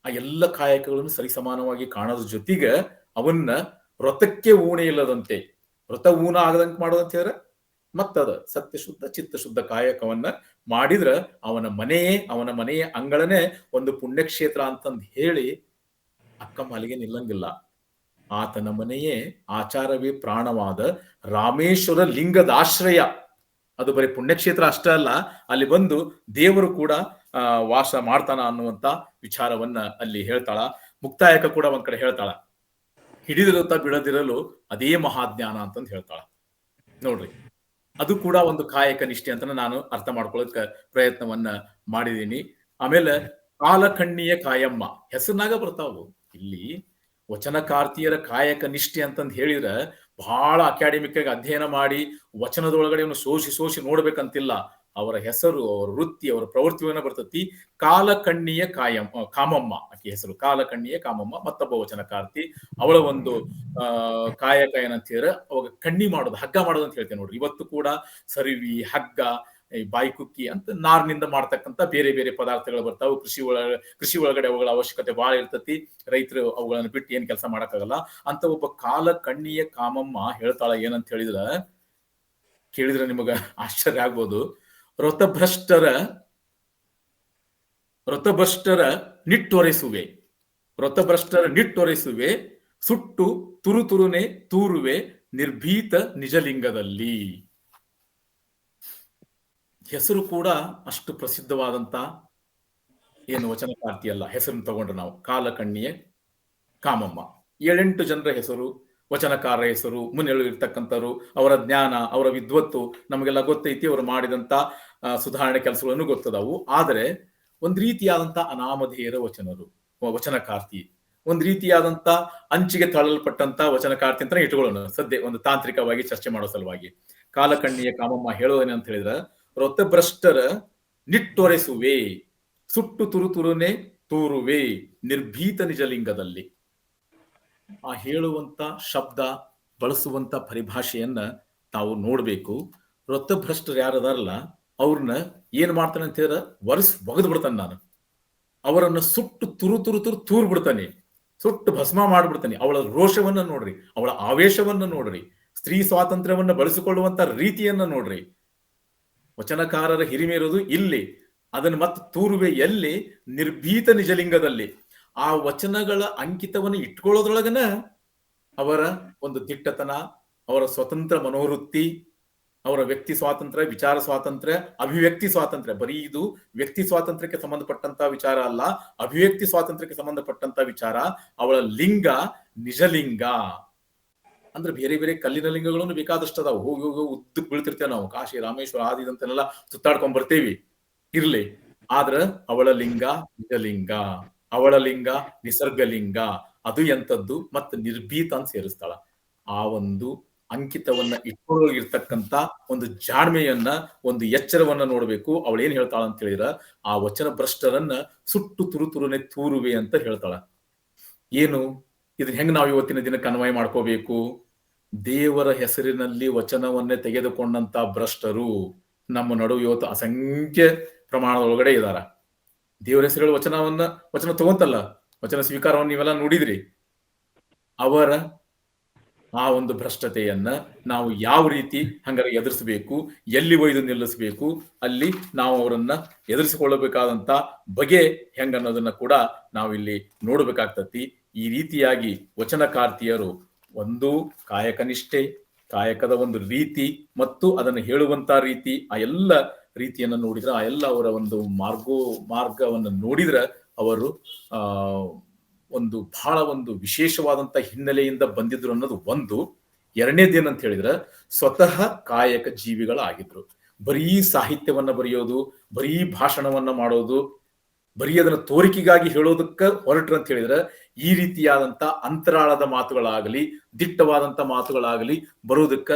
ಆ ಎಲ್ಲ ಕಾಯಕಗಳನ್ನು ಸರಿ ಸಮಾನವಾಗಿ ಕಾಣೋದ್ರ ಜೊತೆಗೆ ಅವನ್ನ ವ್ರತಕ್ಕೆ ಊಣೆ ಇಲ್ಲದಂತೆ, ವ್ರತ ಊನ ಆಗದಂತೆ ಮಾಡೋದಂತ ಹೇಳಿದ್ರೆ ಮತ್ತದ ಸತ್ಯಶುದ್ಧ ಚಿತ್ತಶುದ್ಧ ಕಾಯಕವನ್ನ ಮಾಡಿದ್ರ ಅವನ ಮನೆಯ ಅಂಗಳನೇ ಒಂದು ಪುಣ್ಯಕ್ಷೇತ್ರ ಅಂತಂದು ಹೇಳಿ ಅಕ್ಕಮ್ಮ ಅಲ್ಲಿಗೆ ನಿಲ್ಲಂಗಿಲ್ಲ. ಆತನ ಮನೆಯೇ ಆಚಾರವೇ ಪ್ರಾಣವಾದ ರಾಮೇಶ್ವರ ಲಿಂಗದ ಆಶ್ರಯ. ಅದು ಬರೀ ಪುಣ್ಯಕ್ಷೇತ್ರ ಅಷ್ಟೇ ಅಲ್ಲ, ಅಲ್ಲಿ ಬಂದು ದೇವರು ಕೂಡ ವಾಸ ಮಾಡ್ತಾನ ಅನ್ನುವಂತ ವಿಚಾರವನ್ನ ಅಲ್ಲಿ ಹೇಳ್ತಾಳ. ಮುಕ್ತಾಯಕ ಕೂಡ ಒಂದ್ ಕಡೆ ಹೇಳ್ತಾಳ, ಹಿಡಿದಿರುತ್ತ ಬಿಡದಿರಲು ಅದೇ ಮಹಾಜ್ಞಾನ ಅಂತಂದು ಹೇಳ್ತಾಳ. ನೋಡ್ರಿ, ಅದು ಕೂಡ ಒಂದು ಕಾಯಕ ನಿಷ್ಠೆ ಅಂತ ನಾನು ಅರ್ಥ ಮಾಡ್ಕೊಳ್ಳೋದಕ್ಕೆ ಪ್ರಯತ್ನವನ್ನ ಮಾಡಿದೀನಿ. ಆಮೇಲೆ ಕಾಲಕಣ್ಣಿಯ ಕಾಯಮ್ಮ ಹೆಸರಿನಾಗ ಬರ್ತಾವು. ಇಲ್ಲಿ ವಚನಕಾರ್ತಿಯರ ಕಾಯಕ ನಿಷ್ಠೆ ಅಂತಂದು ಹೇಳಿದ್ರೆ ಬಹಳ ಅಕಾಡೆಮಿಕ್ ಆಗಿ ಅಧ್ಯಯನ ಮಾಡಿ ವಚನದೊಳಗಡೆ ಸೋಸಿ ನೋಡ್ಬೇಕಂತಿಲ್ಲ. ಅವರ ಹೆಸರು, ಅವರ ವೃತ್ತಿ, ಅವರ ಪ್ರವೃತ್ತಿಯನ್ನ ಬರ್ತತಿ. ಕಾಲಕಣ್ಣಿಯ ಕಾಮಮ್ಮ, ಆಕೆ ಹೆಸರು ಕಾಲಕಣ್ಣಿಯ ಕಾಮಮ್ಮ. ಮತ್ತೊಬ್ಬ ವಚನಕಾರ್ತಿ, ಅವಳ ಒಂದು ಕಾಯಕ ಏನಂತ ಹೇಳಿದ್ರೆ ಅವಾಗ ಕಣ್ಣಿ ಮಾಡೋದು, ಹಗ್ಗ ಮಾಡೋದು ಅಂತ ಹೇಳ್ತೇನೆ ನೋಡ್ರಿ. ಇವತ್ತು ಕೂಡ ಸರಿವಿ, ಹಗ್ಗ, ಬಾಯಿ ಕುಕ್ಕಿ ಅಂತ ನಾರಿನಿಂದ ಮಾಡ್ತಕ್ಕಂಥ ಬೇರೆ ಬೇರೆ ಪದಾರ್ಥಗಳು ಬರ್ತಾವೆ. ಕೃಷಿ ಒಳಗಡೆ ಅವುಗಳ ಅವಶ್ಯಕತೆ ಬಹಳ ಇರ್ತತಿ. ರೈತರು ಅವುಗಳನ್ನು ಬಿಟ್ಟು ಏನ್ ಕೆಲಸ ಮಾಡಕ್ಕಾಗಲ್ಲ ಅಂತ ಒಬ್ಬ ಕಾಲಕಣ್ಣಿಯ ಕಾಮಮ್ಮ ಹೇಳ್ತಾಳ. ಏನಂತ ಕೇಳಿದ್ರೆ ನಿಮಗ ಆಶ್ಚರ್ಯ ಆಗ್ಬೋದು. ವ್ರತಭ್ರಷ್ಟರ ನಿಟ್ಟೊರೆಸುವೆ, ಸುಟ್ಟು ತುರುತುರುನೆ ತೂರುವೆ ನಿರ್ಭೀತ ನಿಜಲಿಂಗದಲ್ಲಿ. ಹೆಸರು ಕೂಡ ಅಷ್ಟು ಪ್ರಸಿದ್ಧವಾದಂತ ಏನು ವಚನಕಾರ್ತಿ ಅಲ್ಲ. ಹೆಸರನ್ನು ತಗೊಂಡ್ರೆ ನಾವು ಕಾಲಕಣ್ಣಿಯ ಕಾಮಮ್ಮ, 7-8 ಜನರ ಹೆಸರು, ವಚನಕಾರರ ಹೆಸರು, ಮುನ್ನೆಳು ಇರ್ತಕ್ಕಂಥವ್ರು, ಅವರ ಜ್ಞಾನ, ಅವರ ವಿದ್ವತ್ತು ನಮಗೆಲ್ಲ ಗೊತ್ತೈತಿ. ಅವರು ಮಾಡಿದಂತ ಸುಧಾರಣೆ ಕೆಲಸಗಳನ್ನು ಗೊತ್ತದವು. ಆದರೆ ಒಂದ್ ರೀತಿಯಾದಂತ ಅನಾಮಧೇಯರ ವಚನಕಾರ್ತಿ, ಒಂದ್ ರೀತಿಯಾದಂತ ಅಂಚಿಗೆ ತಳ್ಳಲ್ಪಟ್ಟಂತ ವಚನಕಾರ್ತಿ ಅಂತ ಇಟ್ಕೊಳ್ಳೋಣ ಸದ್ಯ, ಒಂದು ತಾಂತ್ರಿಕವಾಗಿ ಚರ್ಚೆ ಮಾಡೋ ಸಲುವಾಗಿ. ಕಾಲಕಣ್ಣಿಯ ಕಾಮಮ್ಮ ಹೇಳೋದೇನೆ ಅಂತ ಹೇಳಿದ್ರೆ, ವ್ರತಭ್ರಷ್ಟರ ನಿಟ್ಟೊರೆಸುವೆ, ಸುಟ್ಟು ತುರುತುರುನೆ ತೂರುವೆ ನಿರ್ಭೀತ ನಿಜಲಿಂಗದಲ್ಲಿ. ಆ ಹೇಳುವಂತ ಶಬ್ದ, ಬಳಸುವಂತ ಪರಿಭಾಷೆಯನ್ನ ತಾವು ನೋಡ್ಬೇಕು. ವ್ರತಭ್ರಷ್ಟರು ಯಾರದಾರಲ್ಲ ಅವ್ರನ್ನ ಏನ್ ಮಾಡ್ತಾನೆ ಅಂತ ಹೇಳಿದ್ರೆ ಒಗೆದು ಬಿಡ್ತಾನೆ ನಾನು. ಅವರನ್ನ ಸುಟ್ಟು ತೂರ್ ಬಿಡ್ತಾನೆ, ಸುಟ್ಟು ಭಸ್ಮ ಮಾಡ್ಬಿಡ್ತಾನೆ. ಅವಳ ರೋಷವನ್ನ ನೋಡ್ರಿ, ಅವಳ ಆವೇಶವನ್ನ ನೋಡ್ರಿ, ಸ್ತ್ರೀ ಸ್ವಾತಂತ್ರ್ಯವನ್ನ ಬಳಸಿಕೊಳ್ಳುವಂತ ರೀತಿಯನ್ನ ನೋಡ್ರಿ. ವಚನಕಾರರ ಹಿರಿಮೆ ಇರೋದು ಇಲ್ಲಿ. ಅದನ್ನು ಮತ್ತೆ ತೂರುವೆ ಎಲ್ಲಿ? ನಿರ್ಭೀತ ನಿಜಲಿಂಗದಲ್ಲಿ. ಆ ವಚನಗಳ ಅಂಕಿತವನ್ನು ಇಟ್ಕೊಳ್ಳೋದ್ರೊಳಗನ ಅವರ ಒಂದು ದಿಟ್ಟತನ, ಅವರ ಸ್ವತಂತ್ರ ಮನೋವೃತ್ತಿ, ಅವರ ವ್ಯಕ್ತಿ ಸ್ವಾತಂತ್ರ್ಯ, ವಿಚಾರ ಸ್ವಾತಂತ್ರ್ಯ, ಅಭಿವ್ಯಕ್ತಿ ಸ್ವಾತಂತ್ರ್ಯ. ಬರೀ ಇದು ವ್ಯಕ್ತಿ ಸ್ವಾತಂತ್ರ್ಯಕ್ಕೆ ಸಂಬಂಧಪಟ್ಟಂತ ವಿಚಾರ ಅಲ್ಲ, ಅಭಿವ್ಯಕ್ತಿ ಸ್ವಾತಂತ್ರ್ಯಕ್ಕೆ ಸಂಬಂಧಪಟ್ಟಂತ ವಿಚಾರ. ಅವಳ ಲಿಂಗ ನಿಜಲಿಂಗ ಅಂದ್ರೆ ಬೇರೆ ಬೇರೆ ಕಲ್ಲಿನ ಲಿಂಗಗಳನ್ನು ಬೇಕಾದಷ್ಟು ಅದಾವ. ಹೋಗಿ ಉದ್ದಕ್ಕೆ ಬೀಳ್ತಿರ್ತೇವೆ ನಾವು. ಕಾಶಿ, ರಾಮೇಶ್ವರ, ಆದಿದಂತೆಲ್ಲ ಸುತ್ತಾಡ್ಕೊಂಡ್ ಬರ್ತೇವಿ, ಇರ್ಲಿ. ಆದ್ರ ಅವಳ ಲಿಂಗ ನಿಜಲಿಂಗ, ಅವಳ ಲಿಂಗ ನಿಸರ್ಗಲಿಂಗ. ಅದು ಎಂತದ್ದು? ಮತ್ತೆ ನಿರ್ಭೀತ ಅಂತ ಸೇರಿಸ್ತಾಳ. ಆ ಒಂದು ಅಂಕಿತವನ್ನ ಇಟ್ಕೊಳ್ಳೋಗಿರ್ತಕ್ಕಂತ ಒಂದು ಜಾಣ್ಮೆಯನ್ನ, ಒಂದು ಎಚ್ಚರವನ್ನ ನೋಡ್ಬೇಕು. ಅವಳು ಏನ್ ಹೇಳ್ತಾಳ ಅಂತ ಹೇಳಿದ್ರ, ಆ ವಚನ ಭ್ರಷ್ಟರನ್ನ ಸುಟ್ಟು ತುರುತುರುನೆ ತೂರುವೆ ಅಂತ ಹೇಳ್ತಾಳ. ಏನು ಇದನ್ನ ಹೆಂಗ್ ನಾವು ಇವತ್ತಿನ ದಿನಕ್ಕೆ ಅನ್ವಯ ಮಾಡ್ಕೋಬೇಕು? ದೇವರ ಹೆಸರಿನಲ್ಲಿ ವಚನವನ್ನೇ ತೆಗೆದುಕೊಂಡಂತ ಭ್ರಷ್ಟರು ನಮ್ಮ ನಡುವೆ ಇವತ್ತು ಅಸಂಖ್ಯ ಪ್ರಮಾಣದೊಳಗಡೆ ಇದಾರ. ದೇವರ ಹೆಸರುಗಳ ವಚನ ತಗೊಂತಲ್ಲ, ವಚನ ಸ್ವೀಕಾರವನ್ನು ನೀವೆಲ್ಲ ನೋಡಿದ್ರಿ. ಅವರ ಆ ಒಂದು ಭ್ರಷ್ಟತೆಯನ್ನ ನಾವು ಯಾವ ರೀತಿ ಹಂಗಾರೆ ಎದುರಿಸಬೇಕು, ಎಲ್ಲಿ ಒಯ್ದು ನಿಲ್ಲಿಸಬೇಕು, ಅಲ್ಲಿ ನಾವು ಅವರನ್ನ ಎದುರಿಸಿಕೊಳ್ಳಬೇಕಾದಂತ ಬಗೆ ಹೆಂಗನ್ನೋದನ್ನ ಕೂಡ ನಾವಿಲ್ಲಿ ನೋಡ್ಬೇಕಾಗ್ತತಿ. ಈ ರೀತಿಯಾಗಿ ವಚನಕಾರ್ತಿಯರು ಒಂದು ಕಾಯಕನಿಷ್ಠೆ, ಕಾಯಕದ ಒಂದು ರೀತಿ ಮತ್ತು ಅದನ್ನು ಹೇಳುವಂತ ರೀತಿ, ಆ ಎಲ್ಲ ರೀತಿಯನ್ನ ನೋಡಿದ್ರೆ, ಆ ಎಲ್ಲ ಅವರ ಒಂದು ಮಾರ್ಗವನ್ನು ನೋಡಿದ್ರೆ ಅವರು ಒಂದು ಬಹಳ ಒಂದು ವಿಶೇಷವಾದಂತ ಹಿನ್ನೆಲೆಯಿಂದ ಬಂದಿದ್ರು ಅನ್ನೋದು ಒಂದು. ಎರಡನೇದೇನಂತ ಹೇಳಿದ್ರೆ, ಸ್ವತಃ ಕಾಯಕ ಜೀವಿಗಳಾಗಿದ್ರು. ಬರೀ ಸಾಹಿತ್ಯವನ್ನ ಬರೆಯೋದು, ಬರೀ ಭಾಷಣವನ್ನ ಮಾಡೋದು, ಬರೀ ಅದನ್ನ ತೋರಿಕೆಗಾಗಿ ಹೇಳೋದಕ್ಕ ಹೊರಟ್ರು ಅಂತ ಹೇಳಿದ್ರೆ ಈ ರೀತಿಯಾದಂತ ಅಂತರಾಳದ ಮಾತುಗಳಾಗಲಿ, ದಿಟ್ಟವಾದಂತ ಮಾತುಗಳಾಗಲಿ ಬರೋದಕ್ಕ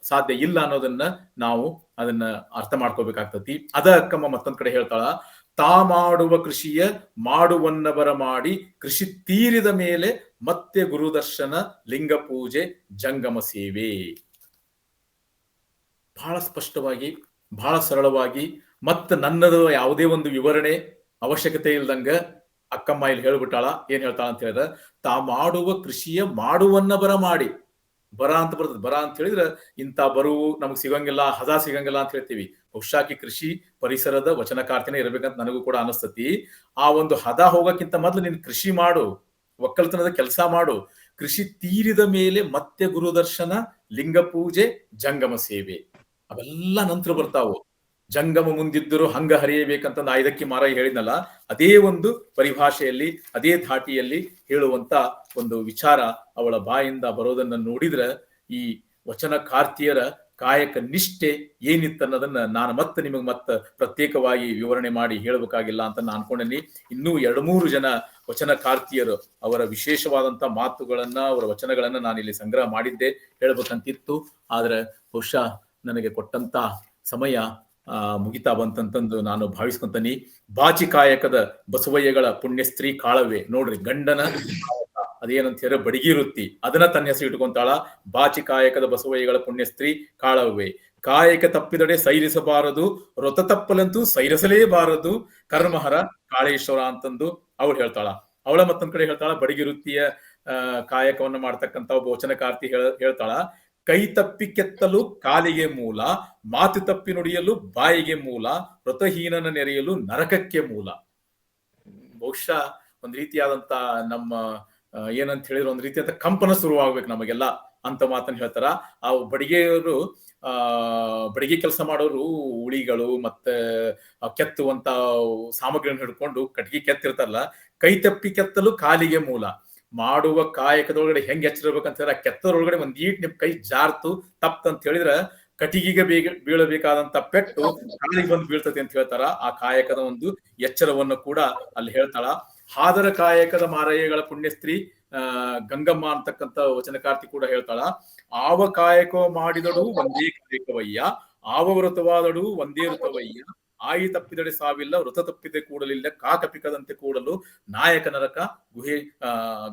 ಸಾಧ್ಯ ಇಲ್ಲ ಅನ್ನೋದನ್ನ ನಾವು ಅದನ್ನ ಅರ್ಥ ಮಾಡ್ಕೋಬೇಕಾಗ್ತತಿ. ಅದ ಅಕ್ಕಮ್ಮ ಮತ್ತೊಂದ್ ಕಡೆ ಹೇಳ್ತಾಳ, ತಾ ಮಾಡುವ ಕೃಷಿಯ ಮಾಡುವನ್ನಬರ ಮಾಡಿ ಕೃಷಿ ತೀರಿದ ಮೇಲೆ ಮತ್ತೆ ಗುರುದರ್ಶನ, ಲಿಂಗ ಪೂಜೆ, ಜಂಗಮ ಸೇವೆ. ಬಹಳ ಸ್ಪಷ್ಟವಾಗಿ, ಬಹಳ ಸರಳವಾಗಿ, ಮತ್ತ ನನ್ನದು ಯಾವುದೇ ಒಂದು ವಿವರಣೆ ಅವಶ್ಯಕತೆ ಇಲ್ದಂಗ ಅಕ್ಕಮ್ಮ ಇಲ್ಲಿ ಹೇಳ್ಬಿಟ್ಟಾಳ. ಏನ್ ಹೇಳ್ತಾಳ ಅಂತ ಹೇಳಿದ್ರೆ, ತಾ ಮಾಡುವ ಕೃಷಿಯ ಮಾಡುವನ್ನ ಬರ ಮಾಡಿ, ಬರ ಅಂತ ಬರ್ತದೆ. ಬರ ಅಂತ ಹೇಳಿದ್ರೆ ಇಂಥ ಬರುವು ನಮಗ್ ಸಿಗಂಗಿಲ್ಲ, ಹದ ಸಿಗಂಗಿಲ್ಲ ಅಂತ ಹೇಳ್ತೀವಿ. ಬಹುಶಾಕಿ ಕೃಷಿ ಪರಿಸರದ ವಚನಕಾರ್ತಿನೇ ಇರ್ಬೇಕಂತ ನನಗೂ ಕೂಡ ಅನಿಸ್ತತಿ. ಆ ಒಂದು ಹದ ಹೋಗಕ್ಕಿಂತ ಮೊದ್ಲು ನೀನ್ ಕೃಷಿ ಮಾಡು, ಒಕ್ಕಲ್ತನದ ಕೆಲಸ ಮಾಡು. ಕೃಷಿ ತೀರಿದ ಮೇಲೆ ಮತ್ತೆ ಗುರುದರ್ಶನ, ಲಿಂಗ ಪೂಜೆ, ಜಂಗಮ ಸೇವೆ ಅವೆಲ್ಲ ನಂತರ ಬರ್ತಾವು. ಜಂಗಮ ಮುಂದಿದ್ದರು ಹಂಗ ಹರಿಯಬೇಕಂತ ಐದಕ್ಕಿ ಮಾರಾಯಿ ಹೇಳಿದ್ನಲ್ಲ, ಅದೇ ಒಂದು ಪರಿಭಾಷೆಯಲ್ಲಿ, ಅದೇ ಧಾಟಿಯಲ್ಲಿ ಹೇಳುವಂತ ಒಂದು ವಿಚಾರ ಅವಳ ಬಾಯಿಂದ ಬರೋದನ್ನ ನೋಡಿದ್ರೆ ಈ ವಚನಕಾರ್ತಿಯರ ಕಾಯಕ ನಿಷ್ಠೆ ಏನಿತ್ತನ್ನೋದನ್ನ ನಾನು ಮತ್ತೆ ನಿಮಗೆ ಪ್ರತ್ಯೇಕವಾಗಿ ವಿವರಣೆ ಮಾಡಿ ಹೇಳಬೇಕಾಗಿಲ್ಲ ಅಂತ ನಾನು ಅನ್ಕೊಂಡೇನಿ. ಇನ್ನೂ 2-3 ಜನ ವಚನಕಾರ್ತಿಯರು ಅವರ ವಿಶೇಷವಾದಂತ ಮಾತುಗಳನ್ನ, ಅವರ ವಚನಗಳನ್ನ ನಾನು ಇಲ್ಲಿ ಸಂಗ್ರಹ ಮಾಡಿದ್ದೆ, ಹೇಳ್ಬೇಕಂತಿತ್ತು. ಆದ್ರೆ ಬಹುಶಃ ನನಗೆ ಕೊಟ್ಟಂತ ಸಮಯ ಮುಗಿತಾ ಬಂತಂತಂದು ನಾನು ಭಾವಿಸ್ಕೊಂತೀನಿ. ಬಾಚಿ ಕಾಯಕದ ಬಸವಯ್ಯಗಳ ಪುಣ್ಯಸ್ತ್ರೀ ಕಾಳವೆ ನೋಡ್ರಿ, ಗಂಡನ ಅದೇನಂತ ಹೇಳಿದ್ರೆ ಬಡಿಗಿ ವೃತ್ತಿ, ಅದನ್ನ ತನ್ನ ಹೆಸರು ಇಟ್ಕೊಂತಾಳ. ಬಾಚಿ ಕಾಯಕದ ಬಸವಯ್ಯಗಳ ಪುಣ್ಯಸ್ತ್ರೀ ಕಾಳವೆ, ಕಾಯಕ ತಪ್ಪಿದಡೆ ಸೈರಿಸಬಾರದು, ವ್ರತ ತಪ್ಪಲಂತೂ ಸೈರಿಸಲೇಬಾರದು, ಕರ್ಮಹರ ಕಾಳೇಶ್ವರ ಅಂತಂದು ಅವಳು ಹೇಳ್ತಾಳ. ಅವಳ ಮತ್ತೊಂದ್ ಕಡೆ ಹೇಳ್ತಾಳ, ಬಡಿಗಿ ವೃತ್ತಿಯ ಕಾಯಕವನ್ನ ಮಾಡ್ತಕ್ಕಂತ ಒಬ್ಬ ವಚನಕಾರ್ತಿ ಹೇಳ್ತಾಳ, ಕೈ ತಪ್ಪಿ ಕೆತ್ತಲು ಕಾಲಿಗೆ ಮೂಲ, ಮಾತು ತಪ್ಪಿ ನುಡಿಯಲು ಬಾಯಿಗೆ ಮೂಲ, ವ್ರತಹೀನನ ನೆರೆಯಲು ನರಕಕ್ಕೆ ಮೂಲ. ಬಹುಶಃ ಒಂದ್ ರೀತಿಯಾದಂತ ನಮ್ಮ ಏನಂತ ಹೇಳಿದ್ರೆ ಒಂದ್ ರೀತಿಯಾದ ಕಂಪನ ಶುರುವಾಗ್ಬೇಕು ನಮಗೆಲ್ಲ ಅಂತ ಮಾತನ್ನ ಹೇಳ್ತಾರ. ಆ ಬಡಿಗೆಯವರು ಬಡಿಗೆ ಕೆಲಸ ಮಾಡೋರು ಉಳಿಗಳು ಮತ್ತೆ ಕೆತ್ತುವಂತ ಸಾಮಗ್ರಿಗಳನ್ನು ಹಿಡ್ಕೊಂಡು ಕಟ್ಗಿ ಕೆತ್ತಿರ್ತಾರಲ್ಲ, ಕೈ ತಪ್ಪಿ ಕೆತ್ತಲು ಕಾಲಿಗೆ ಮೂಲ. ಮಾಡುವ ಕಾಯಕದೊಳಗಡೆ ಹೆಂಗ್ ಎಚ್ಚರಬೇಕಂತ ಹೇಳಿದ್ರೆ, ಆ ಕೆತ್ತರೊಳಗಡೆ ಒಂದ್ ಈಟ್ ನಿಮ್ ಕೈ ಜಾರ್ತು ತಪ್ಪಂತ ಹೇಳಿದ್ರೆ ಕಟಿಗಿಗೆ ಬೀಳಬೇಕಾದಂತ ಪೆಟ್ಟು ಕಾಲಿಗೆ ಬಂದು ಬೀಳ್ತದೆ ಅಂತ ಹೇಳ್ತಾರ. ಆ ಕಾಯಕದ ಒಂದು ಎಚ್ಚರವನ್ನು ಕೂಡ ಅಲ್ಲಿ ಹೇಳ್ತಾಳ. ಹಾದರ ಕಾಯಕದ ಮಾರಯ್ಯಗಳ ಪುಣ್ಯಸ್ತ್ರೀ ಗಂಗಮ್ಮ ಅಂತಕ್ಕಂಥ ವಚನಕಾರ್ತಿ ಕೂಡ ಹೇಳ್ತಾಳ, ಆವ ಕಾಯಕ ಮಾಡಿದಳು ಒಂದೇ ಕಾಯಕವಯ್ಯ, ಆವ ವ್ರತವಾದಳು ಒಂದೇ ಋತವಯ್ಯ, ಆಯಿ ತಪ್ಪಿದಡೆ ಸಾವಿಲ್ಲ, ವೃತ ತಪ್ಪಿದೆ ಕೂಡಲಿಲ್ಲ, ಕಾಕಪಿಕದಂತೆ ಕೂಡಲು ನಾಯಕ ನರಕ ಗುಹೆ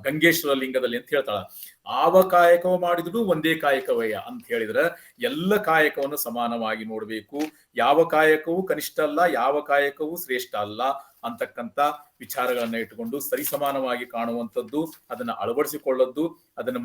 ಗಂಗೇಶ್ವರ ಲಿಂಗದಲ್ಲಿ ಅಂತ ಹೇಳ್ತಾಳ. ಆವ ಕಾಯಕವ ಮಾಡಿದ್ರು ಒಂದೇ ಕಾಯಕವಯ್ಯ ಅಂತ ಹೇಳಿದ್ರೆ ಎಲ್ಲ ಕಾಯಕವನ್ನು ಸಮಾನವಾಗಿ ನೋಡ್ಬೇಕು. ಯಾವ ಕಾಯಕವೂ ಕನಿಷ್ಠ ಅಲ್ಲ, ಯಾವ ಕಾಯಕವೂ ಶ್ರೇಷ್ಠ ಅಲ್ಲ ಅಂತಕ್ಕಂಥ ವಿಚಾರಗಳನ್ನ ಇಟ್ಟುಕೊಂಡು ಸರಿಸಮಾನವಾಗಿ ಕಾಣುವಂಥದ್ದು, ಅದನ್ನ ಅಳವಡಿಸಿಕೊಳ್ಳದ್ದು, ಅದನ್ನ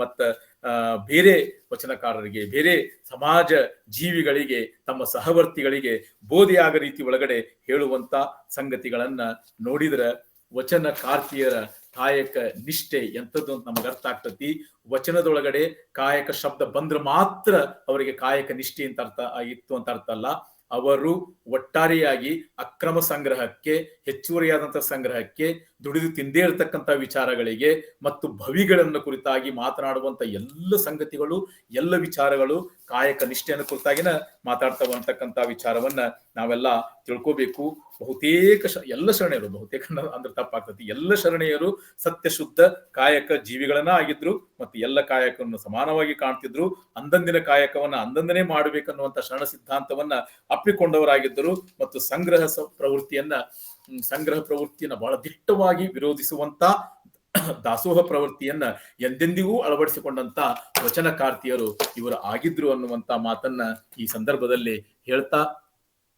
ಬೇರೆ ವಚನಕಾರರಿಗೆ, ಬೇರೆ ಸಮಾಜ ಜೀವಿಗಳಿಗೆ, ತಮ್ಮ ಸಹವರ್ತಿಗಳಿಗೆ ಬೋಧೆಯಾಗ ರೀತಿ ಒಳಗಡೆ ಹೇಳುವಂತ ಸಂಗತಿಗಳನ್ನ ನೋಡಿದ್ರೆ ವಚನಕಾರ್ತಿಯರ ಕಾಯಕ ನಿಷ್ಠೆ ಎಂಥದ್ದು ಅಂತ ನಮ್ಗೆ ಅರ್ಥ ಆಗ್ತತಿ. ವಚನದೊಳಗಡೆ ಕಾಯಕ ಶಬ್ದ ಬಂದ್ರೆ ಮಾತ್ರ ಅವರಿಗೆ ಕಾಯಕ ನಿಷ್ಠೆ ಅಂತ ಅರ್ಥ ಆಗಿತ್ತು ಅಂತ ಅರ್ಥ ಅಲ್ಲ. ಅವರು ಒಟ್ಟಾರೆಯಾಗಿ ಅಕ್ರಮ ಸಂಗ್ರಹಕ್ಕೆ, ಹೆಚ್ಚುವರಿಯಾದಂತಹ ಸಂಗ್ರಹಕ್ಕೆ, ದುಡಿದು ತಿಂದೇ ಇರತಕ್ಕಂಥ ವಿಚಾರಗಳಿಗೆ ಮತ್ತು ಭವಿಗಳನ್ನು ಕುರಿತಾಗಿ ಮಾತನಾಡುವಂತ ಎಲ್ಲ ಸಂಗತಿಗಳು, ಎಲ್ಲ ವಿಚಾರಗಳು ಕಾಯಕ ನಿಷ್ಠೆಯನ್ನು ಕುರಿತಾಗಿನ ಮಾತಾಡ್ತಾ ಬರ್ತಕ್ಕಂಥ ವಿಚಾರವನ್ನ ನಾವೆಲ್ಲ ತಿಳ್ಕೋಬೇಕು. ಬಹುತೇಕ ಎಲ್ಲ ಶರಣೆಯರು, ಬಹುತೇಕ ಅಂದ್ರೆ ತಪ್ಪಾಗ್ತತಿ, ಎಲ್ಲ ಶರಣೆಯರು ಸತ್ಯ ಶುದ್ಧ ಕಾಯಕ ಜೀವಿಗಳನ್ನ ಆಗಿದ್ರು ಮತ್ತು ಎಲ್ಲ ಕಾಯಕವನ್ನು ಸಮಾನವಾಗಿ ಕಾಣ್ತಿದ್ರು. ಅಂದಂದಿನ ಕಾಯಕವನ್ನ ಅಂದಂದನೇ ಮಾಡಬೇಕನ್ನುವಂತ ಶರಣ ಸಿದ್ಧಾಂತವನ್ನ ಅಪ್ಪಿಕೊಂಡವರಾಗಿದ್ದರು ಮತ್ತು ಸಂಗ್ರಹ ಪ್ರವೃತ್ತಿಯನ್ನ ಬಹಳ ದಿಟ್ಟವಾಗಿ ವಿರೋಧಿಸುವಂತ ದಾಸೋಹ ಪ್ರವೃತ್ತಿಯನ್ನ ಎಂದೆಂದಿಗೂ ಅಳವಡಿಸಿಕೊಂಡಂತ ವಚನಕಾರ್ತಿಯರು ಇವರು ಆಗಿದ್ರು ಅನ್ನುವಂತ ಮಾತನ್ನ ಈ ಸಂದರ್ಭದಲ್ಲಿ ಹೇಳ್ತಾ,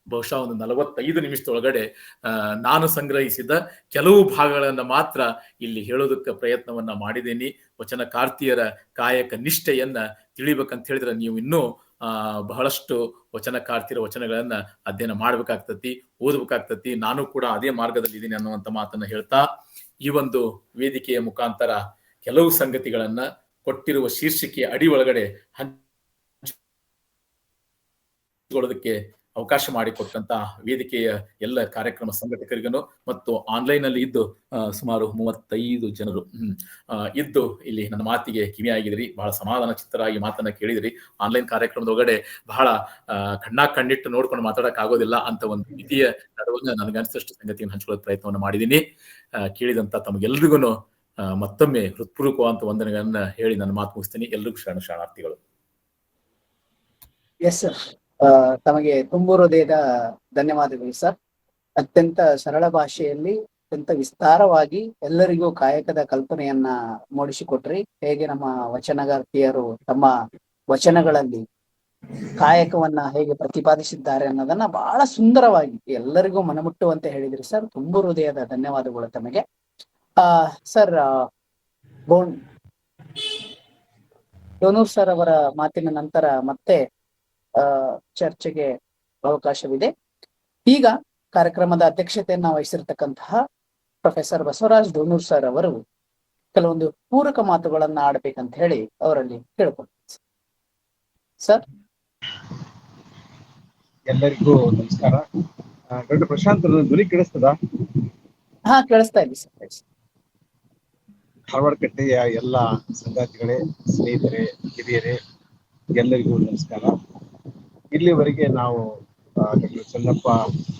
ಬಹುಶಃ ಒಂದು 45 ನಿಮಿಷದೊಳಗಡೆ ನಾನು ಸಂಗ್ರಹಿಸಿದ ಕೆಲವು ಭಾಗಗಳನ್ನ ಮಾತ್ರ ಇಲ್ಲಿ ಹೇಳೋದಕ್ಕೆ ಪ್ರಯತ್ನವನ್ನ ಮಾಡಿದ್ದೀನಿ. ವಚನಕಾರ್ತಿಯರ ಕಾಯಕ ನಿಷ್ಠೆಯನ್ನ ತಿಳಿಬೇಕಂತ ಹೇಳಿದ್ರೆ ನೀವು ಇನ್ನೂ ಬಹಳಷ್ಟು ವಚನಕಾರ್ತಿಯರ ವಚನಗಳನ್ನ ಅಧ್ಯಯನ ಮಾಡ್ಬೇಕಾಗ್ತತಿ, ಓದ್ಬೇಕಾಗ್ತತಿ. ನಾನು ಕೂಡ ಅದೇ ಮಾರ್ಗದಲ್ಲಿ ಇದ್ದೀನಿ ಅನ್ನುವಂತ ಮಾತನ್ನ ಹೇಳ್ತಾ, ಈ ಒಂದು ವೇದಿಕೆಯ ಮುಖಾಂತರ ಕೆಲವು ಸಂಗತಿಗಳನ್ನ ಕೊಟ್ಟಿರುವ ಶೀರ್ಷಿಕೆಯ ಅಡಿ ಒಳಗಡೆ ಹಂಚಿಕೊಳ್ಳೋದಕ್ಕೆ ಅವಕಾಶ ಮಾಡಿಕೊಟ್ಟಂತ ವೇದಿಕೆಯ ಎಲ್ಲ ಕಾರ್ಯಕ್ರಮ ಸಂಘಟಕರಿಗೂ ಮತ್ತು ಆನ್ಲೈನ್ ಅಲ್ಲಿ ಇದ್ದು ಸುಮಾರು 35 ಜನರು ಇದ್ದು ಇಲ್ಲಿ ನನ್ನ ಮಾತಿಗೆ ಕಿವಿಯಾಗಿದ್ರಿ. ಬಹಳ ಸಮಾಧಾನ ಚಿತ್ತರಾಗಿ ಮಾತನ್ನ ಕೇಳಿದ್ರಿ. ಆನ್ಲೈನ್ ಕಾರ್ಯಕ್ರಮದೊಳಗಡೆ ಬಹಳ ಕಣ್ಣಿಟ್ಟು ನೋಡ್ಕೊಂಡು ಮಾತಾಡಕ್ ಆಗೋದಿಲ್ಲ ಅಂತ ಒಂದು ರೀತಿಯ ನಡುವನ್ನ ನನಗನ್ಸಿದಷ್ಟು ಸಂಗತಿಯನ್ನು ಹಂಚ್ಕೊಳ್ಳೋ ಪ್ರಯತ್ನವನ್ನು ಮಾಡಿದ್ದೀನಿ. ಕೇಳಿದಂತ ತಮಗೆಲ್ರಿಗೂ ಮತ್ತೊಮ್ಮೆ ಹೃತ್ಪೂರ್ವಕವಾದಂತ ವಂದನೆಗಳನ್ನ ಹೇಳಿ ನನ್ನ ಮಾತು ಮುಗಿಸ್ತೀನಿ. ಎಲ್ರಿಗೂ ಶರಣಾರ್ಥಿಗಳು. ಎಸ್ ಸರ್, ತಮಗೆ ತುಂಬು ಹೃದಯದ ಧನ್ಯವಾದಗಳು ಸರ್. ಅತ್ಯಂತ ಸರಳ ಭಾಷೆಯಲ್ಲಿ ಅತ್ಯಂತ ವಿಸ್ತಾರವಾಗಿ ಎಲ್ಲರಿಗೂ ಕಾಯಕದ ಕಲ್ಪನೆಯನ್ನ ಮೂಡಿಸಿಕೊಟ್ರಿ. ಹೇಗೆ ನಮ್ಮ ವಚನಗಾರ್ತಿಯರು ತಮ್ಮ ವಚನಗಳಲ್ಲಿ ಕಾಯಕವನ್ನ ಹೇಗೆ ಪ್ರತಿಪಾದಿಸಿದ್ದಾರೆ ಅನ್ನೋದನ್ನ ಬಹಳ ಸುಂದರವಾಗಿ ಎಲ್ಲರಿಗೂ ಮನಮುಟ್ಟುವಂತೆ ಹೇಳಿದ್ರಿ ಸರ್. ತುಂಬು ಹೃದಯದ ಧನ್ಯವಾದಗಳು ತಮಗೆ. ಸರ್, ಡೋನೂರ್ ಸರ್ ಅವರ ಮಾತಿನ ನಂತರ ಮತ್ತೆ ಚರ್ಚೆಗೆ ಅವಕಾಶವಿದೆ. ಈಗ ಕಾರ್ಯಕ್ರಮದ ಅಧ್ಯಕ್ಷತೆಯನ್ನ ವಹಿಸಿರ್ತಕ್ಕಂತಹ ಪ್ರೊಫೆಸರ್ ಬಸವರಾಜ್ ಡೋನೂರ್ ಸರ್ ಅವರು ಕೆಲವೊಂದು ಪೂರಕ ಮಾತುಗಳನ್ನ ಆಡ್ಬೇಕಂತ ಹೇಳಿ ಅವರಲ್ಲಿ ಕೇಳ್ಕೊಳ್ತೀನಿ ಸರ್. ಎಲ್ಲರಿಗೂ ನಮಸ್ಕಾರ. ಡಾಕ್ಟರ್ ಪ್ರಶಾಂತ್ ಧ್ವನಿ ಕೇಳಿಸ್ತದ? ಹಾ, ಕೇಳಿಸ್ತಾ ಇದೆ ಸರ್. ಧಾರವಾಡ ಕಟ್ಟೆಯ ಎಲ್ಲ ಸಂಗಾತಿಗಳೇ, ಸ್ನೇಹಿತರೆ, ಹಿರಿಯರೇ, ಎಲ್ಲರಿಗೂ ನಮಸ್ಕಾರ. ಇಲ್ಲಿವರೆಗೆ ನಾವು ಡಾಕ್ಟರ್ ಚನ್ನಪ್ಪ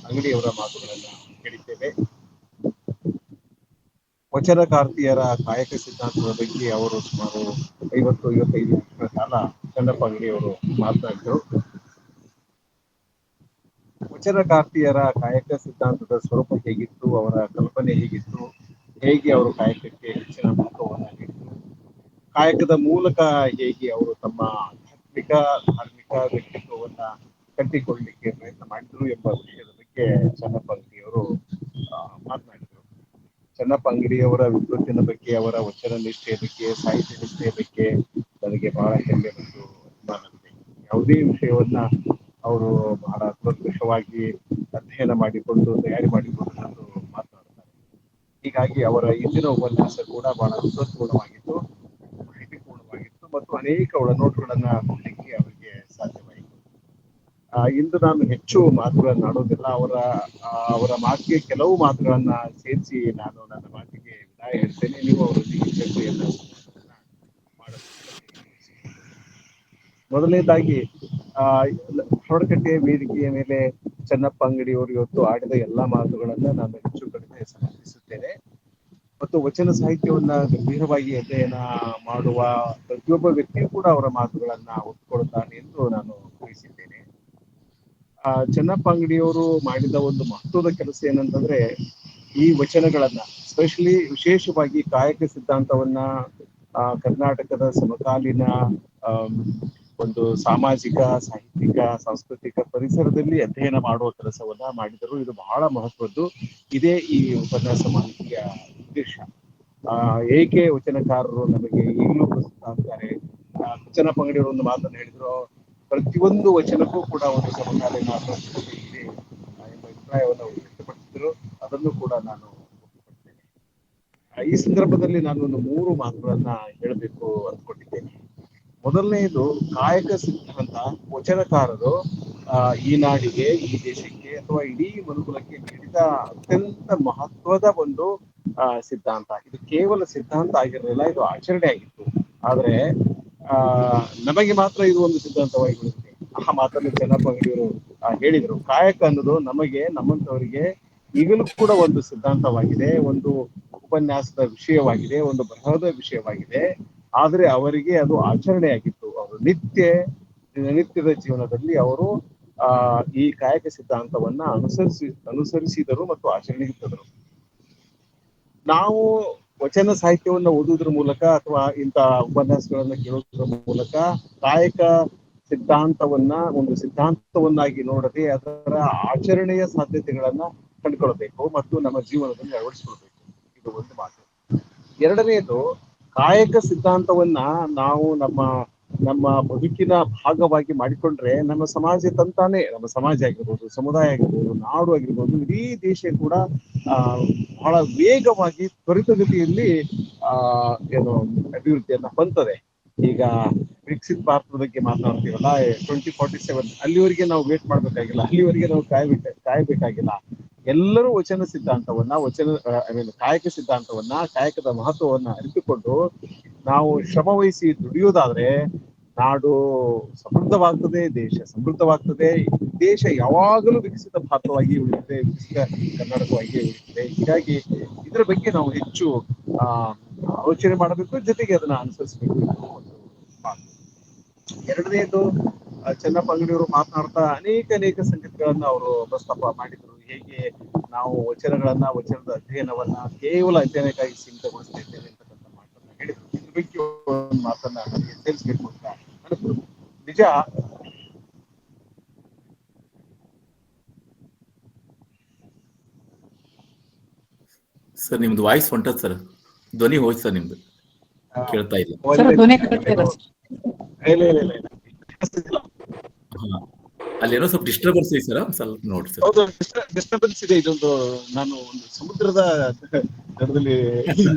ಅಂಗಡಿಯವರ ಮಾತುಗಳನ್ನ ಕೇಳಿದ್ದೇವೆ. ವಚನಕಾರ್ತಿಯರ ಕಾಯಕ ಸಿದ್ಧಾಂತದ ಬಗ್ಗೆ ಅವರು ಸುಮಾರು 50-55 ವರ್ಷಗಳ ಕಾಲ ಚನ್ನಪ್ಪ ಅಂಗಡಿಯವರು ಮಾತನಾಡಿದರು. ವಚನಕಾರ್ತಿಯರ ಕಾಯಕ ಸಿದ್ಧಾಂತದ ಸ್ವರೂಪ ಹೇಗಿತ್ತು, ಅವರ ಕಲ್ಪನೆ ಹೇಗಿತ್ತು, ಹೇಗೆ ಅವರು ಕಾಯಕಕ್ಕೆ ಹೆಚ್ಚಿನ ಮಹತ್ವವನ್ನು ನೀಡಿದರು, ಕಾಯಕದ ಮೂಲಕ ಹೇಗೆ ಅವರು ತಮ್ಮ ಆಧ್ಯಾತ್ಮಿಕ ಧಾರ್ಮಿಕ ವ್ಯಕ್ತಿತ್ವವನ್ನ ಕಟ್ಟಿಕೊಳ್ಳಲಿಕ್ಕೆ ಪ್ರಯತ್ನ ಮಾಡಿದ್ರು ಎಂಬ ವಿಷಯದ ಬಗ್ಗೆ ಚನ್ನಪ್ಪ ಅಂಗಡಿಯವರು ಮಾತನಾಡಿದರು. ಚನ್ನಪ್ಪ ಅಂಗಡಿಯವರ ವಿದ್ವತ್ತಿನ ಬಗ್ಗೆ, ಅವರ ವಚನ ನಿಷ್ಠೆಯ ಬಗ್ಗೆ, ಸಾಹಿತ್ಯ ನಿಷ್ಠೆಯ ಬಗ್ಗೆ ನನಗೆ ಬಹಳ ಹೆಮ್ಮೆ ಮತ್ತು ಅಭಿಮಾನವಿದೆ. ಯಾವುದೇ ವಿಷಯವನ್ನ ಅವರು ಬಹಳ ಕೂಲಂಕಷವಾಗಿ ಅಧ್ಯಯನ ಮಾಡಿಕೊಂಡು ತಯಾರಿ ಮಾಡಿಕೊಂಡು ಮಾತನಾಡ್ತಾರೆ. ಹೀಗಾಗಿ ಅವರ ಇಂದಿನ ಉಪನ್ಯಾಸ ಕೂಡ ಬಹಳ ವಿದ್ವತ್ಪೂರ್ಣವಾಗಿತ್ತು, ಮಾಹಿತಿಪೂರ್ಣವಾಗಿತ್ತು ಮತ್ತು ಅನೇಕ ಒಳನೋಟಗಳನ್ನ ಕೊಡಲಿಕ್ಕೆ ಅವರಿಗೆ ಸಾಧ್ಯವಾಯಿತು. ಇಂದು ನಾನು ಹೆಚ್ಚು ಮಾತುಗಳನ್ನ ಆಡೋದಿಲ್ಲ. ಅವರ ಮಾತಿಗೆ ಕೆಲವು ಮಾತುಗಳನ್ನ ಸೇರಿಸಿ ನಾನು ನನ್ನ ಮಾತಿಗೆ ವಿದಾಯ ಹೇಳ್ತೇನೆ. ನೀವು ಅವರೊಂದಿಗೆ ಚರ್ಚೆಯನ್ನ ಮಾಡಲು. ಮೊದಲನೇದಾಗಿ ಹೊರಕಟ್ಟೆಯ ವೇದಿಕೆಯ ಮೇಲೆ ಚನ್ನಪ್ಪ ಅಂಗಡಿಯವರು ಇವತ್ತು ಆಡಿದ ಎಲ್ಲಾ ಮಾತುಗಳನ್ನ ನಾನು ಹೆಚ್ಚು ಕಡಿಮೆ ಸಮರ್ಥಿಸುತ್ತೇನೆ ಮತ್ತು ವಚನ ಸಾಹಿತ್ಯವನ್ನ ಗಂಭೀರವಾಗಿ ಅಧ್ಯಯನ ಮಾಡುವ ಪ್ರತಿಯೊಬ್ಬ ವ್ಯಕ್ತಿಯೂ ಕೂಡ ಅವರ ಮಾತುಗಳನ್ನ ಒಪ್ಪಿಕೊಳ್ಳುತ್ತಾನೆ ಎಂದು ನಾನು ಊಹಿಸಿದ್ದೇನೆ. ಚನ್ನಪ್ಪ ಅಂಗಡಿಯವರು ಮಾಡಿದ ಒಂದು ಮಹತ್ವದ ಕೆಲಸ ಏನಂತಂದ್ರೆ, ಈ ವಚನಗಳನ್ನ ವಿಶೇಷವಾಗಿ ಕಾಯಕ ಸಿದ್ಧಾಂತವನ್ನ ಕರ್ನಾಟಕದ ಸಮಕಾಲೀನ ಒಂದು ಸಾಮಾಜಿಕ, ಸಾಹಿತ್ಯಿಕ, ಸಾಂಸ್ಕೃತಿಕ ಪರಿಸರದಲ್ಲಿ ಅಧ್ಯಯನ ಮಾಡುವ ಕೆಲಸವನ್ನ ಮಾಡಿದರು. ಇದು ಬಹಳ ಮಹತ್ವದ್ದು. ಇದೇ ಈ ಉಪನ್ಯಾಸ ಮಾಹಿತಿಯ ಉದ್ದೇಶ. ಏಕೆ ವಚನಕಾರರು ನಮಗೆ ಈಗಲೂ ಪ್ರಸ್ತುತ ಆಗ್ತಾರೆ. ಚನ್ನಪ್ಪ ಅಂಗಡಿಯವರು ಒಂದು ಮಾತನ್ನು ಹೇಳಿದ್ರು, ಪ್ರತಿಯೊಂದು ವಚನಕ್ಕೂ ಕೂಡ ಒಂದು ಸಮಕಾಲೀನ ಪರಿಸ್ಥಿತಿ ಇದೆ ಎಂಬ ಅಭಿಪ್ರಾಯವನ್ನು ವ್ಯಕ್ತಪಡಿಸಿದ್ರು. ಅದನ್ನು ಕೂಡ ನಾನು ಒಪ್ಪಿಕೊಳ್ತೇನೆ. ಈ ಸಂದರ್ಭದಲ್ಲಿ ನಾನು ಒಂದು 3 ಮಾತುಗಳನ್ನ ಹೇಳಬೇಕು ಅಂದ್ಕೊಂಡಿದ್ದೇನೆ. ಮೊದಲನೆಯದು, ಕಾಯಕ ಸಿದ್ಧಾಂತ ವಚನಕಾರರು ಈ ನಾಡಿಗೆ, ಈ ದೇಶಕ್ಕೆ ಅಥವಾ ಇಡೀ ಮನುಕುಲಕ್ಕೆ ನೀಡಿದ ಅತ್ಯಂತ ಮಹತ್ವದ ಒಂದು ಸಿದ್ಧಾಂತ. ಇದು ಕೇವಲ ಸಿದ್ಧಾಂತ ಆಗಿರಲಿಲ್ಲ, ಇದು ಆಚರಣೆ ಆಗಿತ್ತು. ಆದ್ರೆ ನಮಗೆ ಮಾತ್ರ ಇದು ಒಂದು ಸಿದ್ಧಾಂತವಾಗಿ ಉಳಿದಿದೆ. ಆ ಮಾತನ್ನು ಚನ್ನಪ್ಪ ಅಂಗಡಿಯವರು ಹೇಳಿದರು. ಕಾಯಕ ಅನ್ನೋದು ನಮಗೆ, ನಮ್ಮಂತವರಿಗೆ ಈಗಲೂ ಕೂಡ ಒಂದು ಸಿದ್ಧಾಂತವಾಗಿದೆ, ಒಂದು ಉಪನ್ಯಾಸದ ವಿಷಯವಾಗಿದೆ, ಒಂದು ಬರಹದ ವಿಷಯವಾಗಿದೆ. ಆದ್ರೆ ಅವರಿಗೆ ಅದು ಆಚರಣೆಯಾಗಿತ್ತು. ಅವರು ನಿತ್ಯದ ಜೀವನದಲ್ಲಿ ಅವರು ಈ ಕಾಯಕ ಸಿದ್ಧಾಂತವನ್ನ ಅನುಸರಿಸಿದರು ಮತ್ತು ಆಚರಣೆಗೆ ತಂದರು. ನಾವು ವಚನ ಸಾಹಿತ್ಯವನ್ನ ಓದುವುದರ ಮೂಲಕ ಅಥವಾ ಇಂಥ ಉಪನ್ಯಾಸಗಳನ್ನ ಕೇಳೋದ್ರ ಮೂಲಕ ಕಾಯಕ ಸಿದ್ಧಾಂತವನ್ನ ಒಂದು ಸಿದ್ಧಾಂತವನ್ನಾಗಿ ನೋಡದೆ ಅದರ ಆಚರಣೆಯ ಸಾಧ್ಯತೆಗಳನ್ನ ಕಂಡುಕೊಳ್ಬೇಕು ಮತ್ತು ನಮ್ಮ ಜೀವನದಲ್ಲಿ ಅಳವಡಿಸಿಕೊಳ್ಬೇಕು. ಇದು ಒಂದು ಮಾತು. ಎರಡನೆಯದು, ಕಾಯಕ ಸಿದ್ಧಾಂತವನ್ನ ನಾವು ನಮ್ಮ ಬದುಕಿನ ಭಾಗವಾಗಿ ಮಾಡಿಕೊಂಡ್ರೆ ನಮ್ಮ ಸಮಾಜ ತಂತಾನೆ, ನಮ್ಮ ಸಮಾಜ ಆಗಿರ್ಬೋದು, ಸಮುದಾಯ ಆಗಿರ್ಬೋದು, ನಾಡು ಆಗಿರ್ಬೋದು, ಇಡೀ ದೇಶ ಕೂಡ ಬಹಳ ವೇಗವಾಗಿ ತ್ವರಿತಗತಿಯಲ್ಲಿ ಅಭಿವೃದ್ಧಿಯನ್ನ ಹೊಂದದೆ. ಈಗ ವಿಕಸಿತ ಭಾರತದ ಬಗ್ಗೆ ಮಾತನಾಡ್ತೀವಲ್ಲ 2047 ಅಲ್ಲಿವರೆಗೆ ನಾವು ವೇಟ್ ಮಾಡ್ಬೇಕಾಗಿಲ್ಲ, ಅಲ್ಲಿವರೆಗೆ ನಾವು ಕಾಯ್ಬೇಕಾಗಿಲ್ಲ. ಎಲ್ಲರೂ ವಚನ ಸಿದ್ಧಾಂತವನ್ನ ಕಾಯಕ ಸಿದ್ಧಾಂತವನ್ನ, ಕಾಯಕದ ಮಹತ್ವವನ್ನ ಅರಿತುಕೊಂಡು ನಾವು ಶ್ರಮ ವಹಿಸಿ ದುಡಿಯೋದಾದ್ರೆ ನಾಡು ಸಮೃದ್ಧವಾಗ್ತದೆ, ದೇಶ ಸಮೃದ್ಧವಾಗ್ತದೆ. ದೇಶ ಯಾವಾಗಲೂ ವಿಕಸಿತ ಭಾರತವಾಗಿ ಉಳಿಯುತ್ತದೆ, ವಿಕಸಿತ ಕರ್ನಾಟಕವಾಗಿ ಉಳಿಯುತ್ತದೆ. ಹೀಗಾಗಿ ಇದರ ಬಗ್ಗೆ ನಾವು ಹೆಚ್ಚು ಆಲೋಚನೆ ಮಾಡಬೇಕು, ಜೊತೆಗೆ ಅದನ್ನ ಅನುಸರಿಸಬೇಕು. ಎರಡನೇದು, ಚೆನ್ನಪ್ಪ ಅಂಗಡಿಯವರು ಮಾತನಾಡ್ತಾ ಅನೇಕ ಸಂಗತಿಗಳನ್ನ ಅವರು ಪ್ರಸ್ತಾಪ ಮಾಡಿದ್ರು. ಹೇಗೆ ನಾವು ವಚನದ ಅಧ್ಯಯನವನ್ನ ಕೇವಲ ಅಧ್ಯಯನಕ್ಕಾಗಿ ಸೀಮಿತಗೊಳಿಸ್ತಾ ಇದ್ದೇವೆ ಅಂತಕ್ಕಂಥ ಮಾತನ್ನ ಹೇಳಿದ್ರು. ಇದ್ರ ಬಗ್ಗೆ ಒಂದು ಮಾತನ್ನ ನನಗೆ ಸೇರಿಸಬೇಕು ಅಂತ ಅನಿಸ್ತು. ನಿಜ, ಸರ್ ನಿಮ್ದು ವಾಯ್ಸ್ ಹೊಂಟದ್ ಸರ್, ಧ್ವನಿ ಹೋಯ್ತು ಸರ್, ನಿಮ್ದು ಕೇಳ್ತಾ ಇಲ್ಲ. ಅಲ್ಲೇನೋ ಸ್ವಲ್ಪ ಡಿಸ್ಟರ್ಬೆನ್ಸ್ ಇದೆ ಸರ್, ಸ್ವಲ್ಪ ನೋಡಿ ಸರ್. ಹೌದು, ಡಿಸ್ಟರ್ಬೆನ್ಸ್ ಇದೆ. ಇದೊಂದು ನಾನು ಒಂದು ಸಮುದ್ರದ ದಡದಲ್ಲಿ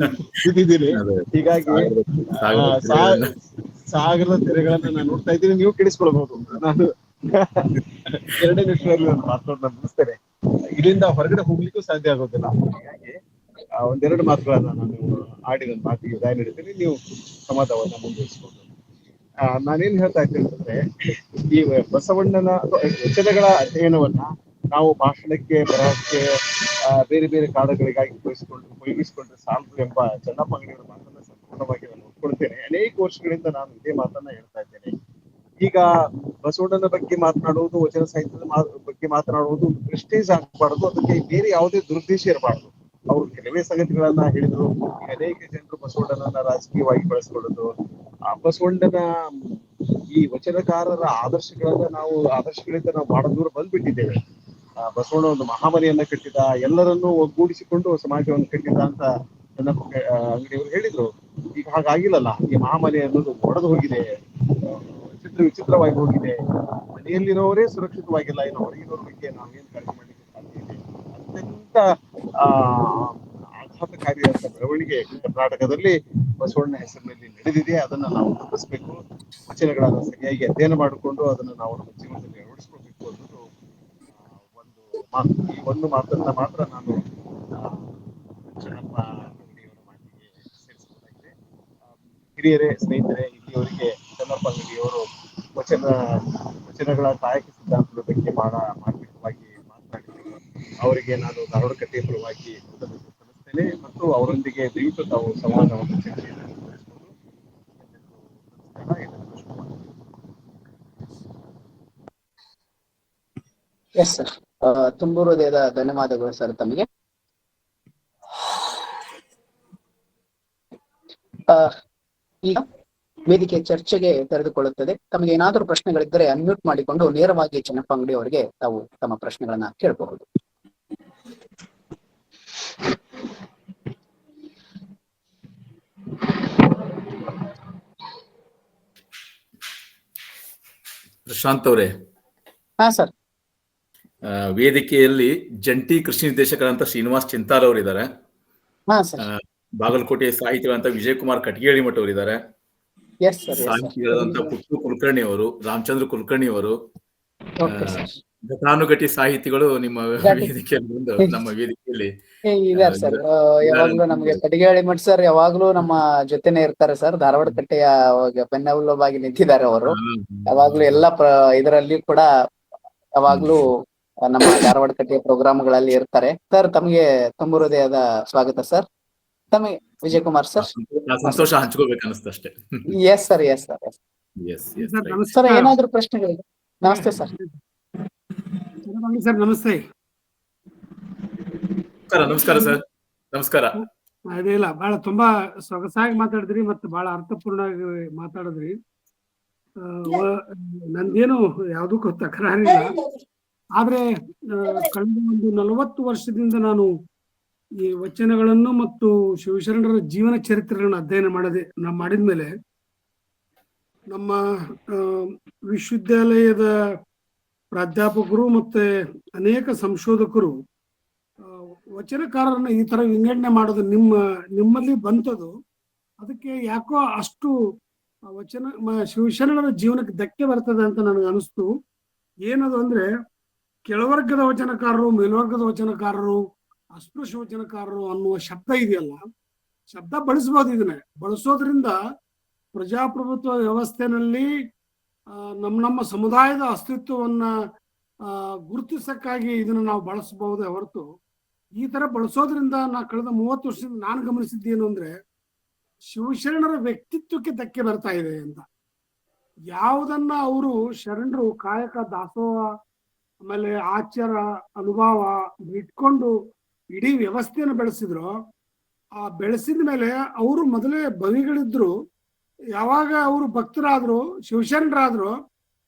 ಇದ್ದೀನಿ, ಹೀಗಾಗಿ ಸಾಗರದ ತೆರೆಗಳನ್ನ ನಾನು ನೋಡ್ತಾ ಇದ್ದೀನಿ. ನೀವು ಕೇಳಿಸ್ಕೊಳ್ಬಹುದು. ನಾನು 2 ನಿಮಿಷದಲ್ಲಿ ನಾನು ಮಾತನಾಡೋದನ್ನ ಮುಗಿಸ್ತೇನೆ. ಇಲ್ಲಿಂದ ಹೊರಗಡೆ ಹೋಗ್ಲಿಕ್ಕೂ ಸಾಧ್ಯ ಆಗೋದಿಲ್ಲ. ಹೀಗಾಗಿ ಒಂದೆರಡು ಮಾತುಗಳನ್ನ ನಾನು ಆಡಿದ ಮಾತಿಗೆ ವಿದಾಯ ನೀಡುತ್ತೇನೆ. ನೀವು ಸಂವಾದವನ್ನ ಮುಂದುವರಿಸಬಹುದು. ನಾನೇನ್ ಹೇಳ್ತಾ ಇದ್ದೇನೆ ಅಂತಂದ್ರೆ, ಈ ಬಸವಣ್ಣನ ವಚನಗಳ ಅಧ್ಯಯನವನ್ನ ನಾವು ಭಾಷಣಕ್ಕೆ, ಬರಹಕ್ಕೆ, ಬೇರೆ ಬೇರೆ ಕಾರಣಗಳಿಗಾಗಿ ಉಪಯೋಗಿಸಿಕೊಂಡ್ರೆ ಸಾಲದು ಎಂಬ ಚೆನ್ನಪ್ಪ ಅಂಗಡಿಯವರ ಮಾತನ್ನ ಸಂಪೂರ್ಣವಾಗಿ ನಾನು ಒಪ್ಕೊಳ್ತೇನೆ. ಅನೇಕ ವರ್ಷಗಳಿಂದ ನಾನು ಇದೇ ಮಾತನ್ನ ಹೇಳ್ತಾ ಇದ್ದೇನೆ. ಈಗ ಬಸವಣ್ಣನ ಬಗ್ಗೆ ಮಾತನಾಡುವುದು, ವಚನ ಸಾಹಿತ್ಯದ ಬಗ್ಗೆ ಮಾತನಾಡುವುದು ಪ್ರೆಸ್ಟೀಜ್ ಆಗಬಾರದು, ಅದಕ್ಕೆ ಬೇರೆ ಯಾವುದೇ ದುರುದ್ದೇಶ ಇರಬಾರದು. ಅವರು ಕೆಲವೇ ಸಂಗತಿಗಳನ್ನ ಹೇಳಿದ್ರು. ಅನೇಕ ಜನರು ಬಸವಣ್ಣನನ್ನ ರಾಜಕೀಯವಾಗಿ ಬಳಸ್ಕೊಳ್ಳೋದು, ಆ ಬಸವಣ್ಣನ ಈ ವಚನಕಾರರ ಆದರ್ಶಗಳಿಂದ ನಾವು ಬಹಳ ದೂರ ಬಂದ್ಬಿಟ್ಟಿದ್ದೇವೆ. ಬಸವಣ್ಣ ಒಂದು ಮಹಾಮನೆಯನ್ನ ಕಟ್ಟಿದ, ಎಲ್ಲರನ್ನೂ ಒಗ್ಗೂಡಿಸಿಕೊಂಡು ಸಮಾಜವನ್ನು ಕಟ್ಟಿದ ಅಂತ ಚೆನ್ನಪ್ಪ ಅಂಗಡಿಯವರು ಹೇಳಿದ್ರು. ಈಗ ಹಾಗಾಗಿಲ್ಲಲ್ಲ. ಈ ಮಹಾಮನೆ ಅನ್ನೋದು ಒಡೆದು ಹೋಗಿದೆ, ವಿಚಿತ್ರವಾಗಿ ಹೋಗಿದೆ. ಮನೆಯಲ್ಲಿರೋರೇ ಸುರಕ್ಷಿತವಾಗಿಲ್ಲ, ಇನ್ನು ಹೊರಗಿನವ್ರ ಬಗ್ಗೆ ನಾವೇನ್ ಕಾಳಜಿ ಮಾಡ್ಲಿಕ್ಕೆ ಸಾಧ್ಯ ಇದೆ? ಅತ್ಯಂತ ಆಘಾತಕಾರಿಯಾದ ಬೆಳವಣಿಗೆ ಕರ್ನಾಟಕದಲ್ಲಿ ಬಸವಣ್ಣ ಹೆಸರಿನಲ್ಲಿ ನಡೆದಿದೆ. ಅದನ್ನ ನಾವು ತಪ್ಪಿಸ್ಬೇಕು. ವಚನಗಳನ್ನ ಸರಿಯಾಗಿ ಅಧ್ಯಯನ ಮಾಡಿಕೊಂಡು ಅದನ್ನ ನಾವು ನಮ್ಮ ಜೀವನದಲ್ಲಿ ಅಳವಡಿಸ್ಕೊಳ್ಬೇಕು ಅನ್ನೋದು ಒಂದು ಮಾತು. ಈ ಒಂದು ಮಾತನ್ನ ಮಾತ್ರ ನಾನು ಚೆನ್ನಪ್ಪ ಅಂಗಡಿಯವರ ಮಾತಿಗೆ ಸೇರಿಸಬಹುದಾಗಿದೆ. ಹಿರಿಯರೇ, ಸ್ನೇಹಿತರೆ, ಇಲ್ಲಿಯವರಿಗೆ ಚೆನ್ನಪ್ಪ ಅಂಗಡಿಯವರು ವಚನಗಳ ಕಾಯಕ ಸಿದ್ಧಾಂತದ ಬಗ್ಗೆ ಬಹಳ ಮಾರ್ಮಿಕವಾಗಿ ಮಾತನಾಡಿದರು. ಅವರಿಗೆ ನಾನು ಧಾರವಾಡ ಕಟ್ಟೆಯ ಪರವಾಗಿ ಸಲ್ಲಿಸ್ತೇನೆ ಮತ್ತು ಅವರೊಂದಿಗೆ ದಯವಿಟ್ಟು ತಾವು ಸಂವಾದವನ್ನು ಚರ್ಚೆಯನ್ನು ಮುಂದುವರಿಸಬಹುದು. ಎಸ್ ಸರ್, ತುಂಬು ಹೃದಯದ ಧನ್ಯವಾದಗಳು ಸರ್ ತಮಗೆ. ಈಗ ವೇದಿಕೆ ಚರ್ಚೆಗೆ ತೆರೆದುಕೊಳ್ಳುತ್ತದೆ. ತಮಗೆ ಏನಾದರೂ ಪ್ರಶ್ನೆಗಳಿದ್ದರೆ ಅನ್ಮ್ಯೂಟ್ ಮಾಡಿಕೊಂಡು ನೇರವಾಗಿ ಚೆನ್ನಪ್ಪ ಅಂಗಡಿ ಅವರಿಗೆ ತಾವು ತಮ್ಮ ಪ್ರಶ್ನೆಗಳನ್ನ ಕೇಳಬಹುದು. ಪ್ರಶಾಂತ್ ಅವರೇ. ಹಾ ಸರ್. ವೇದಿಕೆಯಲ್ಲಿ ಜಂಟಿ ಕೃಷಿ ನಿರ್ದೇಶಕರಂತ ಶ್ರೀನಿವಾಸ್ ಚಿಂತಾಲ್ ಅವರು ಇದ್ದಾರೆ. ಹಾ ಸರ್. ಬಾಗಲಕೋಟೆ ಸಾಹಿತಿಗಳಂತ ವಿಜಯಕುಮಾರ್ ಕಟಗೇಳಿ ಮಠ ಅವರು ಇದ್ದಾರೆ. ಸಾಹಿತಿಗಳಂತ ಪುಟ್ಟು ಕುಲಕರ್ಣಿ ಅವರು, ರಾಮಚಂದ್ರ ಕುಲಕರ್ಣಿ ಅವರು, ಘಟಾನುಘಟಿ ಸಾಹಿತಿಗಳು ನಿಮ್ಮ ವೇದಿಕೆಯಲ್ಲಿ ಬಂದು ನಮ್ಮ ವೇದಿಕೆಯಲ್ಲಿ ಇದಾರೆ ಸರ್. ಯಾವಾಗ್ಲೂ ನಮ್ಗೆ ಕಟಗೇಳಿ ಮಠ ಸರ್ ಯಾವಾಗ್ಲೂ ನಮ್ಮ ಜೊತೆನೆ ಇರ್ತಾರೆ ಸರ್. ಧಾರವಾಡ ಕಟ್ಟೆಯ ಬೆನ್ನೆಲುಬಾಗಿ ನಿಂತಿದ್ದಾರೆ ಅವರು. ಯಾವಾಗ್ಲೂ ಎಲ್ಲ ಇದರಲ್ಲಿ ಕೂಡ ಯಾವಾಗ್ಲೂ ನಮ್ಮ ಧಾರವಾಡ ಕಟ್ಟೆಯ ಪ್ರೋಗ್ರಾಮ್ಗಳಲ್ಲಿ ಇರ್ತಾರೆ ಸರ್. ತಮಗೆ ತುಂಬು ಹೃದಯದ ಸ್ವಾಗತ ಸರ್. ತಮಗೆ ವಿಜಯಕುಮಾರ್ ಸರ್ ಸಂತೋಷ ಹಂಚ್ಕೋಬೇಕು ಅನಿಸ್ತು ಅಷ್ಟೇ. Yes sir, yes sir, yes sir. ಏನಾದ್ರು ಪ್ರಶ್ನೆಗಳಿದೆ? ನಮಸ್ತೆ ಸರ್. ಸರ್ ನಮಸ್ತೆ. ನಮಸ್ಕಾರ ಸರ್. ನಮಸ್ಕಾರ. ಅದೇಲ್ಲ ಬಹಳ ತುಂಬಾ ಸೊಗಸಾಗಿ ಮಾತಾಡಿದ್ರಿ ಮತ್ತು ಬಹಳ ಅರ್ಥಪೂರ್ಣವಾಗಿ ಮಾತಾಡಿದ್ರಿ. ನಂದೇನು ಯಾವ್ದಕ್ಕೂ ತಕರಾರಿಲ್ಲ. ಆದ್ರೆ ಕಳೆದ ಒಂದು 40 ವರ್ಷದಿಂದ ನಾನು ಈ ವಚನಗಳನ್ನು ಮತ್ತು ಶಿವಶರಣರ ಜೀವನ ಚರಿತ್ರೆಗಳನ್ನು ಅಧ್ಯಯನ ಮಾಡಿದ್ಮೇಲೆ ನಮ್ಮ ವಿಶ್ವವಿದ್ಯಾಲಯದ ಪ್ರಾಧ್ಯಾಪಕರು ಮತ್ತೆ ಅನೇಕ ಸಂಶೋಧಕರು ವಚನಕಾರರನ್ನ ಈ ತರ ವಿಂಗಡಣೆ ಮಾಡೋದು ನಿಮ್ಮಲ್ಲಿ ಬಂತದು. ಅದಕ್ಕೆ ಯಾಕೋ ಅಷ್ಟು ಶಿವಶರಣರ ಜೀವನಕ್ಕೆ ಧಕ್ಕೆ ಬರ್ತದೆ ಅಂತ ನನಗೆ ಅನಿಸ್ತು. ಏನದು ಅಂದ್ರೆ, ಕೆಳವರ್ಗದ ವಚನಕಾರರು, ಮೇಲ್ವರ್ಗದ ವಚನಕಾರರು, ಅಸ್ಪೃಶ್ಯ ವಚನಕಾರರು ಅನ್ನುವ ಶಬ್ದ ಇದೆಯಲ್ಲ, ಶಬ್ದ ಬಳಸಬಹುದು. ಇದನ್ನೇ ಬಳಸೋದ್ರಿಂದ ಪ್ರಜಾಪ್ರಭುತ್ವ ವ್ಯವಸ್ಥೆನಲ್ಲಿ ನಮ್ಮ ಸಮುದಾಯದ ಅಸ್ತಿತ್ವವನ್ನ ಗುರುತಿಸಕ್ಕಾಗಿ ಇದನ್ನ ನಾವು ಬಳಸಬಹುದೇ ಹೊರತು, ಈ ತರ ಬಳಸೋದ್ರಿಂದ ಕಳೆದ 30 ವರ್ಷದಿಂದ ನಾನು ಗಮನಿಸಿದ್ದೇನು ಅಂದ್ರೆ, ಶಿವಶರಣರ ವ್ಯಕ್ತಿತ್ವಕ್ಕೆ ಧಕ್ಕೆ ಬರ್ತಾ ಇದೆ ಅಂತ. ಯಾವುದನ್ನ ಅವರು ಶರಣರು ಕಾಯಕ ದಾಸೋಹ, ಆಮೇಲೆ ಆಚಾರ ಅನುಭವ ಇಟ್ಕೊಂಡು ಇಡೀ ವ್ಯವಸ್ಥೆಯನ್ನು ಬೆಳೆಸಿದ್ರು, ಆ ಬೆಳೆಸಿದ ಮೇಲೆ ಅವರು ಮೊದಲೇ ಬವಿಗಳಿದ್ರು. ಯಾವಾಗ ಅವರು ಭಕ್ತರಾದ್ರು, ಶಿವಶರಣರಾದ್ರು,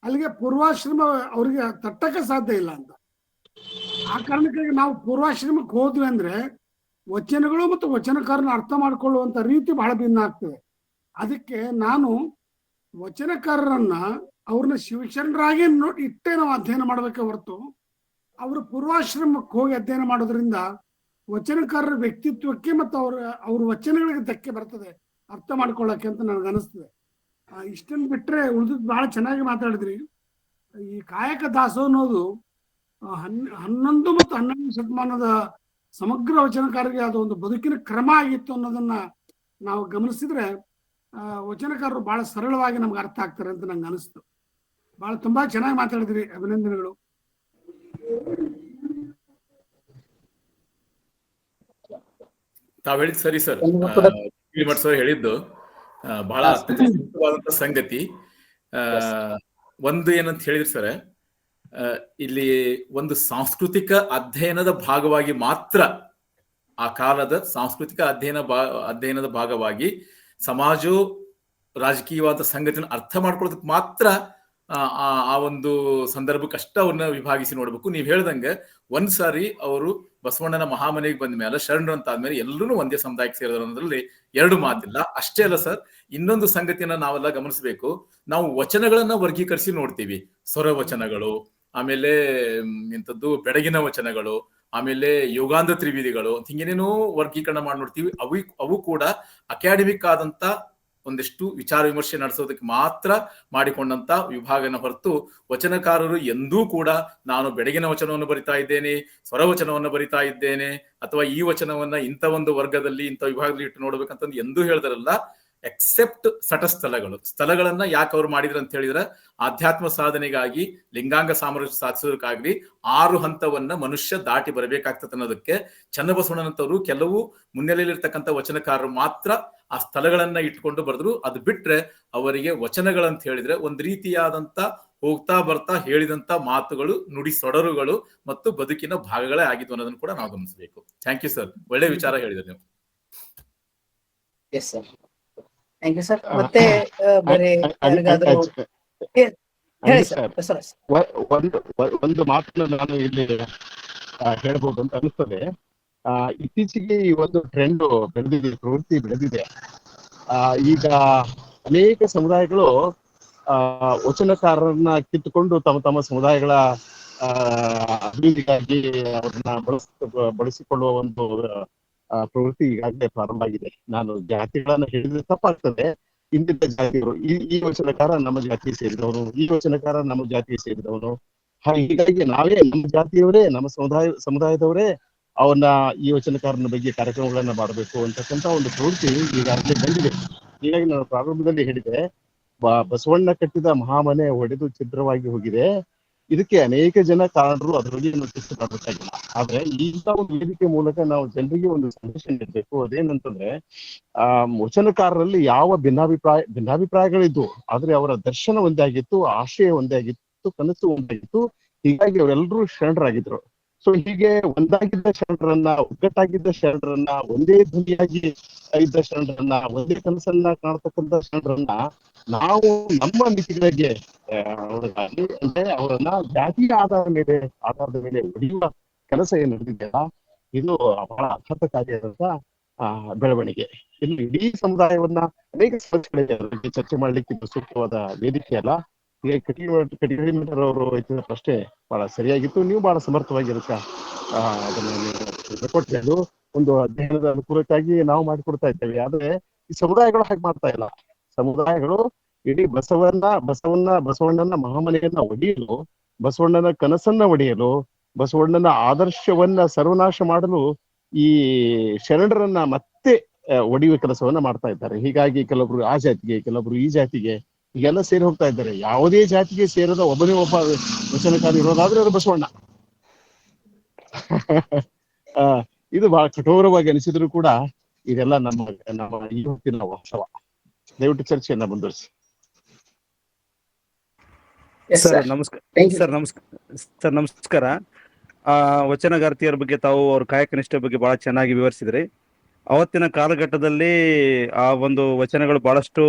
ಅಲ್ಲಿಗೆ ಪೂರ್ವಾಶ್ರಮ ಅವರಿಗೆ ತಟ್ಟಕ್ಕೆ ಸಾಧ್ಯ ಇಲ್ಲ ಅಂತ. ಆ ಕಾರಣಕ್ಕಾಗಿ ನಾವು ಪೂರ್ವಾಶ್ರಮಕ್ಕೆ ಹೋದ್ವಿ ಅಂದ್ರೆ ವಚನಗಳು ಮತ್ತು ವಚನಕಾರನ ಅರ್ಥ ಮಾಡ್ಕೊಳ್ಳುವಂತ ರೀತಿ ಬಹಳ ಭಿನ್ನ ಆಗ್ತದೆ. ಅದಕ್ಕೆ ನಾನು ವಚನಕಾರರನ್ನ ಅವ್ರನ್ನ ಶಿವಶರಣರಾಗಿ ಇಟ್ಟೇ ನಾವು ಅಧ್ಯಯನ ಮಾಡ್ಬೇಕೆ ಹೊರತು, ಅವರು ಪೂರ್ವಾಶ್ರಮಕ್ಕೆ ಹೋಗಿ ಅಧ್ಯಯನ ಮಾಡೋದ್ರಿಂದ ವಚನಕಾರರ ವ್ಯಕ್ತಿತ್ವಕ್ಕೆ ಮತ್ತು ಅವ್ರ ವಚನಗಳಿಗೆ ಧಕ್ಕೆ ಬರ್ತದೆ ಅರ್ಥ ಮಾಡ್ಕೊಳ್ಳಕ್ಕೆ ಅಂತ ನನಗೆ ಅನಿಸ್ತದೆ. ಇಷ್ಟನ್ನು ಬಿಟ್ರೆ ಉಳಿದದ್ದು ಬಹಳ ಚೆನ್ನಾಗಿ ಮಾತಾಡಿದ್ರಿ. ಈ ಕಾಯಕ ದಾಸೋ ಅನ್ನೋದು 11 ಮತ್ತು 12ನೇ ಶತಮಾನದ ಸಮಗ್ರ ವಚನಕಾರರಿಗೆ ಅದು ಒಂದು ಬದುಕಿನ ಕ್ರಮ ಆಗಿತ್ತು ಅನ್ನೋದನ್ನ ನಾವು ಗಮನಿಸಿದ್ರೆ ವಚನಕಾರರು ಬಹಳ ಸರಳವಾಗಿ ನಮ್ಗೆ ಅರ್ಥ ಆಗ್ತಾರೆ ಅಂತ ನಂಗೆ ಅನಿಸ್ತು. ತುಂಬಾ ಚೆನ್ನಾಗಿ ಮಾತಾಡಿದ್ರಿ, ಅಭಿನಂದನೆಗಳು. ತಾವ್ ಹೇಳಿದ್ ಸರಿ ಸರ್. ಮಠ್ ಸರ್ ಹೇಳಿದ್ದು ಬಹಳ ಅತ್ಯಂತ ಸಂಗತಿ. ಒಂದು ಏನಂತ ಹೇಳಿದ್ರಿ ಸರ್, ಇಲ್ಲಿ ಒಂದು ಸಾಂಸ್ಕೃತಿಕ ಅಧ್ಯಯನದ ಭಾಗವಾಗಿ ಮಾತ್ರ, ಆ ಕಾಲದ ಸಾಂಸ್ಕೃತಿಕ ಅಧ್ಯಯನದ ಭಾಗವಾಗಿ ಸಮಾಜ ರಾಜಕೀಯವಾದ ಸಂಗತಿನ ಅರ್ಥ ಮಾಡ್ಕೊಳ್ಳೋದಕ್ಕೆ ಮಾತ್ರ ಆ ಒಂದು ಸಂದರ್ಭಕ್ಕಷ್ಟ ಅವ್ರನ್ನ ವಿಭಾಗಿಸಿ ನೋಡ್ಬೇಕು. ನೀವ್ ಹೇಳ್ದಂಗೆ ಒಂದ್ ಸಾರಿ ಅವರು ಬಸವಣ್ಣನ ಮಹಾಮನೆಗೆ ಬಂದ ಮೇಲೆ, ಶರಣರು ಅಂತ ಆದ್ಮೇಲೆ ಎಲ್ಲರೂ ಒಂದೇ ಸಮುದಾಯಕ್ಕೆ ಸೇರಿದ್ರಲ್ಲಿ ಎರಡು ಮಾತಿಲ್ಲ. ಅಷ್ಟೇ ಅಲ್ಲ ಸರ್, ಇನ್ನೊಂದು ಸಂಗತಿಯನ್ನ ನಾವೆಲ್ಲ ಗಮನಿಸಬೇಕು. ನಾವು ವಚನಗಳನ್ನ ವರ್ಗೀಕರಿಸಿ ನೋಡ್ತೀವಿ. ಸ್ವರ ವಚನಗಳು, ಆಮೇಲೆ ಇಂಥದ್ದು ಬೆಡಗಿನ ವಚನಗಳು, ಆಮೇಲೆ ಯೋಗಾಂಧ ತ್ರಿವಿಧಿಗಳು, ಹಿಂಗೇನೇನೋ ವರ್ಗೀಕರಣ ಮಾಡಿ ನೋಡ್ತೀವಿ. ಅವು ಕೂಡ ಅಕಾಡೆಮಿಕ್ ಆದಂತ ಒಂದಿಷ್ಟು ವಿಚಾರ ವಿಮರ್ಶೆ ನಡೆಸೋದಕ್ಕೆ ಮಾತ್ರ ಮಾಡಿಕೊಂಡಂತ ವಿಭಾಗನ ಹೊರತು, ವಚನಕಾರರು ಎಂದೂ ಕೂಡ ನಾನು ಬೆಡಗಿನ ವಚನವನ್ನು ಬರಿತಾ ಇದ್ದೇನೆ, ಸ್ವರವಚನವನ್ನು ಬರಿತಾ ಇದ್ದೇನೆ, ಅಥವಾ ಈ ವಚನವನ್ನ ಇಂಥ ಒಂದು ವರ್ಗದಲ್ಲಿ ಇಂಥ ವಿಭಾಗದಲ್ಲಿ ಇಟ್ಟು ನೋಡ್ಬೇಕಂತಂದು ಎಂದೂ ಹೇಳಿದ್ರಲ್ಲ. ಎಕ್ಸೆಪ್ಟ್ ಸ್ಥಳಗಳನ್ನ ಯಾಕೆ ಅವ್ರು ಮಾಡಿದ್ರು ಅಂತ ಹೇಳಿದ್ರೆ, ಆಧ್ಯಾತ್ಮ ಸಾಧನೆಗಾಗಿ, ಲಿಂಗಾಂಗ ಸಾಮರಸ್ಯ ಸಾಧಿಸೋದಕ್ಕಾಗ್ಲಿ 6 ಹಂತವನ್ನ ಮನುಷ್ಯ ದಾಟಿ ಬರಬೇಕಾಗ್ತದೆ ಅನ್ನೋದಕ್ಕೆ ಚನ್ನಬಸವಣ್ಣನಂತವರು ಕೆಲವು ಮುನ್ನೆಲೆಯಲ್ಲಿರ್ತಕ್ಕಂಥ ವಚನಕಾರರು ಮಾತ್ರ ಆ ಸ್ಥಳಗಳನ್ನ ಇಟ್ಕೊಂಡು ಬರೆದ್ರು. ಅದು ಬಿಟ್ರೆ ಅವರಿಗೆ ವಚನಗಳಂತ ಹೇಳಿದ್ರೆ ಒಂದು ರೀತಿಯಾದಂತ ಹೋಗ್ತಾ ಬರ್ತಾ ಹೇಳಿದಂತ ಮಾತುಗಳು, ನುಡಿ ಸೊಡರುಗಳು ಮತ್ತು ಬದುಕಿನ ಭಾಗಗಳೇ ಆಗಿದ್ವು ಅನ್ನೋದನ್ನು ಕೂಡ ನಾವು ಗಮನಿಸಬೇಕು. ಥ್ಯಾಂಕ್ ಯು ಸರ್, ಒಳ್ಳೆ ವಿಚಾರ ಹೇಳಿದ್ರೆ ನೀವು. Yes sir, thank you sir. ಮತ್ತೆ ಬೇರೆ ಯಾರಿಗಾದ್ರೂ ಹೇಳಿ ಸರ್. ಒಂದು ಮಾತನ್ನ ನಾನು ಇಲ್ಲಿ ಹೇಳ್ಬೋದು ಅಂತ ಅನಿಸ್ತದೆ. ಇತ್ತೀಚೆಗೆ ಈ ಒಂದು ಟ್ರೆಂಡ್ ಬೆಳೆದಿದೆ, ಪ್ರವೃತ್ತಿ ಬೆಳೆದಿದೆ. ಈಗ ಅನೇಕ ಸಮುದಾಯಗಳು ವಚನಕಾರರನ್ನ ಕಿತ್ತುಕೊಂಡು ತಮ್ಮ ಸಮುದಾಯಗಳ ಅಭಿವೃದ್ಧಿಗಾಗಿ ಅವ್ರನ್ನ ಬಳಸಿಕೊಳ್ಳುವ ಒಂದು ಪ್ರವೃತ್ತಿ ಈಗಾಗಲೇ ಪ್ರಾರಂಭ ಆಗಿದೆ. ನಾನು ಜಾತಿಗಳನ್ನ ಹೇಳಿದ್ರೆ ತಪ್ಪಾಗ್ತದೆ. ಇಂದಿದ್ದ ಜಾತಿಯವರು, ಈ ವಚನಕಾರ ನಮ್ಮ ಜಾತಿಗೆ ಸೇರಿದವನು, ಈ ವಚನಕಾರ ನಮ್ಮ ಜಾತಿಗೆ ಸೇರಿದವನು, ಹೀಗಾಗಿ ನಾವೇ ನಮ್ಮ ಜಾತಿಯವರೇ, ನಮ್ಮ ಸಮುದಾಯದವರೇ ಅವನ್ನ ಈ ವಚನಕಾರನ ಬಗ್ಗೆ ಕಾರ್ಯಕ್ರಮಗಳನ್ನ ಮಾಡಬೇಕು ಅಂತಕ್ಕಂಥ ಒಂದು ಪ್ರವೃತ್ತಿ ಈಗಾಗಲೇ ಬಂದಿದೆ. ಹೀಗಾಗಿ ನಾನು ಪ್ರಾರಂಭದಲ್ಲಿ ಹೇಳಿದೆ, ಬಸವಣ್ಣ ಕಟ್ಟಿದ ಮಹಾಮನೆ ಒಡೆದು ಛಿದ್ರವಾಗಿ ಹೋಗಿದೆ. ಇದಕ್ಕೆ ಅನೇಕ ಜನ ಕಾರಣರು ಅದರ ಬಗ್ಗೆ ಚಿಂತೆ ಮಾಡಬೇಕಾಗಿಲ್ಲ. ಆದ್ರೆ ಇಂಥ ಒಂದು ವೇದಿಕೆ ಮೂಲಕ ನಾವು ಜನರಿಗೆ ಒಂದು ಸಂದೇಶ ನೀಡಬೇಕು. ಅದೇನಂತಂದ್ರೆ, ವಚನಕಾರರಲ್ಲಿ ಯಾವ ಭಿನ್ನಾಭಿಪ್ರಾಯಗಳಿದ್ದು, ಆದ್ರೆ ಅವರ ದರ್ಶನ ಒಂದೇ ಆಗಿತ್ತು, ಆಶಯ ಒಂದೇ ಆಗಿತ್ತು, ಕನಸು ಒಂದಾಗಿತ್ತು. ಹೀಗಾಗಿ ಅವರೆಲ್ಲರೂ ಶರಣರಾಗಿದ್ರು. ಸೊ ಹೀಗೆ ಒಂದಾಗಿದ್ದ ಶರಣರನ್ನ, ಒಗ್ಗಟ್ಟಾಗಿದ್ದ ಶರಣರನ್ನ, ಒಂದೇ ಧ್ವನಿಯಾಗಿ ಇದ್ದ ಶರಣರನ್ನ, ಒಂದೇ ಕನಸನ್ನ ಕಾಣತಕ್ಕಂಥ ಶರಣರನ್ನ ನಾವು ನಮ್ಮ ಮಿತಿಗಳಿಗೆ ಅಂದ್ರೆ ಅವರನ್ನ ಜಾತಿಯ ಆಧಾರದ ಮೇಲೆ ಹೊಡೆಯುವ ಕೆಲಸ ಏನ್ ನಡೆದಿದೆಯಲ್ಲ, ಇದು ಬಹಳ ಆಘಾತಕಾರಿಯಾದಂತ ಬೆಳವಣಿಗೆ. ಇನ್ನು ಇಡೀ ಸಮುದಾಯವನ್ನ ಅನೇಕ ಸಮಸ್ಯೆಗಳಿದೆ, ಅದಕ್ಕೆ ಚರ್ಚೆ ಮಾಡ್ಲಿಕ್ಕೆ ಇದು ಸೂಕ್ತವಾದ ವೇದಿಕೆ ಅಲ್ಲ. ಈಗ ಕಟಿಗಳಿ ಮಠರ್ ಅವರು ಇದ್ದ ಪ್ರಶ್ನೆ ಬಹಳ ಸರಿಯಾಗಿತ್ತು. ನೀವು ಬಹಳ ಸಮರ್ಥವಾಗಿರುತ್ತ ಅದನ್ನ ಕೊಟ್ಟೆ. ಅದು ಒಂದು ಅಧ್ಯಯನದ ಅನುಕೂಲಕ್ಕಾಗಿ ನಾವು ಮಾಡಿಕೊಡ್ತಾ ಇದ್ದೇವೆ. ಆದ್ರೆ ಈ ಸಮುದಾಯಗಳು ಹಾಗೆ ಮಾಡ್ತಾ ಇಲ್ಲ. ಸಮುದಾಯಗಳು ಇಡೀ ಬಸವಣ್ಣನ ಮಹಾಮನೆಯನ್ನ ಒಡೆಯಲು, ಬಸವಣ್ಣನ ಕನಸನ್ನ ಒಡೆಯಲು, ಬಸವಣ್ಣನ ಆದರ್ಶವನ್ನ ಸರ್ವನಾಶ ಮಾಡಲು ಈ ಶರಣರನ್ನ ಮತ್ತೆ ಒಡೆಯುವ ಕೆಲಸವನ್ನ ಮಾಡ್ತಾ ಇದ್ದಾರೆ. ಹೀಗಾಗಿ ಕೆಲವೊಬ್ರು ಆ ಜಾತಿಗೆ, ಕೆಲವೊಬ್ರು ಈ ಜಾತಿಗೆ ಈಗೆಲ್ಲ ಸೇರಿ ಹೋಗ್ತಾ ಇದ್ದಾರೆ. ಯಾವುದೇ ಜಾತಿಗೆ ಸೇರದ ಒಬ್ಬ ವಚನಕಾರಿ ಇರೋದಾದ್ರೆ ಅದು ಬಸವಣ್ಣ. ಇದು ಬಹಳ ಕಠೋರವಾಗಿ ಅನಿಸಿದ್ರು ಕೂಡ ಇದೆಲ್ಲ ನಮ್ಮ ಈ ಹೊತ್ತಿನ ವಾಸ್ತವ. ದಯವಿಟ್ಟು ಚರ್ಚೆಯನ್ನ ಮುಂದುವರಿಸಿ. ಸರ್ ನಮಸ್ಕಾರ. ಸರ್ ನಮಸ್ಕಾರ. ವಚನಗಾರ್ತಿಯರ ಬಗ್ಗೆ ತಾವು ಅವ್ರ ಕಾಯಕ ನಿಷ್ಠೆ ಬಗ್ಗೆ ಬಹಳ ಚೆನ್ನಾಗಿ ವಿವರಿಸಿದ್ರಿ. ಅವತ್ತಿನ ಕಾಲಘಟ್ಟದಲ್ಲಿ ಆ ಒಂದು ವಚನಗಳು ಬಹಳಷ್ಟು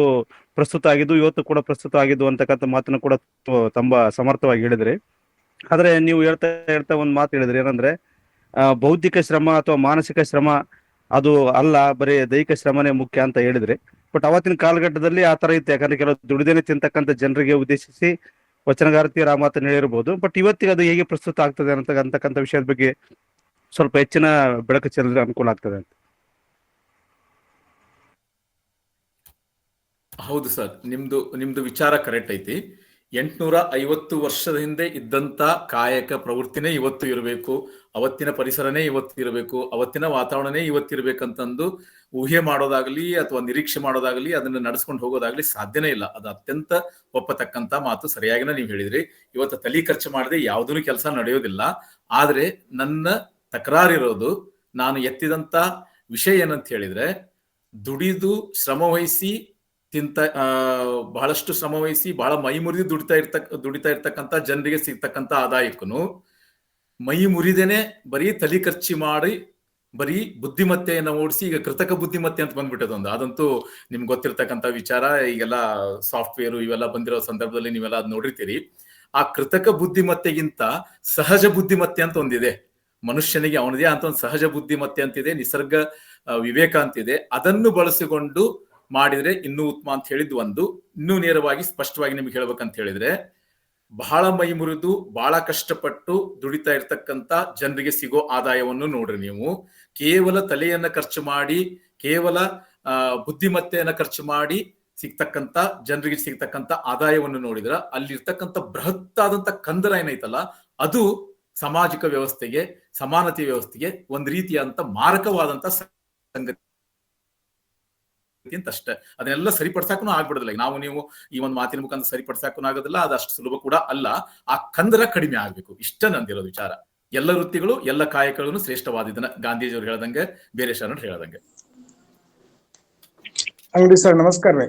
ಪ್ರಸ್ತುತ ಆಗಿದ್ದು, ಇವತ್ತು ಕೂಡ ಪ್ರಸ್ತುತ ಆಗಿದ್ದು ಅಂತಕ್ಕಂಥ ಮಾತನ್ನು ಕೂಡ ತುಂಬಾ ಸಮರ್ಥವಾಗಿ ಹೇಳಿದ್ರಿ. ಆದ್ರೆ ನೀವು ಹೇಳ್ತಾ ಒಂದು ಮಾತು ಹೇಳಿದ್ರಿ, ಏನಂದ್ರೆ ಬೌದ್ಧಿಕ ಶ್ರಮ ಅಥವಾ ಮಾನಸಿಕ ಶ್ರಮ ಅದು ಅಲ್ಲ, ಬರೀ ದೈಹಿಕ ಶ್ರಮನೇ ಮುಖ್ಯ ಅಂತ ಹೇಳಿದ್ರಿ. ಬಟ್ ಅವತ್ತಿನ ಕಾಲಘಟ್ಟದಲ್ಲಿ ಆ ತರ ಇತ್ತು. ಯಾಕಂದ್ರೆ ಕೆಲವು ದುಡಿದೇನೆ ತಿಂತಕ್ಕಂಥ ಜನರಿಗೆ ಉದ್ದೇಶಿಸಿ ವಚನಗಾರ್ತಿಯರ ಆ ಮಾತನ್ನು ಹೇಳಿರ್ಬೋದು. ಬಟ್ ಇವತ್ತಿಗೆ ಅದು ಹೇಗೆ ಪ್ರಸ್ತುತ ಆಗ್ತದೆ ಅಂತಕ್ಕಂಥ ವಿಷಯದ ಬಗ್ಗೆ ಸ್ವಲ್ಪ ಹೆಚ್ಚಿನ ಬೆಳಕು ಚೆಲ್ಲಿದ್ರೆ ಅನುಕೂಲ ಆಗ್ತದೆ ಅಂತ. ಹೌದು ಸರ್, ನಿಮ್ದು ವಿಚಾರ ಕರೆಕ್ಟ್ ಐತಿ. 850 ವರ್ಷದ ಹಿಂದೆ ಇದ್ದಂತ ಕಾಯಕ ಪ್ರವೃತ್ತಿನೇ ಇವತ್ತು ಇರಬೇಕು, ಅವತ್ತಿನ ಪರಿಸರನೇ ಇವತ್ತು ಇರಬೇಕು, ಅವತ್ತಿನ ವಾತಾವರಣನೇ ಇವತ್ತಿರ್ಬೇಕಂತಂದು ಊಹೆ ಮಾಡೋದಾಗ್ಲಿ ಅಥವಾ ನಿರೀಕ್ಷೆ ಮಾಡೋದಾಗ್ಲಿ, ಅದನ್ನ ನಡೆಸ್ಕೊಂಡು ಹೋಗೋದಾಗ್ಲಿ ಸಾಧ್ಯನೇ ಇಲ್ಲ. ಅದು ಅತ್ಯಂತ ಒಪ್ಪತಕ್ಕಂತ ಮಾತು. ಸರಿಯಾಗಿನ ನೀವು ಹೇಳಿದ್ರಿ. ಇವತ್ತು ತಲೆ ಖರ್ಚು ಮಾಡದೆ ಯಾವುದೂ ಕೆಲಸ ನಡೆಯೋದಿಲ್ಲ. ಆದ್ರೆ ನನ್ನ ತಕರಾರಿರೋದು, ನಾನು ಎತ್ತಿದಂತ ವಿಷಯ ಏನಂತ ಹೇಳಿದ್ರೆ, ದುಡಿದು ಶ್ರಮವಹಿಸಿ ಬಹಳಷ್ಟು ಶ್ರಮವಹಿಸಿ ಬಹಳ ಮೈ ಮುರಿದು ದುಡಿತಾ ಇರ್ತಕ್ಕಂಥ ಜನರಿಗೆ ಸಿಗ್ತಕ್ಕಂಥ ಆದಾಯಕ್ಕೂ ಮೈ ಮುರಿದೇನೆ ಬರೀ ತಲೆ ಖರ್ಚು ಮಾಡಿ ಬರೀ ಬುದ್ಧಿಮತ್ತೆಯನ್ನ ಓಡಿಸಿ ಈಗ ಕೃತಕ ಬುದ್ಧಿಮತ್ತೆ ಅಂತ ಬಂದ್ಬಿಟ್ಟದೊಂದು. ಅದಂತೂ ನಿಮ್ಗೆ ಗೊತ್ತಿರ್ತಕ್ಕಂಥ ವಿಚಾರ. ಈಗೆಲ್ಲ ಸಾಫ್ಟ್ವೇರ್ ಇವೆಲ್ಲ ಬಂದಿರೋ ಸಂದರ್ಭದಲ್ಲಿ ನೀವೆಲ್ಲ ಅದ್ ನೋಡಿರ್ತೀರಿ. ಆ ಕೃತಕ ಬುದ್ಧಿಮತ್ತೆಗಿಂತ ಸಹಜ ಬುದ್ಧಿಮತ್ತೆ ಅಂತ ಒಂದಿದೆ. ಮನುಷ್ಯನಿಗೆ ಅವನದೇ ಅಂತ ಒಂದು ಸಹಜ ಬುದ್ಧಿಮತ್ತೆ ಅಂತಿದೆ, ನಿಸರ್ಗ ವಿವೇಕ ಅಂತಿದೆ. ಅದನ್ನು ಬಳಸಿಕೊಂಡು ಮಾಡಿದ್ರೆ ಇನ್ನೂ ಉತ್ತಮ ಅಂತ ಹೇಳಿದ್ ಒಂದು. ಇನ್ನೂ ನೇರವಾಗಿ ಸ್ಪಷ್ಟವಾಗಿ ನಿಮ್ಗೆ ಹೇಳ್ಬೇಕಂತ ಹೇಳಿದ್ರೆ, ಬಹಳ ಮೈ ಮುರಿದು ಬಹಳ ಕಷ್ಟಪಟ್ಟು ದುಡಿತಾ ಇರ್ತಕ್ಕಂಥ ಜನರಿಗೆ ಸಿಗೋ ಆದಾಯವನ್ನು ನೋಡ್ರಿ ನೀವು. ಕೇವಲ ತಲೆಯನ್ನ ಖರ್ಚು ಮಾಡಿ, ಕೇವಲ ಬುದ್ಧಿಮತ್ತೆಯನ್ನ ಖರ್ಚು ಮಾಡಿ ಸಿಗ್ತಕ್ಕಂಥ ಜನರಿಗೆ ಸಿಗ್ತಕ್ಕಂಥ ಆದಾಯವನ್ನು ನೋಡಿದ್ರ ಅಲ್ಲಿರ್ತಕ್ಕಂಥ ಬೃಹತ್ತಾದಂತ ಕಂದರ ಏನೈತಲ್ಲ, ಅದು ಸಾಮಾಜಿಕ ವ್ಯವಸ್ಥೆಗೆ, ಸಮಾನತೆ ವ್ಯವಸ್ಥೆಗೆ ಒಂದ್ ರೀತಿಯಾದಂತ ಮಾರಕವಾದಂತ ಸಂಗತಿ ಅಂತ ಅಷ್ಟೇ. ಅದನ್ನೆಲ್ಲ ಸರಿಪಡಿಸಾಕೂ ಆಗ್ಬಿಡೋದಿಲ್ಲ. ನಾವು ನೀವು ಈ ಒಂದು ಮಾತಿನ ಮುಖಾಂತರ ಸರಿಪಡಿಸಾಕೂ ಆಗೋದಿಲ್ಲ. ಅದು ಅಷ್ಟು ಸುಲಭ ಕೂಡ ಅಲ್ಲ. ಆ ಕಂದರ ಕಡಿಮೆ ಆಗ್ಬೇಕು, ಇಷ್ಟ ನಂದಿರೋದು ವಿಚಾರ. ಎಲ್ಲ ವೃತ್ತಿಗಳು, ಎಲ್ಲ ಕಾಯಕಗಳನ್ನು ಶ್ರೇಷ್ಠವಾದಿದ್ದನ್ನ ಗಾಂಧೀಜಿಯವರು ಹೇಳದಂಗೆ, ಬೇರೆ ಶರಣರು ಹೇಳದಂಗೆ. ಅಂಗಡಿ ಸರ್ ನಮಸ್ಕಾರ ರೀ.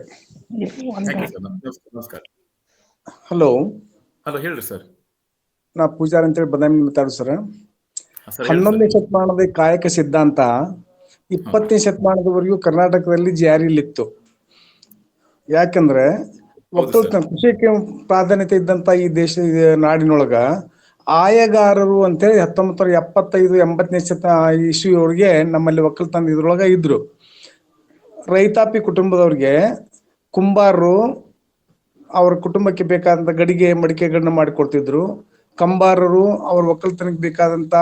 ನಮಸ್ಕಾರ. ಹಲೋ ಹೇಳ್ರಿ ಸರ್. ನಾ ಪೂಜಾರಿ ಅಂತೇಳಿ ಬದಾಮಿ ಮಾತಾಡೋದು ಸರ್. 11ನೇ ಶತಮಾನದ ಕಾಯಕ ಸಿದ್ಧಾಂತ 20ನೇ ಶತಮಾನದವರೆಗೂ ಕರ್ನಾಟಕದಲ್ಲಿ ಜಾರಿಯಲ್ಲಿತ್ತು. ಯಾಕಂದ್ರೆ ಕೃಷಿಗೆ ಪ್ರಾಧಾನ್ಯತೆ ಇದ್ದಂತ ಈ ದೇಶ ನಾಡಿನೊಳಗ ಆಯಗಾರರು ಅಂತೇಳಿ 1975-80ನೇ ಇಸ್ವಿಯವರೆಗೆ ನಮ್ಮಲ್ಲಿ ಒಕ್ಕಲ್ತನ ಇದ್ರೊಳಗ ಇದ್ರು. ರೈತಾಪಿ ಕುಟುಂಬದವ್ರಿಗೆ ಕುಂಬಾರರು ಅವ್ರ ಕುಟುಂಬಕ್ಕೆ ಬೇಕಾದಂತ ಗಡಿಗೆ ಮಡಿಕೆಗಳನ್ನ ಮಾಡಿಕೊಡ್ತಿದ್ರು. ಕಂಬಾರರು ಅವ್ರ ಒಕ್ಕಲ್ತನಕ್ಕೆ ಬೇಕಾದಂತ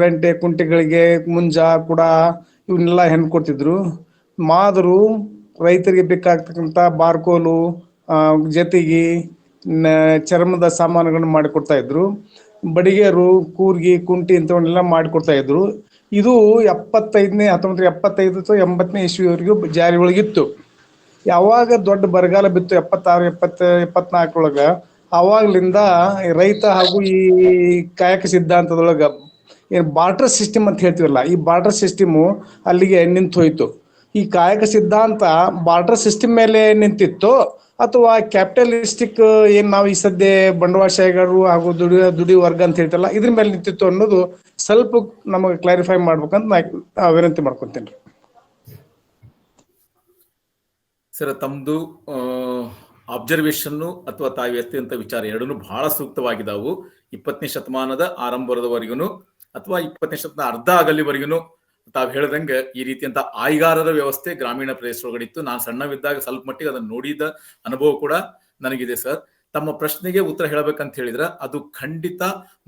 ರೆಂಟೆ ಕುಂಟೆಗಳಿಗೆ ಮುಂಜ ಕುಡ ಇವನ್ನೆಲ್ಲ ಹೆಣ್ ಕೊಡ್ತಿದ್ರು. ಮಾದರು ರೈತರಿಗೆ ಬೇಕಾಗ್ತಕ್ಕಂಥ ಬಾರ್ಕೋಲು, ಜೊತೆಗೆ ಚರ್ಮದ ಸಾಮಾನುಗಳನ್ನ ಮಾಡಿಕೊಡ್ತಾ ಇದ್ರು. ಬಡಿಗೆರು ಕೂರ್ಗಿ ಕುಂಟಿ ಇಂಥವನ್ನೆಲ್ಲ ಮಾಡಿಕೊಡ್ತಾ ಇದ್ರು. ಇದು 1975-80ನೇ ಇಸ್ವಿವರೆಗೂ ಜಾರಿ ಒಳಗಿತ್ತು. ಯಾವಾಗ ದೊಡ್ಡ ಬರಗಾಲ ಬಿತ್ತು 76-74 ಅವಾಗ್ಲಿಂದ ರೈತ ಹಾಗೂ ಈ ಕಾಯಕ ಸಿದ್ಧಾಂತದೊಳಗ ಏನ್ ಬಾರ್ಟರ್ ಸಿಸ್ಟಮ್ ಅಂತ ಹೇಳ್ತೀವಲ್ಲ, ಈ ಬಾರ್ಟರ್ ಸಿಸ್ಟಮು ಅಲ್ಲಿಗೆ ನಿಂತು ಹೋಯ್ತು. ಈ ಕಾಯಕ ಸಿದ್ಧಾಂತ ಬಾರ್ಟರ್ ಸಿಸ್ಟಮ್ ಮೇಲೆ ನಿಂತಿತ್ತು ಅಥವಾ ಕ್ಯಾಪಿಟಲಿಸ್ಟಿಕ್ ಏನ್ ನಾವು ಈ ಸದ್ಯ ಬಂಡವಾಳಶಾಹಿಗಳು ಹಾಗೂ ದುಡಿ ವರ್ಗ ಅಂತ ಹೇಳ್ತಲ್ಲ ಇದ್ರ ಮೇಲೆ ನಿಂತಿತ್ತು ಅನ್ನೋದು ಸ್ವಲ್ಪ ನಮಗೆ ಕ್ಲಾರಿಫೈ ಮಾಡ್ಬೇಕಂತ ನಾ ವಿನಂತಿ ಮಾಡ್ಕೊಂತೀನಿ. ಸರ್, ತಮ್ದು ಅಬ್ಸರ್ವೇಷನ್ ಅಥವಾ ತಾವು ಎತ್ತಿದಂತ ವಿಚಾರ ಎರಡೂ ಬಹಳ ಸೂಕ್ತವಾಗಿದ್ದಾವು. 20ನೇ ಶತಮಾನದ ಆರಂಭದವರೆಗೂ ಅಥವಾ 20ನೇ ಶತಮಾನ ಅರ್ಧ ಆಗಲಿವರೆಗೂ ತಾವು ಹೇಳ್ದಂಗೆ ಈ ರೀತಿಯಂತ ಆಯ್ಗಾರರ ವ್ಯವಸ್ಥೆ ಗ್ರಾಮೀಣ ಪ್ರದೇಶದೊಳಗಡಿತ್ತು. ನಾನು ಸಣ್ಣವಿದ್ದಾಗ ಸ್ವಲ್ಪ ಮಟ್ಟಿಗೆ ಅದನ್ನು ನೋಡಿದ ಅನುಭವ ಕೂಡ ನನಗಿದೆ ಸರ್. ತಮ್ಮ ಪ್ರಶ್ನೆಗೆ ಉತ್ತರ ಹೇಳಬೇಕಂತ ಹೇಳಿದ್ರೆ, ಅದು ಖಂಡಿತ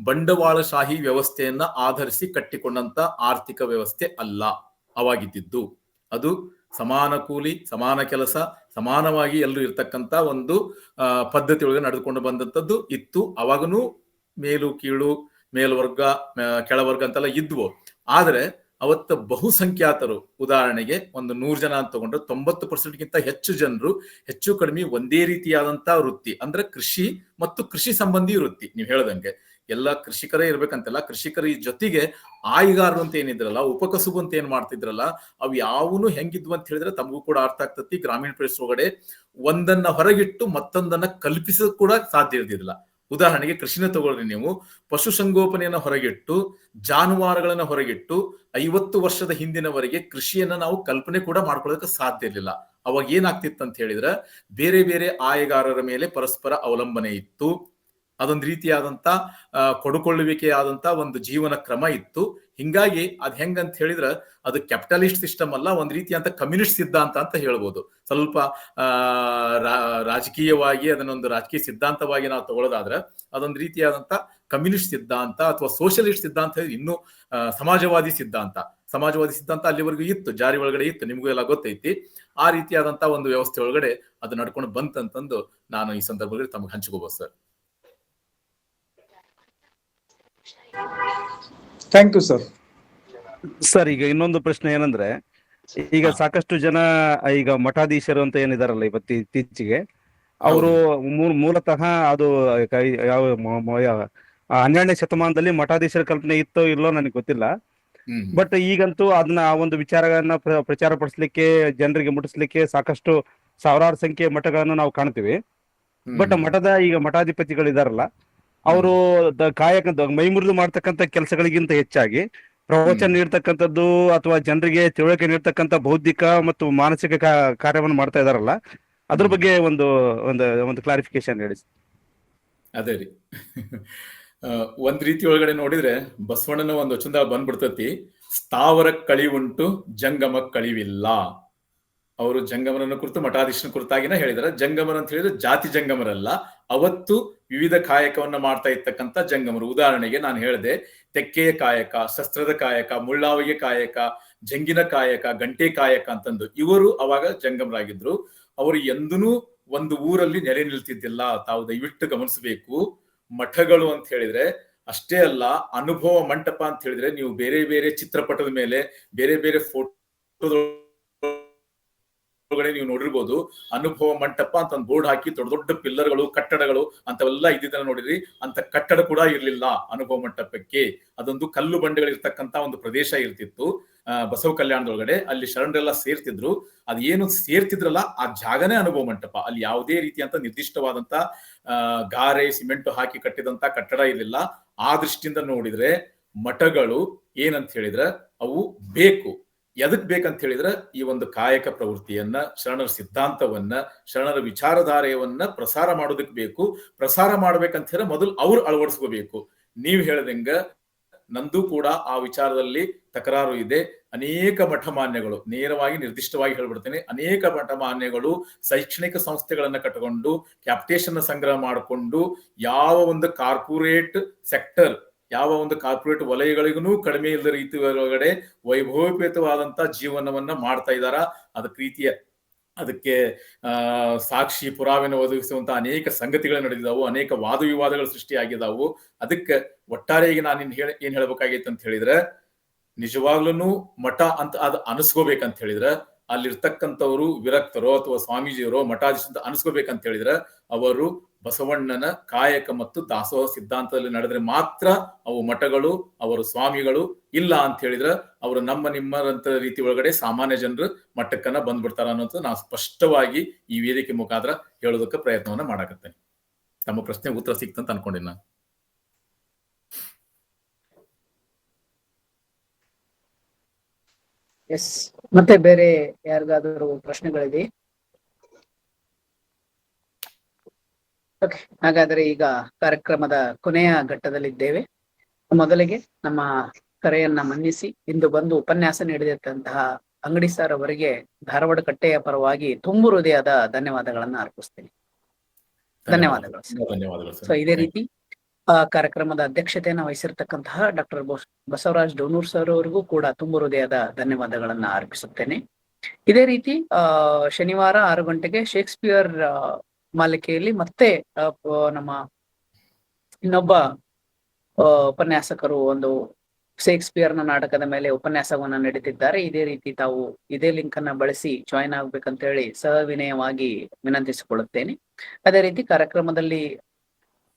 ಬಂಡವಾಳಶಾಹಿ ವ್ಯವಸ್ಥೆಯನ್ನ ಆಧರಿಸಿ ಕಟ್ಟಿಕೊಂಡಂತ ಆರ್ಥಿಕ ವ್ಯವಸ್ಥೆ ಅಲ್ಲ ಅವಾಗಿದ್ದು. ಅದು ಸಮಾನ ಕೂಲಿ, ಸಮಾನ ಕೆಲಸ, ಸಮಾನವಾಗಿ ಎಲ್ಲರೂ ಇರ್ತಕ್ಕಂಥ ಒಂದು ಪದ್ಧತಿ ಒಳಗೆ ನಡೆದುಕೊಂಡು ಬಂದಂಥದ್ದು ಇತ್ತು. ಅವಾಗನು ಮೇಲು ಕೀಳು, ಮೇಲ್ವರ್ಗ, ಕೆಳವರ್ಗ ಅಂತೆಲ್ಲ ಇದ್ವು. ಆದ್ರೆ ಅವತ್ತ ಬಹುಸಂಖ್ಯಾತರು, ಉದಾಹರಣೆಗೆ ಒಂದು 100 ಜನ ಅಂತ ತಗೊಂಡ್ರೆ 90%ಗಿಂತ ಹೆಚ್ಚು ಜನರು ಹೆಚ್ಚು ಕಡಿಮೆ ಒಂದೇ ರೀತಿಯಾದಂತ ವೃತ್ತಿ ಅಂದ್ರೆ ಕೃಷಿ ಮತ್ತು ಕೃಷಿ ಸಂಬಂಧಿ ವೃತ್ತಿ. ನೀವು ಹೇಳ್ದಂಗೆ ಎಲ್ಲ ಕೃಷಿಕರೇ ಇರ್ಬೇಕಂತೆಲ್ಲ, ಕೃಷಿಕರ ಜೊತೆಗೆ ಆಯ್ಗಾರರು ಅಂತ ಏನಿದ್ರಲ್ಲ, ಉಪಕಸುಬು ಅಂತ ಏನ್ ಮಾಡ್ತಿದ್ರಲ್ಲ, ಅವು ಯಾವನು ಹೆಂಗಿದ್ವು ಅಂತ ಹೇಳಿದ್ರೆ ತಮಗೂ ಕೂಡ ಅರ್ಥ ಆಗ್ತತಿ. ಗ್ರಾಮೀಣ ಪ್ರದೇಶ ಒಳಗಡೆ ಒಂದನ್ನ ಹೊರಗಿಟ್ಟು ಮತ್ತೊಂದನ್ನ ಕಲ್ಪಿಸೋದು ಕೂಡ ಸಾಧ್ಯ ಇರ್ತಿದ್ದಿಲ್ಲ. ಉದಾಹರಣೆಗೆ ಕೃಷಿನ ತಗೊಳ್ರಿ ನೀವು, ಪಶುಸಂಗೋಪನೆಯನ್ನ ಹೊರಗಿಟ್ಟು, ಜಾನುವಾರುಗಳನ್ನ ಹೊರಗಿಟ್ಟು 50 ವರ್ಷದ ಹಿಂದಿನವರೆಗೆ ಕೃಷಿಯನ್ನ ನಾವು ಕಲ್ಪನೆ ಕೂಡ ಮಾಡ್ಕೊಳ್ಳೋದಕ್ಕೆ ಸಾಧ್ಯ ಇರಲಿಲ್ಲ. ಅವಾಗ ಏನಾಗ್ತಿತ್ತು ಅಂತ ಹೇಳಿದ್ರೆ ಬೇರೆ ಬೇರೆ ಆಯಗಾರರ ಮೇಲೆ ಪರಸ್ಪರ ಅವಲಂಬನೆ ಇತ್ತು. ಅದೊಂದು ರೀತಿಯಾದಂತ ಕೊಡುಕೊಳ್ಳುವಿಕೆಯಾದಂತ ಒಂದು ಜೀವನ ಕ್ರಮ ಇತ್ತು. ಹಿಂಗಾಗಿ ಅದ್ ಹೆಂಗಂತ ಹೇಳಿದ್ರೆ ಅದು ಕ್ಯಾಪಿಟಲಿಸ್ಟ್ ಸಿಸ್ಟಮ್ ಅಲ್ಲ, ಒಂದ್ ರೀತಿಯಂತ ಕಮ್ಯುನಿಸ್ಟ್ ಸಿದ್ಧಾಂತ ಅಂತ ಹೇಳ್ಬೋದು. ಸ್ವಲ್ಪ ರಾಜಕೀಯವಾಗಿ ಅದನ್ನೊಂದು ರಾಜಕೀಯ ಸಿದ್ಧಾಂತವಾಗಿ ನಾವು ತಗೊಳ್ಳೋದಾದ್ರೆ ಅದೊಂದು ರೀತಿಯಾದಂತ ಕಮ್ಯುನಿಸ್ಟ್ ಸಿದ್ಧಾಂತ ಅಥವಾ ಸೋಷಿಯಲಿಸ್ಟ್ ಸಿದ್ಧಾಂತ, ಇನ್ನು ಸಮಾಜವಾದಿ ಸಿದ್ಧಾಂತ ಅಲ್ಲಿವರೆಗೂ ಇತ್ತು, ಜಾರಿ ಒಳಗಡೆ ಇತ್ತು, ನಿಮಗೂ ಎಲ್ಲ ಗೊತ್ತೈತಿ. ಆ ರೀತಿಯಾದಂತ ಒಂದು ವ್ಯವಸ್ಥೆ ಒಳಗಡೆ ಅದು ನಡ್ಕೊಂಡು ಬಂತಂತಂದು ನಾನು ಈ ಸಂದರ್ಭದಲ್ಲಿ ತಮಗೆ ಹಂಚ್ಕೋಬಹುದು sir. Thank you sir. Sir, ಈಗ ಇನ್ನೊಂದು ಪ್ರಶ್ನೆ ಏನಂದ್ರೆ, ಈಗ ಸಾಕಷ್ಟು ಜನ ಈಗ ಮಠಾಧೀಶರು ಅಂತ ಏನಿದಾರಲ್ಲ ಇವತ್ತು ಇತ್ತೀಚೆಗೆ, ಅವರು ಮೂಲತಃ ಅದು ಯಾವ 12ನೇ ಶತಮಾನದಲ್ಲಿ ಮಠಾಧೀಶರ ಕಲ್ಪನೆ ಇತ್ತೋ ಇಲ್ಲೋ ನನಗೆ ಗೊತ್ತಿಲ್ಲ. ಬಟ್ ಈಗಂತೂ ಅದನ್ನ ಆ ಒಂದು ವಿಚಾರಗಳನ್ನ ಪ್ರಚಾರ ಪಡಿಸ್ಲಿಕ್ಕೆ, ಜನರಿಗೆ ಮುಟ್ಟಿಸ್ಲಿಕ್ಕೆ ಸಾಕಷ್ಟು ಸಾವಿರಾರು ಸಂಖ್ಯೆ ಮಠಗಳನ್ನು ನಾವು ಕಾಣ್ತೀವಿ. ಬಟ್ ಈಗ ಮಠಾಧಿಪತಿಗಳಿದಾರಲ್ಲ, ಅವರು ಕಾಯಕ ಮೈಮುರಿದು ಮಾಡ್ತಕ್ಕಂಥ ಕೆಲಸಗಳಿಗಿಂತ ಹೆಚ್ಚಾಗಿ ಪ್ರವಚನ ನೀಡ್ತಕ್ಕಂಥದ್ದು ಅಥವಾ ಜನರಿಗೆ ತಿಳುವಳಿಕೆ ನೀಡ್ತಕ್ಕಂಥ ಬೌದ್ಧಿಕ ಮತ್ತು ಮಾನಸಿಕ ಕಾರ್ಯವನ್ನು ಮಾಡ್ತಾ ಇದಾರಲ್ಲ, ಅದ್ರ ಬಗ್ಗೆ ಒಂದು ಕ್ಲಾರಿಫಿಕೇಶನ್ ಹೇಳಿ. ಅದೇ ರೀ, ಒಂದ್ ರೀತಿ ಒಳಗಡೆ ನೋಡಿದ್ರೆ ಬಸವಣ್ಣನ ಒಂದು ವಚನ ಬಂದ್ಬಿಡ್ತತಿ, ಸ್ಥಾವರ ಕಳಿವುಂಟು ಜಂಗಮ ಕಳಿವಿಲ್ಲ. ಅವರು ಜಂಗಮರನ್ನ ಕುರಿತು ಮಠಾಧೀಶನ ಕುರಿತಾಗಿನ ಹೇಳಿದಾರೆ. ಜಂಗಮರ ಅಂತ ಹೇಳಿದ್ರೆ ಜಾತಿ ಜಂಗಮರಲ್ಲ, ಅವತ್ತು ವಿವಿಧ ಕಾಯಕವನ್ನ ಮಾಡ್ತಾ ಇರ್ತಕ್ಕಂಥ ಜಂಗಮರು. ಉದಾಹರಣೆಗೆ ನಾನು ಹೇಳಿದೆ, ತೆಕ್ಕೆಯ ಕಾಯಕ, ಶಸ್ತ್ರದ ಕಾಯಕ, ಮುಳ್ಳಾವಿಗೆ ಕಾಯಕ, ಜಂಗಿನ ಕಾಯಕ, ಗಂಟೆ ಕಾಯಕ ಅಂತಂದು ಇವರು ಅವಾಗ ಜಂಗಮರಾಗಿದ್ರು. ಅವರು ಎಂದೂ ಒಂದು ಊರಲ್ಲಿ ನೆಲೆ ನಿಲ್ತಿದ್ದಿಲ್ಲ. ತಾವು ದಯವಿಟ್ಟು ಗಮನಿಸಬೇಕು. ಮಠಗಳು ಅಂತ ಹೇಳಿದ್ರೆ ಅಷ್ಟೇ ಅಲ್ಲ, ಅನುಭವ ಮಂಟಪ ಅಂತ ಹೇಳಿದ್ರೆ ನೀವು ಬೇರೆ ಬೇರೆ ಚಿತ್ರಪಟದ ಮೇಲೆ, ಬೇರೆ ಬೇರೆ ಫೋಟೋ ನೀವು ನೋಡಿರ್ಬೋದು. ಅನುಭವ ಮಂಟಪ ಅಂತ ಒಂದು ಬೋರ್ಡ್ ಹಾಕಿ ದೊಡ್ಡ ದೊಡ್ಡ ಪಿಲ್ಲರ್ಗಳು, ಕಟ್ಟಡಗಳು ಅಂತವೆಲ್ಲ ಇದ್ದಿದ್ದನ್ನ ನೋಡಿದ್ರಿ. ಅಂತ ಕಟ್ಟಡ ಕೂಡ ಇರ್ಲಿಲ್ಲ ಅನುಭವ ಮಂಟಪಕ್ಕೆ. ಅದೊಂದು ಕಲ್ಲು ಬಂಡೆಗಳಿರ್ತಕ್ಕಂತ ಒಂದು ಪ್ರದೇಶ ಇರ್ತಿತ್ತು ಬಸವ ಕಲ್ಯಾಣದೊಳಗಡೆ. ಅಲ್ಲಿ ಶರಣರೆಲ್ಲ ಸೇರ್ತಿದ್ರು. ಅದೇನು ಸೇರ್ತಿದ್ರಲ್ಲ ಆ ಜಾಗನೇ ಅನುಭವ ಮಂಟಪ. ಅಲ್ಲಿ ಯಾವುದೇ ರೀತಿಯಂತ ನಿರ್ದಿಷ್ಟವಾದಂತ ಗಾರೆ, ಸಿಮೆಂಟ್ ಹಾಕಿ ಕಟ್ಟಿದಂತ ಕಟ್ಟಡ ಇರಲಿಲ್ಲ. ಆ ದೃಷ್ಟಿಯಿಂದ ನೋಡಿದ್ರೆ ಮಠಗಳು ಏನಂತ ಹೇಳಿದ್ರೆ ಅವು ಬೇಕು. ಎದಕ್ ಬೇಕಂತ ಹೇಳಿದ್ರೆ ಈ ಒಂದು ಕಾಯಕ ಪ್ರವೃತ್ತಿಯನ್ನ, ಶರಣರ ಸಿದ್ಧಾಂತವನ್ನ, ಶರಣರ ವಿಚಾರಧಾರೆಯವನ್ನ ಪ್ರಸಾರ ಮಾಡೋದಕ್ಕೆ ಬೇಕು. ಪ್ರಸಾರ ಮಾಡ್ಬೇಕಂತ ಹೇಳಿದ್ರೆ ಮೊದಲು ಅವ್ರು ಅಳವಡಿಸ್ಕೋಬೇಕು. ನೀವ್ ಹೇಳ್ದಂಗ ನಂದು ಕೂಡ ಆ ವಿಚಾರದಲ್ಲಿ ತಕರಾರು ಇದೆ. ಅನೇಕ ಮಠಮಾನ್ಯಗಳು, ನೇರವಾಗಿ ನಿರ್ದಿಷ್ಟವಾಗಿ ಹೇಳ್ಬಿಡ್ತೇನೆ, ಅನೇಕ ಮಠಮಾನ್ಯಗಳು ಶೈಕ್ಷಣಿಕ ಸಂಸ್ಥೆಗಳನ್ನ ಕಟ್ಟಿಕೊಂಡು ಕ್ಯಾಪಿಟೇಷನ್ ಸಂಗ್ರಹ ಮಾಡಿಕೊಂಡು ಯಾವ ಒಂದು ಕಾರ್ಪೊರೇಟ್ ಸೆಕ್ಟರ್, ಯಾವ ಒಂದು ಕಾರ್ಪೊರೇಟ್ ವಲಯಗಳಿಗೂ ಕಡಿಮೆ ಇಲ್ಲದ ರೀತಿ ಒಳಗಡೆ ವೈಭವೋಪೇತವಾದಂತ ಜೀವನವನ್ನ ಮಾಡ್ತಾ ಇದ್ದಾರ. ಅದಕ್ಕೆ ಸಾಕ್ಷಿ ಪುರಾವೆನ ಒದಗಿಸುವಂತ ಅನೇಕ ಸಂಗತಿಗಳು ನಡೆದಿದ್ದಾವು, ಅನೇಕ ವಾದ ವಿವಾದಗಳು ಸೃಷ್ಟಿಯಾಗಿದ್ದಾವು. ಅದಕ್ಕೆ ಒಟ್ಟಾರೆಯಾಗಿ ನಾನು ಏನ್ ಹೇಳ್ಬೇಕಾಗಿತ್ತು ಅಂತ ಹೇಳಿದ್ರೆ, ನಿಜವಾಗ್ಲೂ ಮಠ ಅಂತ ಅದು ಅನಿಸ್ಕೋಬೇಕಂತ ಹೇಳಿದ್ರೆ ಅಲ್ಲಿರ್ತಕ್ಕಂಥವ್ರು ವಿರಕ್ತರೋ ಅಥವಾ ಸ್ವಾಮೀಜಿಯವರೋ ಮಠಾಧೀಶ ಅಂತ ಅನಿಸ್ಕೋಬೇಕಂತ ಹೇಳಿದ್ರೆ ಅವರು ಬಸವಣ್ಣನ ಕಾಯಕ ಮತ್ತು ದಾಸೋಹ ಸಿದ್ಧಾಂತದಲ್ಲಿ ನಡೆದ್ರೆ ಮಾತ್ರ ಅವು ಮಠಗಳು, ಅವರು ಸ್ವಾಮಿಗಳು. ಇಲ್ಲ ಅಂತ ಹೇಳಿದ್ರೆ ಅವರು ನಿಮ್ಮರಂತ ರೀತಿ ಒಳಗಡೆ ಸಾಮಾನ್ಯ ಜನರು ಮಟ್ಟಕ್ಕನ್ನ ಬಂದ್ಬಿಡ್ತಾರ ಅನ್ನೋದು ನಾನು ಸ್ಪಷ್ಟವಾಗಿ ಈ ವೇದಿಕೆ ಮುಖಾಂತರ ಹೇಳೋದಕ್ಕೆ ಪ್ರಯತ್ನವನ್ನ ಮಾಡಾಕತ್ತೇನೆ. ತಮ್ಮ ಪ್ರಶ್ನೆ ಉತ್ತರ ಸಿಕ್ತಂತ ಅನ್ಕೊಂಡಿನ. ಎಸ್, ಮತ್ತೆ ಬೇರೆ ಯಾರಿಗಾದರೂ ಪ್ರಶ್ನೆಗಳಿದೆ? ಓಕೆ, ಹಾಗಾದ್ರೆ ಈಗ ಕಾರ್ಯಕ್ರಮದ ಕೊನೆಯ ಘಟ್ಟದಲ್ಲಿದ್ದೇವೆ. ಮೊದಲಿಗೆ ನಮ್ಮ ಕರೆಯನ್ನ ಮನ್ನಿಸಿ ಇಂದು ಬಂದು ಉಪನ್ಯಾಸ ನೀಡಿದಂತಹ ಅಂಗಡಿ ಸರ್ ಅವರಿಗೆ ಧಾರವಾಡ ಕಟ್ಟೆಯ ಪರವಾಗಿ ತುಂಬು ಹೃದಯದ ಧನ್ಯವಾದಗಳನ್ನ ಅರ್ಪಿಸ್ತೇನೆ. ಧನ್ಯವಾದಗಳು. ಸೊ ಇದೇ ರೀತಿ ಕಾರ್ಯಕ್ರಮದ ಅಧ್ಯಕ್ಷತೆಯನ್ನು ವಹಿಸಿರ್ತಕ್ಕಂತಹ ಡಾಕ್ಟರ್ ಬಸವರಾಜ್ ಡೋನೂರ್ ಸರ್ ಅವರಿಗೂ ಕೂಡ ತುಂಬು ಹೃದಯದ ಧನ್ಯವಾದಗಳನ್ನ ಅರ್ಪಿಸುತ್ತೇನೆ. ಇದೇ ರೀತಿ ಶನಿವಾರ 6 ಗಂಟೆಗೆ ಶೇಕ್ಸ್ಪಿಯರ್ ಮಾಲಿಕೆಯಲ್ಲಿ ಮತ್ತೆ ನಮ್ಮ ಇನ್ನೊಬ್ಬ ಉಪನ್ಯಾಸಕರು ಒಂದು ಶೇಕ್ಸ್ಪಿಯರ್ನ ನಾಟಕದ ಮೇಲೆ ಉಪನ್ಯಾಸವನ್ನ ನೀಡುತ್ತಿದ್ದಾರೆ. ಇದೇ ರೀತಿ ತಾವು ಇದೇ ಲಿಂಕ್ ಅನ್ನ ಬಳಸಿ ಜಾಯಿನ್ ಆಗ್ಬೇಕಂತ ಹೇಳಿ ಸವಿನಯವಾಗಿ ವಿನಂತಿಸಿಕೊಳ್ಳುತ್ತೇನೆ. ಅದೇ ರೀತಿ ಕಾರ್ಯಕ್ರಮದಲ್ಲಿ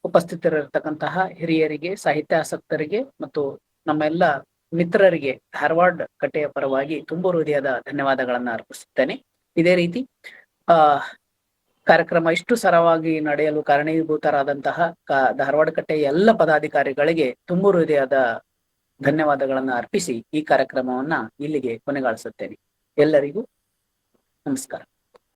ಉಪಸ್ಥಿತರಿರತಕ್ಕಂತಹ ಹಿರಿಯರಿಗೆ, ಸಾಹಿತ್ಯಾಸಕ್ತರಿಗೆ ಮತ್ತು ನಮ್ಮೆಲ್ಲ ಮಿತ್ರರಿಗೆ ಧಾರವಾಡ ಕಟ್ಟೆಯ ಪರವಾಗಿ ತುಂಬು ಹೃದಯದ ಧನ್ಯವಾದಗಳನ್ನ ಅರ್ಪಿಸುತ್ತೇನೆ. ಇದೇ ರೀತಿ ಕಾರ್ಯಕ್ರಮ ಇಷ್ಟು ಸರವಾಗಿ ನಡೆಯಲು ಕಾರಣೀಭೂತರಾದಂತಹ ಧಾರವಾಡ ಕಟ್ಟೆಯ ಎಲ್ಲ ಪದಾಧಿಕಾರಿಗಳಿಗೆ ತುಂಬು ಹೃದಯದ ಧನ್ಯವಾದಗಳನ್ನ ಅರ್ಪಿಸಿ ಈ ಕಾರ್ಯಕ್ರಮವನ್ನ ಇಲ್ಲಿಗೆ ಕೊನೆಗಾಣಿಸುತ್ತೇನೆ. ಎಲ್ಲರಿಗೂ ನಮಸ್ಕಾರ.